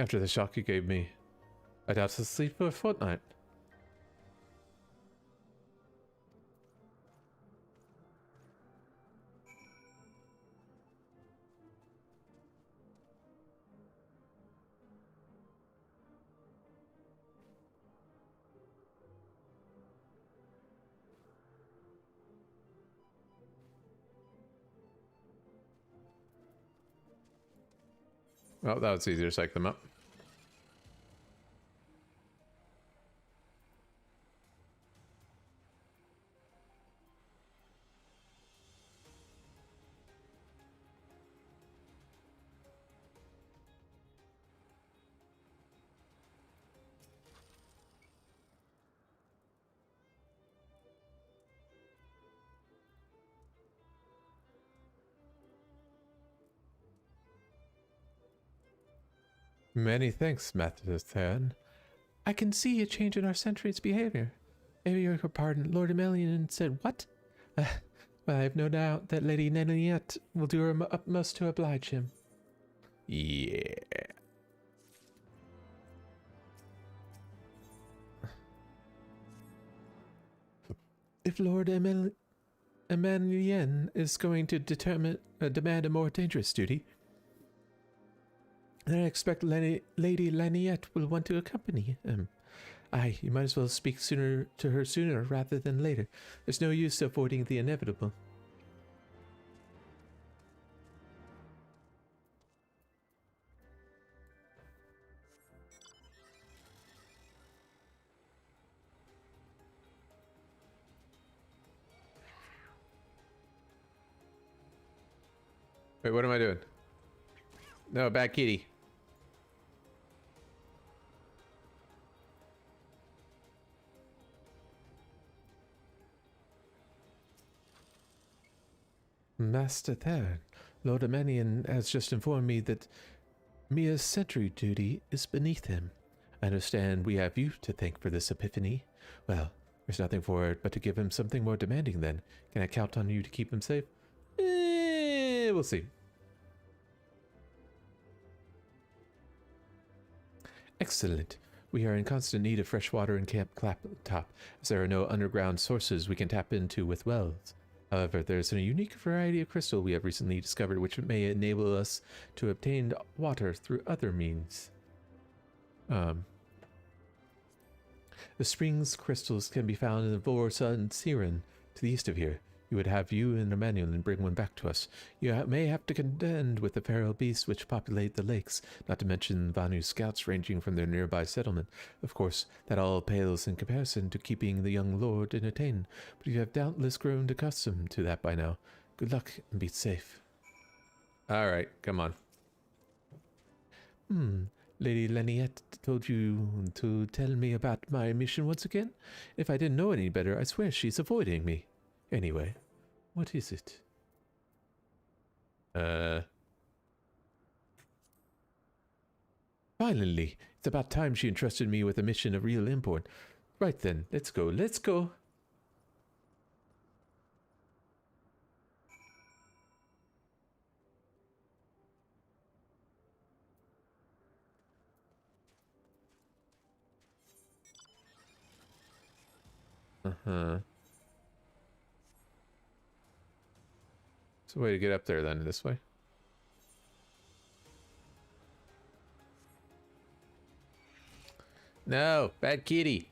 After the shock you gave me, I doubt to sleep for a fortnight. Well, that was easier to psych them up. Many thanks, Master Theron. I can see a change in our sentry's behavior. Maybe your pardon, Lord Emelian said what? Well, I have no doubt that Lady Nenniette will do her utmost to oblige him. Yeah. If Lord Emelian is going to demand a more dangerous duty, then I expect Lady Laniette will want to accompany him. Aye, you might as well speak to her sooner rather than later. There's no use avoiding the inevitable. Wait, what am I doing? No, bad kitty. Master Theron, Lord Emelian has just informed me that Mia's sentry duty is beneath him. I understand we have you to thank for this epiphany. Well, there's nothing for it but to give him something more demanding then. Can I count on you to keep him safe? We'll see. Excellent. We are in constant need of fresh water in Camp Claptop, as there are no underground sources we can tap into with wells. However, there's a unique variety of crystal we have recently discovered which may enable us to obtain water through other means. The spring's crystals can be found in the Vorsa and Siren to the east of here. You would have you and Emmanuel and bring one back to us. You may have to contend with the feral beasts which populate the lakes, not to mention Vanu's scouts ranging from their nearby settlement. Of course, that all pales in comparison to keeping the young lord entertained, but you have doubtless grown accustomed to that by now. Good luck and be safe. All right, come on. Lady Leniette told you to tell me about my mission once again? If I didn't know any better, I swear she's avoiding me. Anyway, what is it? Finally, it's about time she entrusted me with a mission of real import. Right then, let's go, let's go. Uh-huh. So way to get up there then, this way. No, bad kitty.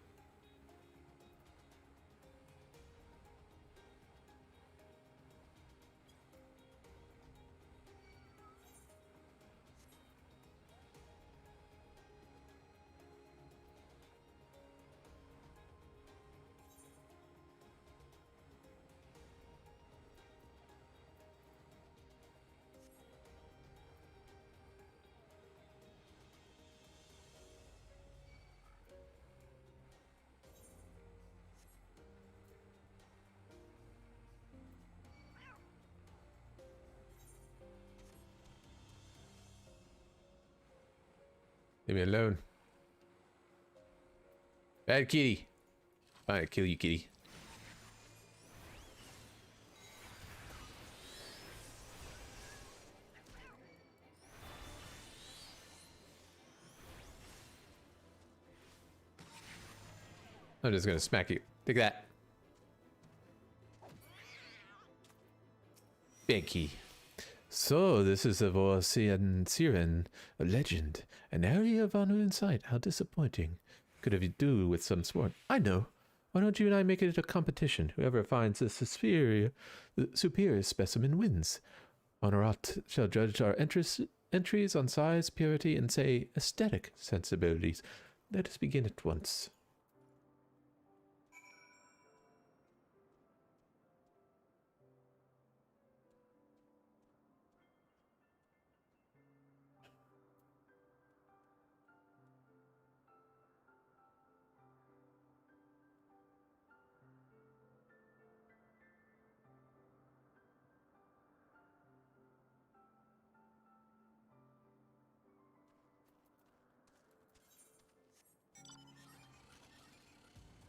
Leave me alone. Bad kitty. Fine, kill you, kitty. I'm just gonna smack you. Take that. Banky. So, this is a Vorsian Siren, a legend. An area of Vanu in sight. How disappointing. Could have do with some sport. I know. Why don't you and I make it a competition? Whoever finds the superior specimen wins. Honorat shall judge our entries on size, purity, and, say, aesthetic sensibilities. Let us begin at once.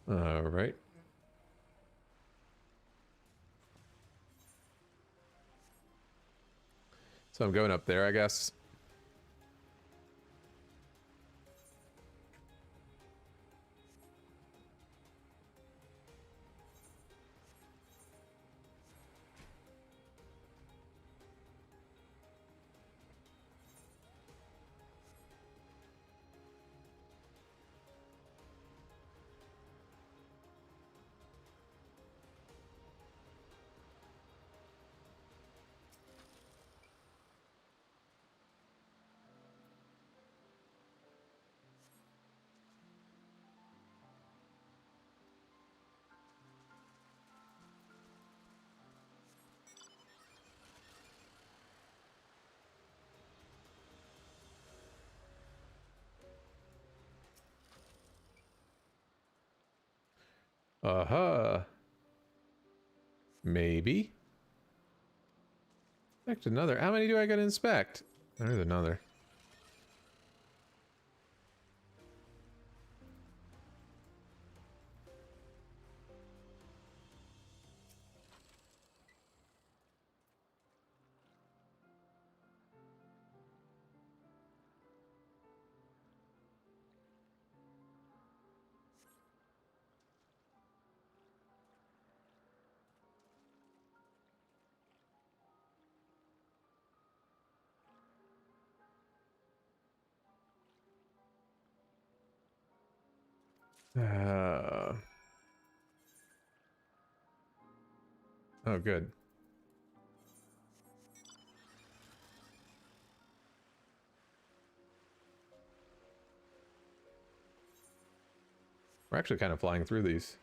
All right. So I'm going up there, I guess. Uh-huh. Maybe. Inspect another. How many do I gotta inspect? There's another. Uh, Oh, good. We're actually kind of flying through these.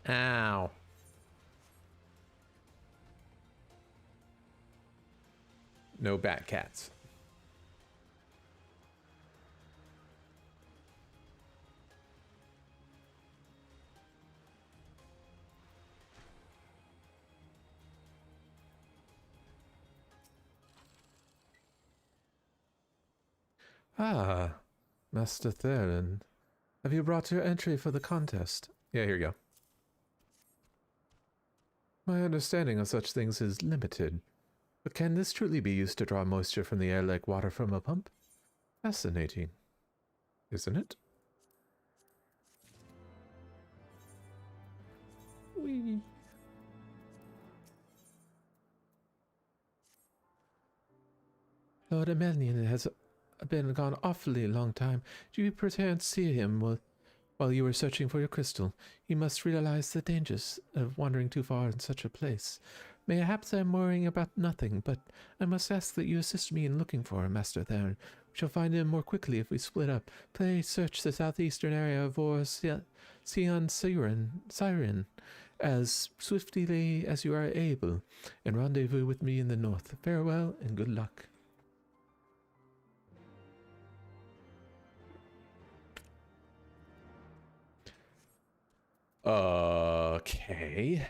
Ow. No bat cats. Ah, Master Theron. Have you brought your entry for the contest? Yeah, here you go. My understanding of such things is limited. But can this truly be used to draw moisture from the air like water from a pump? Fascinating, isn't it? Whee. Lord Emelian has been gone awfully long time. Do you perchance see him while you were searching for your crystal? You must realize the dangers of wandering too far in such a place. Mayhaps I am worrying about nothing, but I must ask that you assist me in looking for him, Master Theron. We shall find him more quickly if we split up. Please search the southeastern area of Sion Siren as swiftly as you are able, and rendezvous with me in the north. Farewell and good luck. Okay.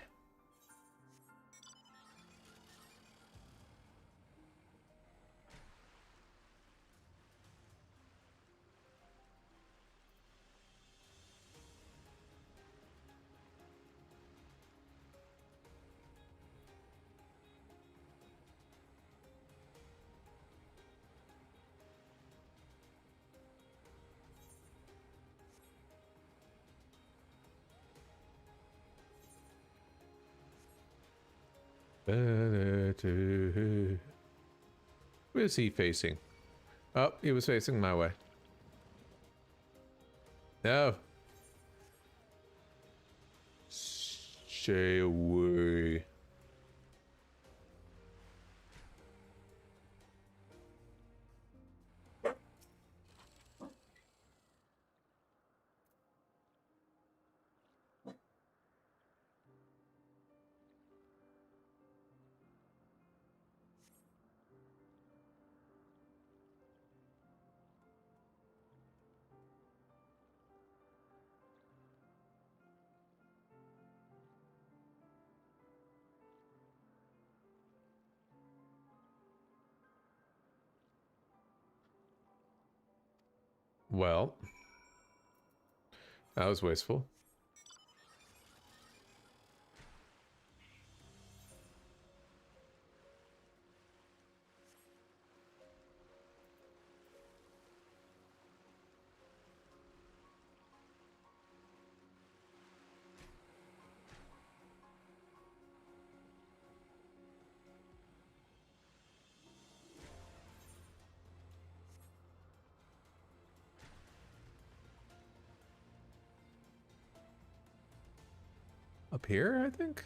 Where is he facing? Oh, he was facing my way. No. Stay away. Well, that was wasteful. Up here, I think?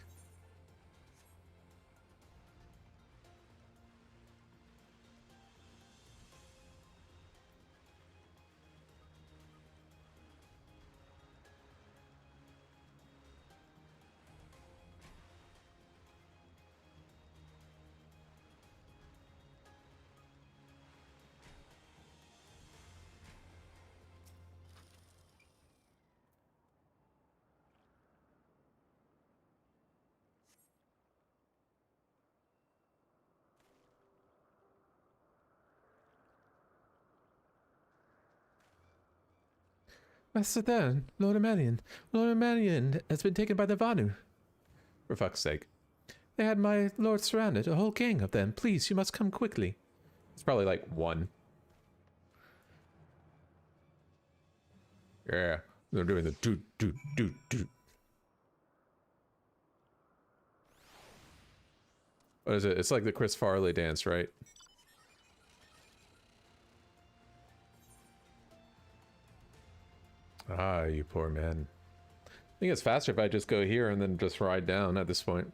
Master Theron, Lord Emelian. Lord Emelian has been taken by the Vanu. For fuck's sake. They had my lord surrounded, a whole gang of them. Please, you must come quickly. It's probably like one. Yeah, they're doing the doot, doot, doot, doot. What is it? It's like the Chris Farley dance, right? Ah, you poor man. I think it's faster if I just go here and then just ride down at this point.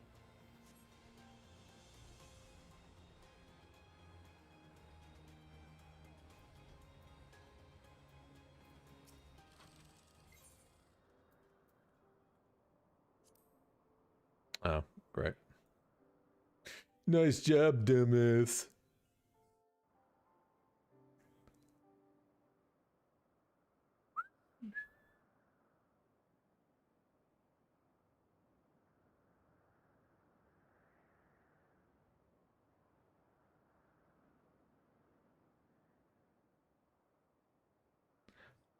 Oh, great. Nice job, dumbass.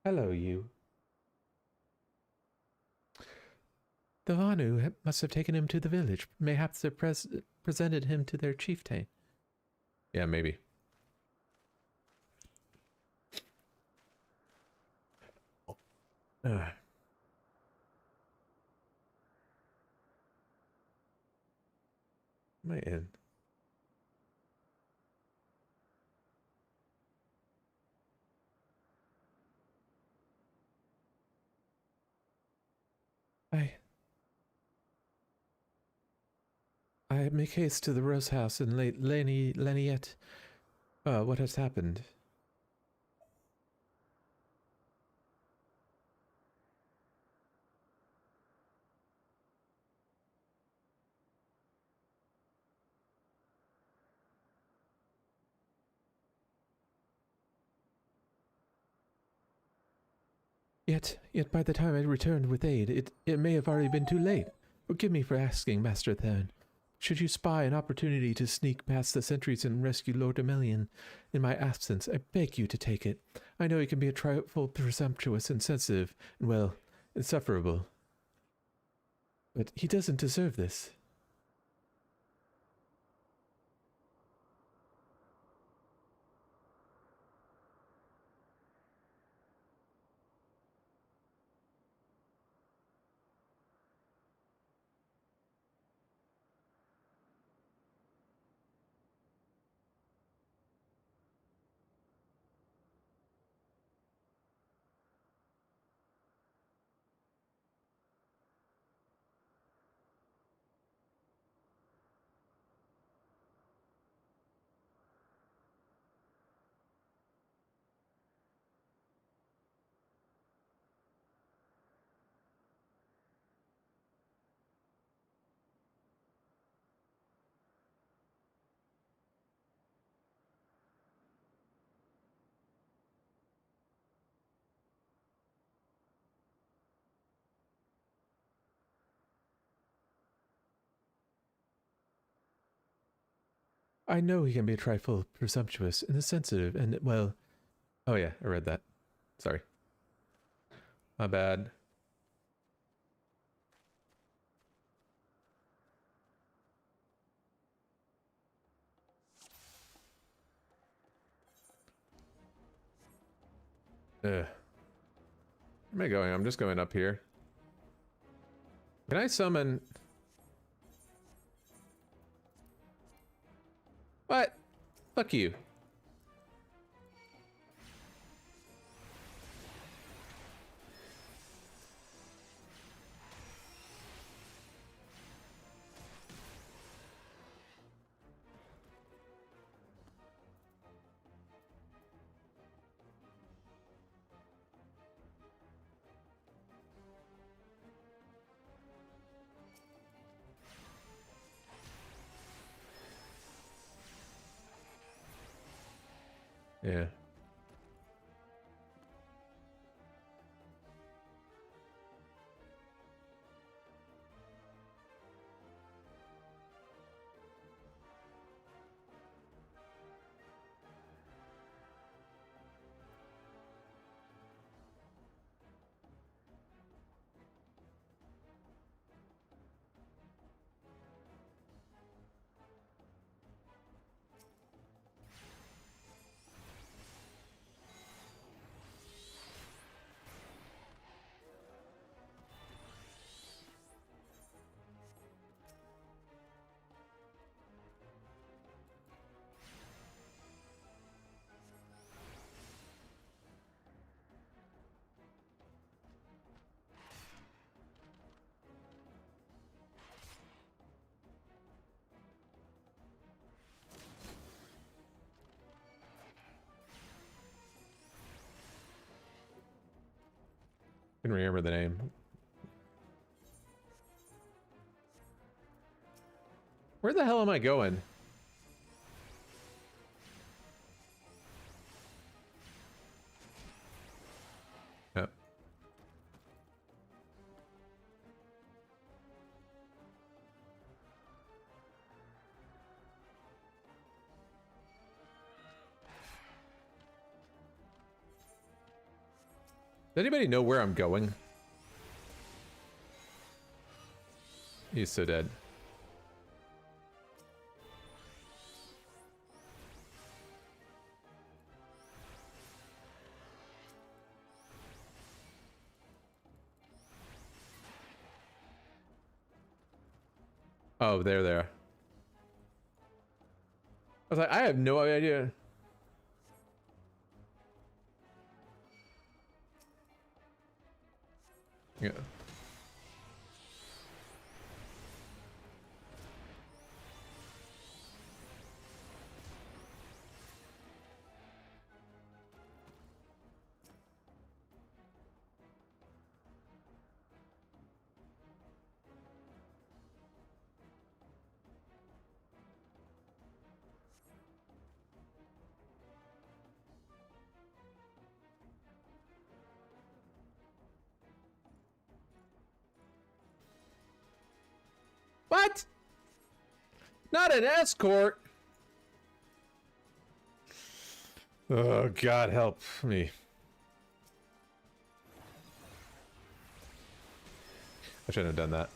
Hello, you. The Vanu must have taken him to the village. Mayhaps they presented him to their chieftain. Yeah, maybe. Am I in? I make haste to the Rose House and Laniette. What has happened? Yet by the time I returned with aid, it may have already been too late. Forgive me for asking, Master Thern. Should you spy an opportunity to sneak past the sentries and rescue Lord Emelian in my absence, I beg you to take it. I know he can be a trifle presumptuous, insensitive, and, well, insufferable. But he doesn't deserve this. I know he can be a trifle presumptuous and insensitive, and, well... Oh yeah, I read that. Sorry. My bad. Where am I going? I'm just going up here. Can I summon... What? Fuck you. Yeah. Can remember the name. Where the hell am I going? Yep. Does anybody know where I'm going? He's so dead. Oh, there. I was like, I have no idea. Yeah. What? Not an escort. Oh, God help me. I shouldn't have done that.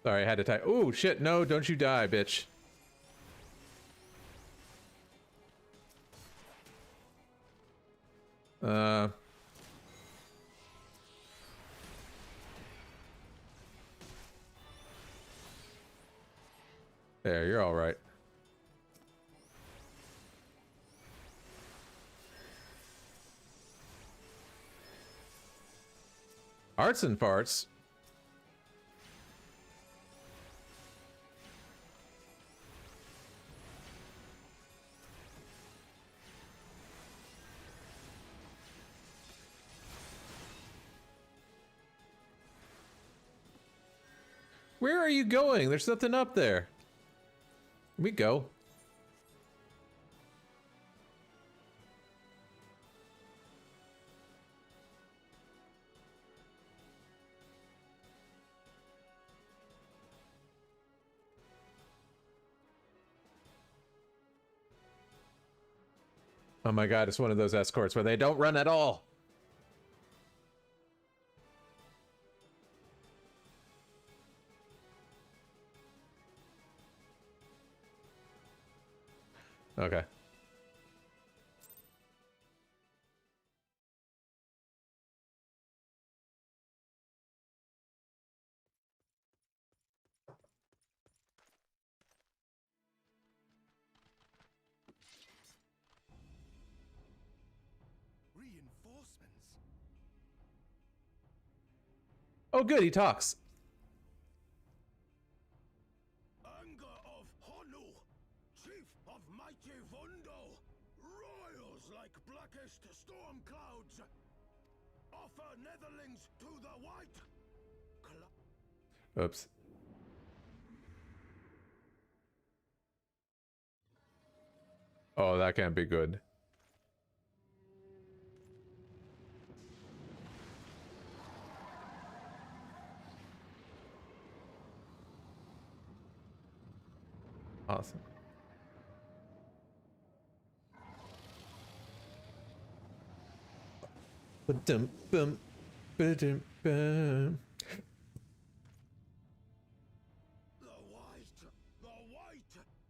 Sorry, I had to type. Oh, shit, no, don't you die, bitch. There, you're all right. Arts and farts. Where are you going? There's nothing up there. We go. Oh my God, it's one of those escorts where they don't run at all. Okay. Reinforcements. Oh, good, he talks. Anger of Honu, chief of mighty Vondo, royals like blackest storm clouds, offer netherlings to the white. Oops. Oh, that can't be good. Awesome. Ba-dum, bum, ba-dum, bum. The white,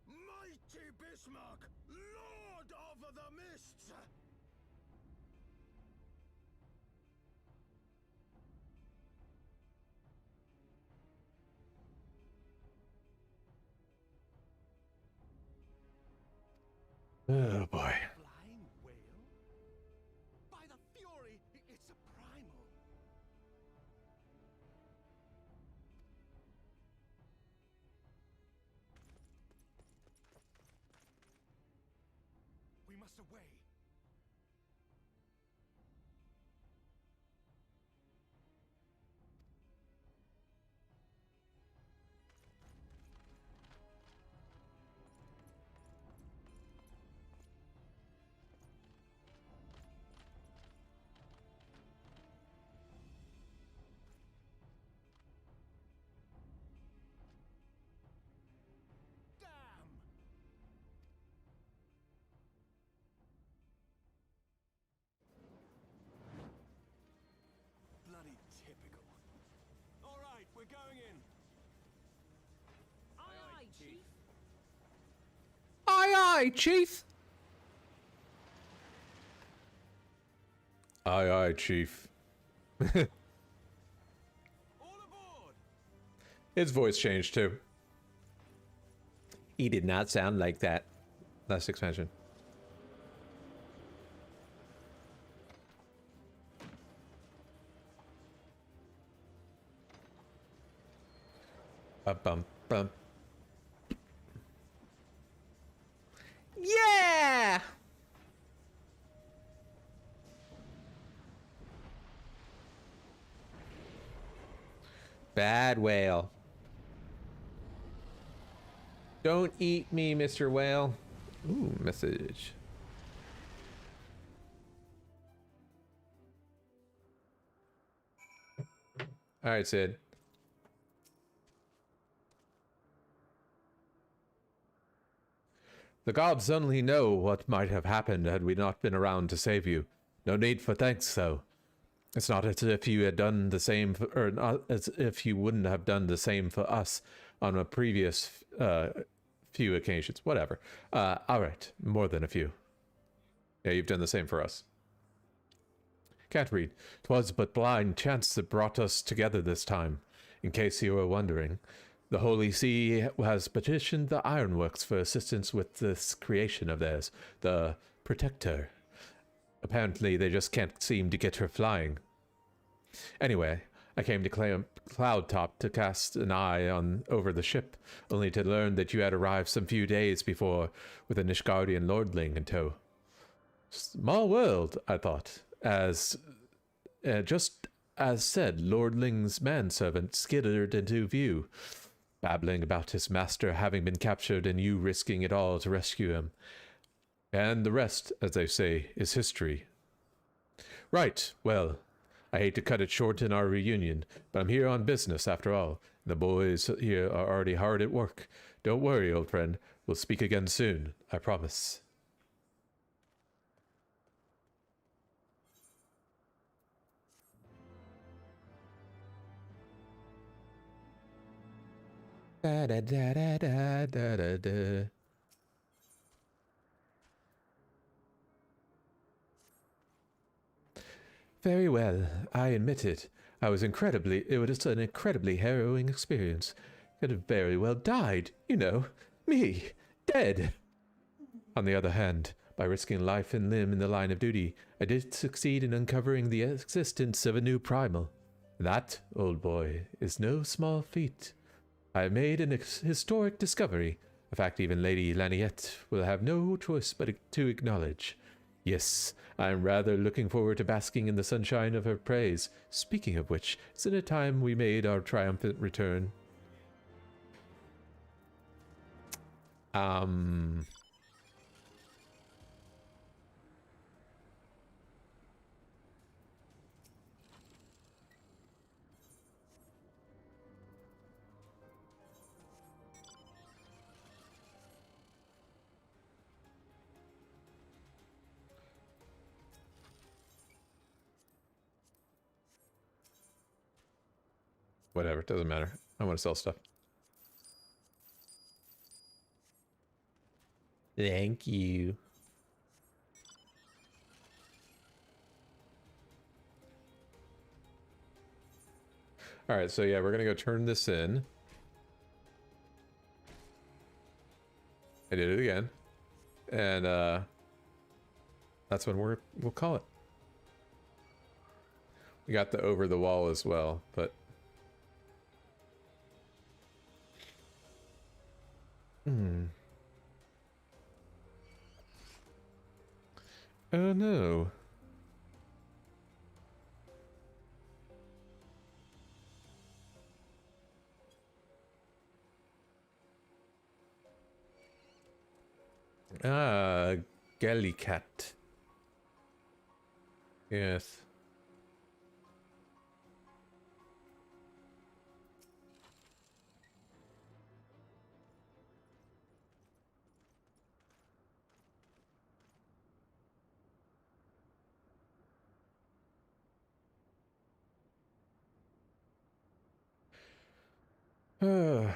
mighty Bismarck, Lord of the Mists! Oh boy. Flying whale? By the fury, it's a primal. We must away. Damn! Bloody typical. All right, we're going in. Aye, aye, Chief. Aye, aye, Chief. Aye, aye, Chief. All aboard! His voice changed too. He did not sound like that last expansion. Bum bum. Yeah. Bad whale. Don't eat me, Mr. Whale. Ooh, message. All right, Sid. The gods only know what might have happened had we not been around to save you. No need for thanks, though. It's not as if you had done the same, or not as if you wouldn't have done the same for us on a previous few occasions. Whatever. All right, more than a few. Yeah, you've done the same for us. Can't read. 'Twas but blind chance that brought us together this time. In case you were wondering, the Holy See has petitioned the Ironworks for assistance with this creation of theirs, the Protector. Apparently, they just can't seem to get her flying. Anyway, I came to Cloudtop to cast an eye over the ship, only to learn that you had arrived some few days before with a Nishgardian lordling in tow. Small world, I thought, as just as said lordling's manservant skittered into view, babbling about his master having been captured and you risking it all to rescue him. And the rest, as they say, is history. Right, well, I hate to cut it short in our reunion, but I'm here on business after all. The boys here are already hard at work. Don't worry, old friend. We'll speak again soon, I promise. Da da da da da da da da. Very well, I admit it. It was an incredibly harrowing experience. Could have very well died, you know, me, dead. On the other hand, by risking life and limb in the line of duty, I did succeed in uncovering the existence of a new primal. That, old boy, is no small feat. I have made an historic discovery, a fact even Lady Laniette will have no choice but to acknowledge. Yes, I am rather looking forward to basking in the sunshine of her praise. Speaking of which, isn't it time we made our triumphant return? Whatever, doesn't matter. I want to sell stuff. Thank you. Alright, so yeah, we're gonna go turn this in. I did it again. And that's when we'll call it. We got the over the wall as well, but oh no. Ah, Gallicat. Yes.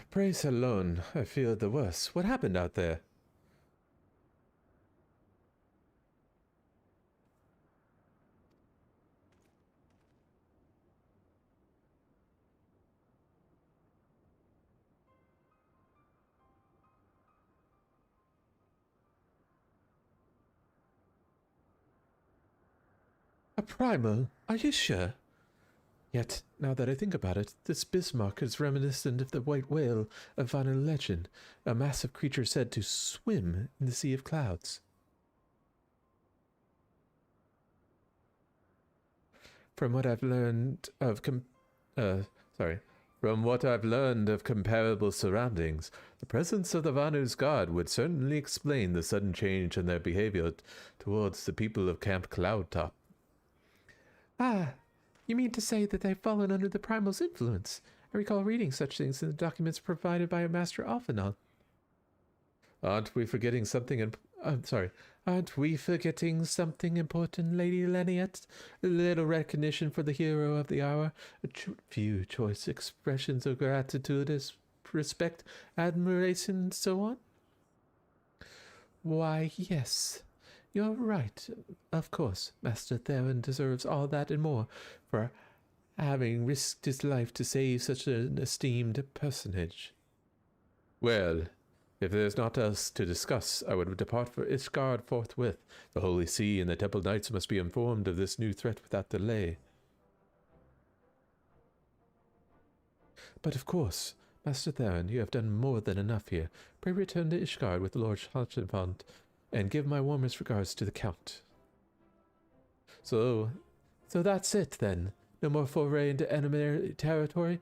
Praise alone. I feel the worst. What happened out there? A primal? Are you sure? Yet, now that I think about it, this Bismarck is reminiscent of the white whale of Vanna legend, a massive creature said to swim in the sea of clouds. From what I've learned of comparable surroundings, the presence of the Vanu's god would certainly explain the sudden change in their behavior towards the people of Camp Cloudtop. Ah, you mean to say that they've fallen under the Primal's influence? I recall reading such things in the documents provided by Master Alphanon. Aren't we forgetting something important, Lady Leniette? A little recognition for the hero of the hour, a few choice expressions of gratitude, respect, admiration, and so on? Why, yes. You're right. Of course, Master Theron deserves all that and more for having risked his life to save such an esteemed personage. Well, if there's naught else to discuss, I would depart for Ishgard forthwith. The Holy See and the Temple Knights must be informed of this new threat without delay. But of course, Master Theron, you have done more than enough here. Pray return to Ishgard with Lord Chalchenfant, and give my warmest regards to the Count. So that's it, then. No more foray into enemy territory?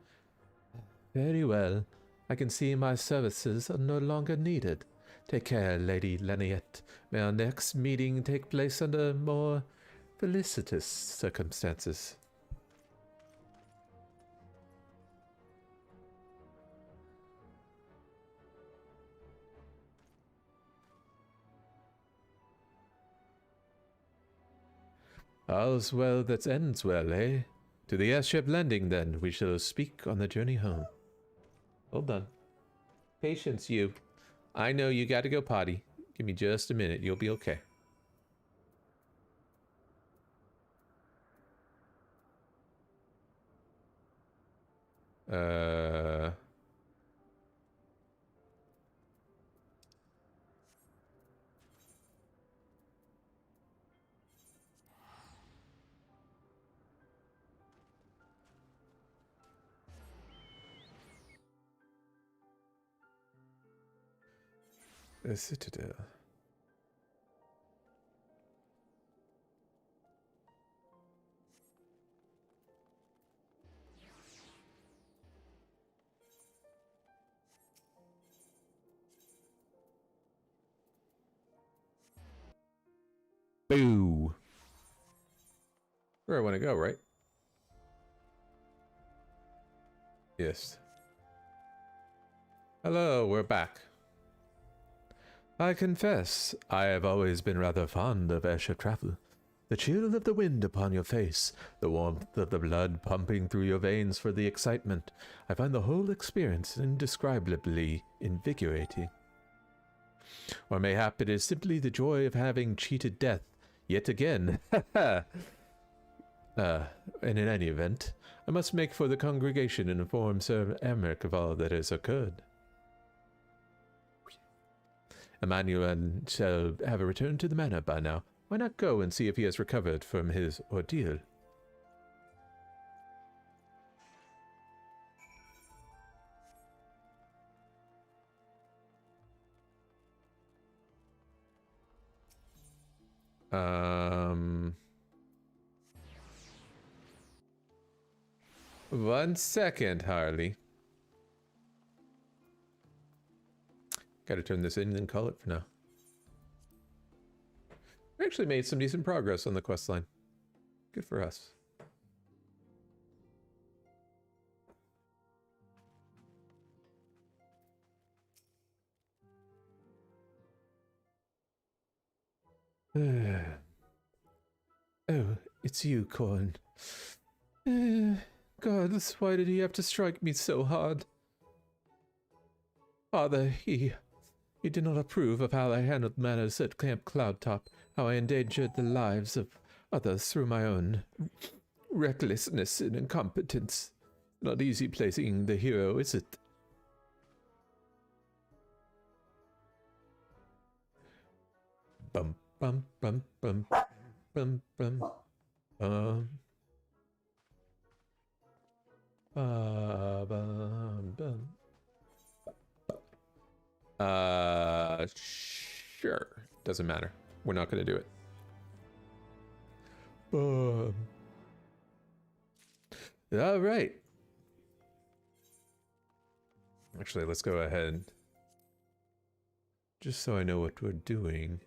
Very well. I can see my services are no longer needed. Take care, Lady Leniette. May our next meeting take place under more felicitous circumstances. All's well that ends well, eh? To the airship landing, then. We shall speak on the journey home. Well done. Patience, you. I know you gotta go potty. Give me just a minute. You'll be okay. The Citadel. Boo. Where I want to go, right? Yes. Hello, we're back. I confess, I have always been rather fond of airship travel. The chill of the wind upon your face, the warmth of the blood pumping through your veins for the excitement. I find the whole experience indescribably invigorating. Or mayhap it is simply the joy of having cheated death yet again. And in any event, I must make for the congregation and inform Sir Emmerich of all that has occurred. Emmanuel shall have returned to the manor by now. Why not go and see if he has recovered from his ordeal? One second, Harley. Gotta turn this in and call it for now. We actually made some decent progress on the quest line. Good for us. Oh, it's you, Corn. Gods, why did he have to strike me so hard? Father, he did not approve of how I handled matters at Camp Cloudtop, how I endangered the lives of others through my own recklessness and incompetence. Not easy placing the hero, is it? Bum bum bum bum bum bum bum. Bum bum. Sure. Doesn't matter. We're not going to do it. All right. Actually, let's go ahead. Just so I know what we're doing.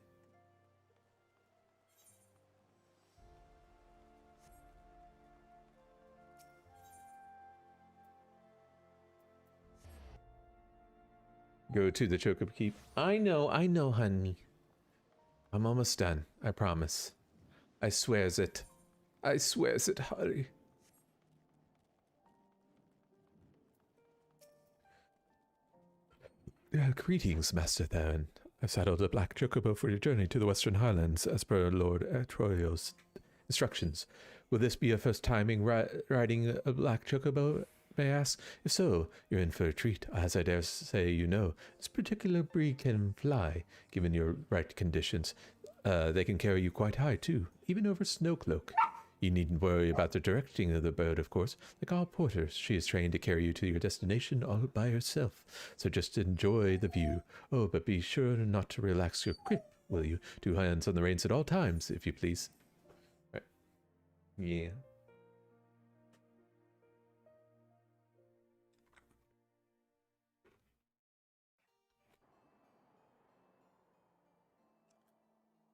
Go to the Chocobo Keep. I know, honey. I'm almost done, I promise. I swears it. I swears it, Harry. Greetings, Master Theron. I've saddled a black chocobo for your journey to the Western Highlands, as per Lord Atroyo's instructions. Will this be your first timing riding a black chocobo, may I ask? If so, you're in for a treat. As I dare say you know, this particular breed can fly, given your right conditions. They can carry you quite high, too, even over Snowcloak. You needn't worry about the directing of the bird, of course. Like all porters, she is trained to carry you to your destination all by herself. So just enjoy the view. Oh, but be sure not to relax your grip, will you? 2 hands on the reins at all times, if you please. Right. Yeah.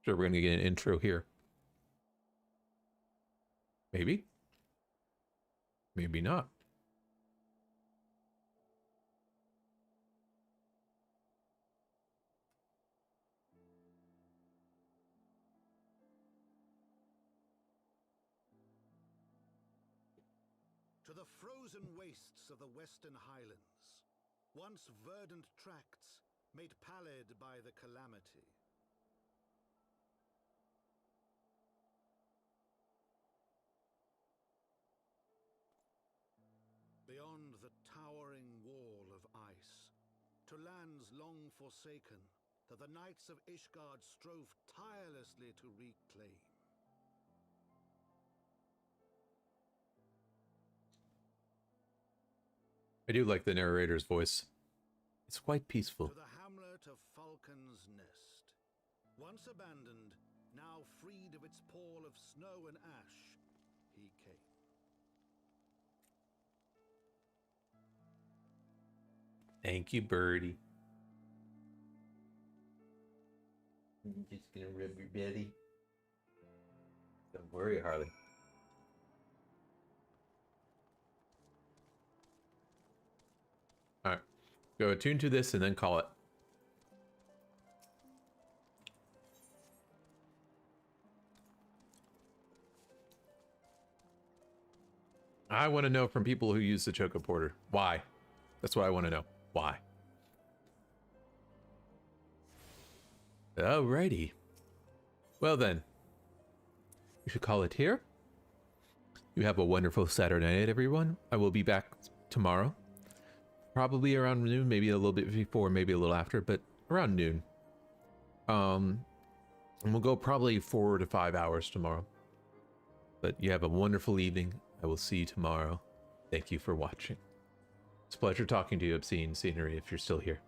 So we're going to get an intro here. Maybe. Maybe not. To the frozen wastes of the Western Highlands, once verdant tracts made pallid by the calamity. Beyond the towering wall of ice, to lands long forsaken that the knights of Ishgard strove tirelessly to reclaim. I do like the narrator's voice. It's quite peaceful. To the hamlet of Falcon's Nest, once abandoned, now freed of its pall of snow and ash, he came. Thank you, Birdie. I'm just gonna rub your belly. Don't worry, Harley. Alright. Go attune to this and then call it. I want to know from people who use the Choco Porter. Why? That's what I want to know. Why? Alrighty. Well then, we should call it here. You have a wonderful Saturday night, everyone. I will be back tomorrow. Probably around noon, maybe a little bit before, maybe a little after, but around noon. And we'll go probably 4 to 5 hours tomorrow. But you have a wonderful evening. I will see you tomorrow. Thank you for watching. It's a pleasure talking to you, Obscene Scenery, if you're still here.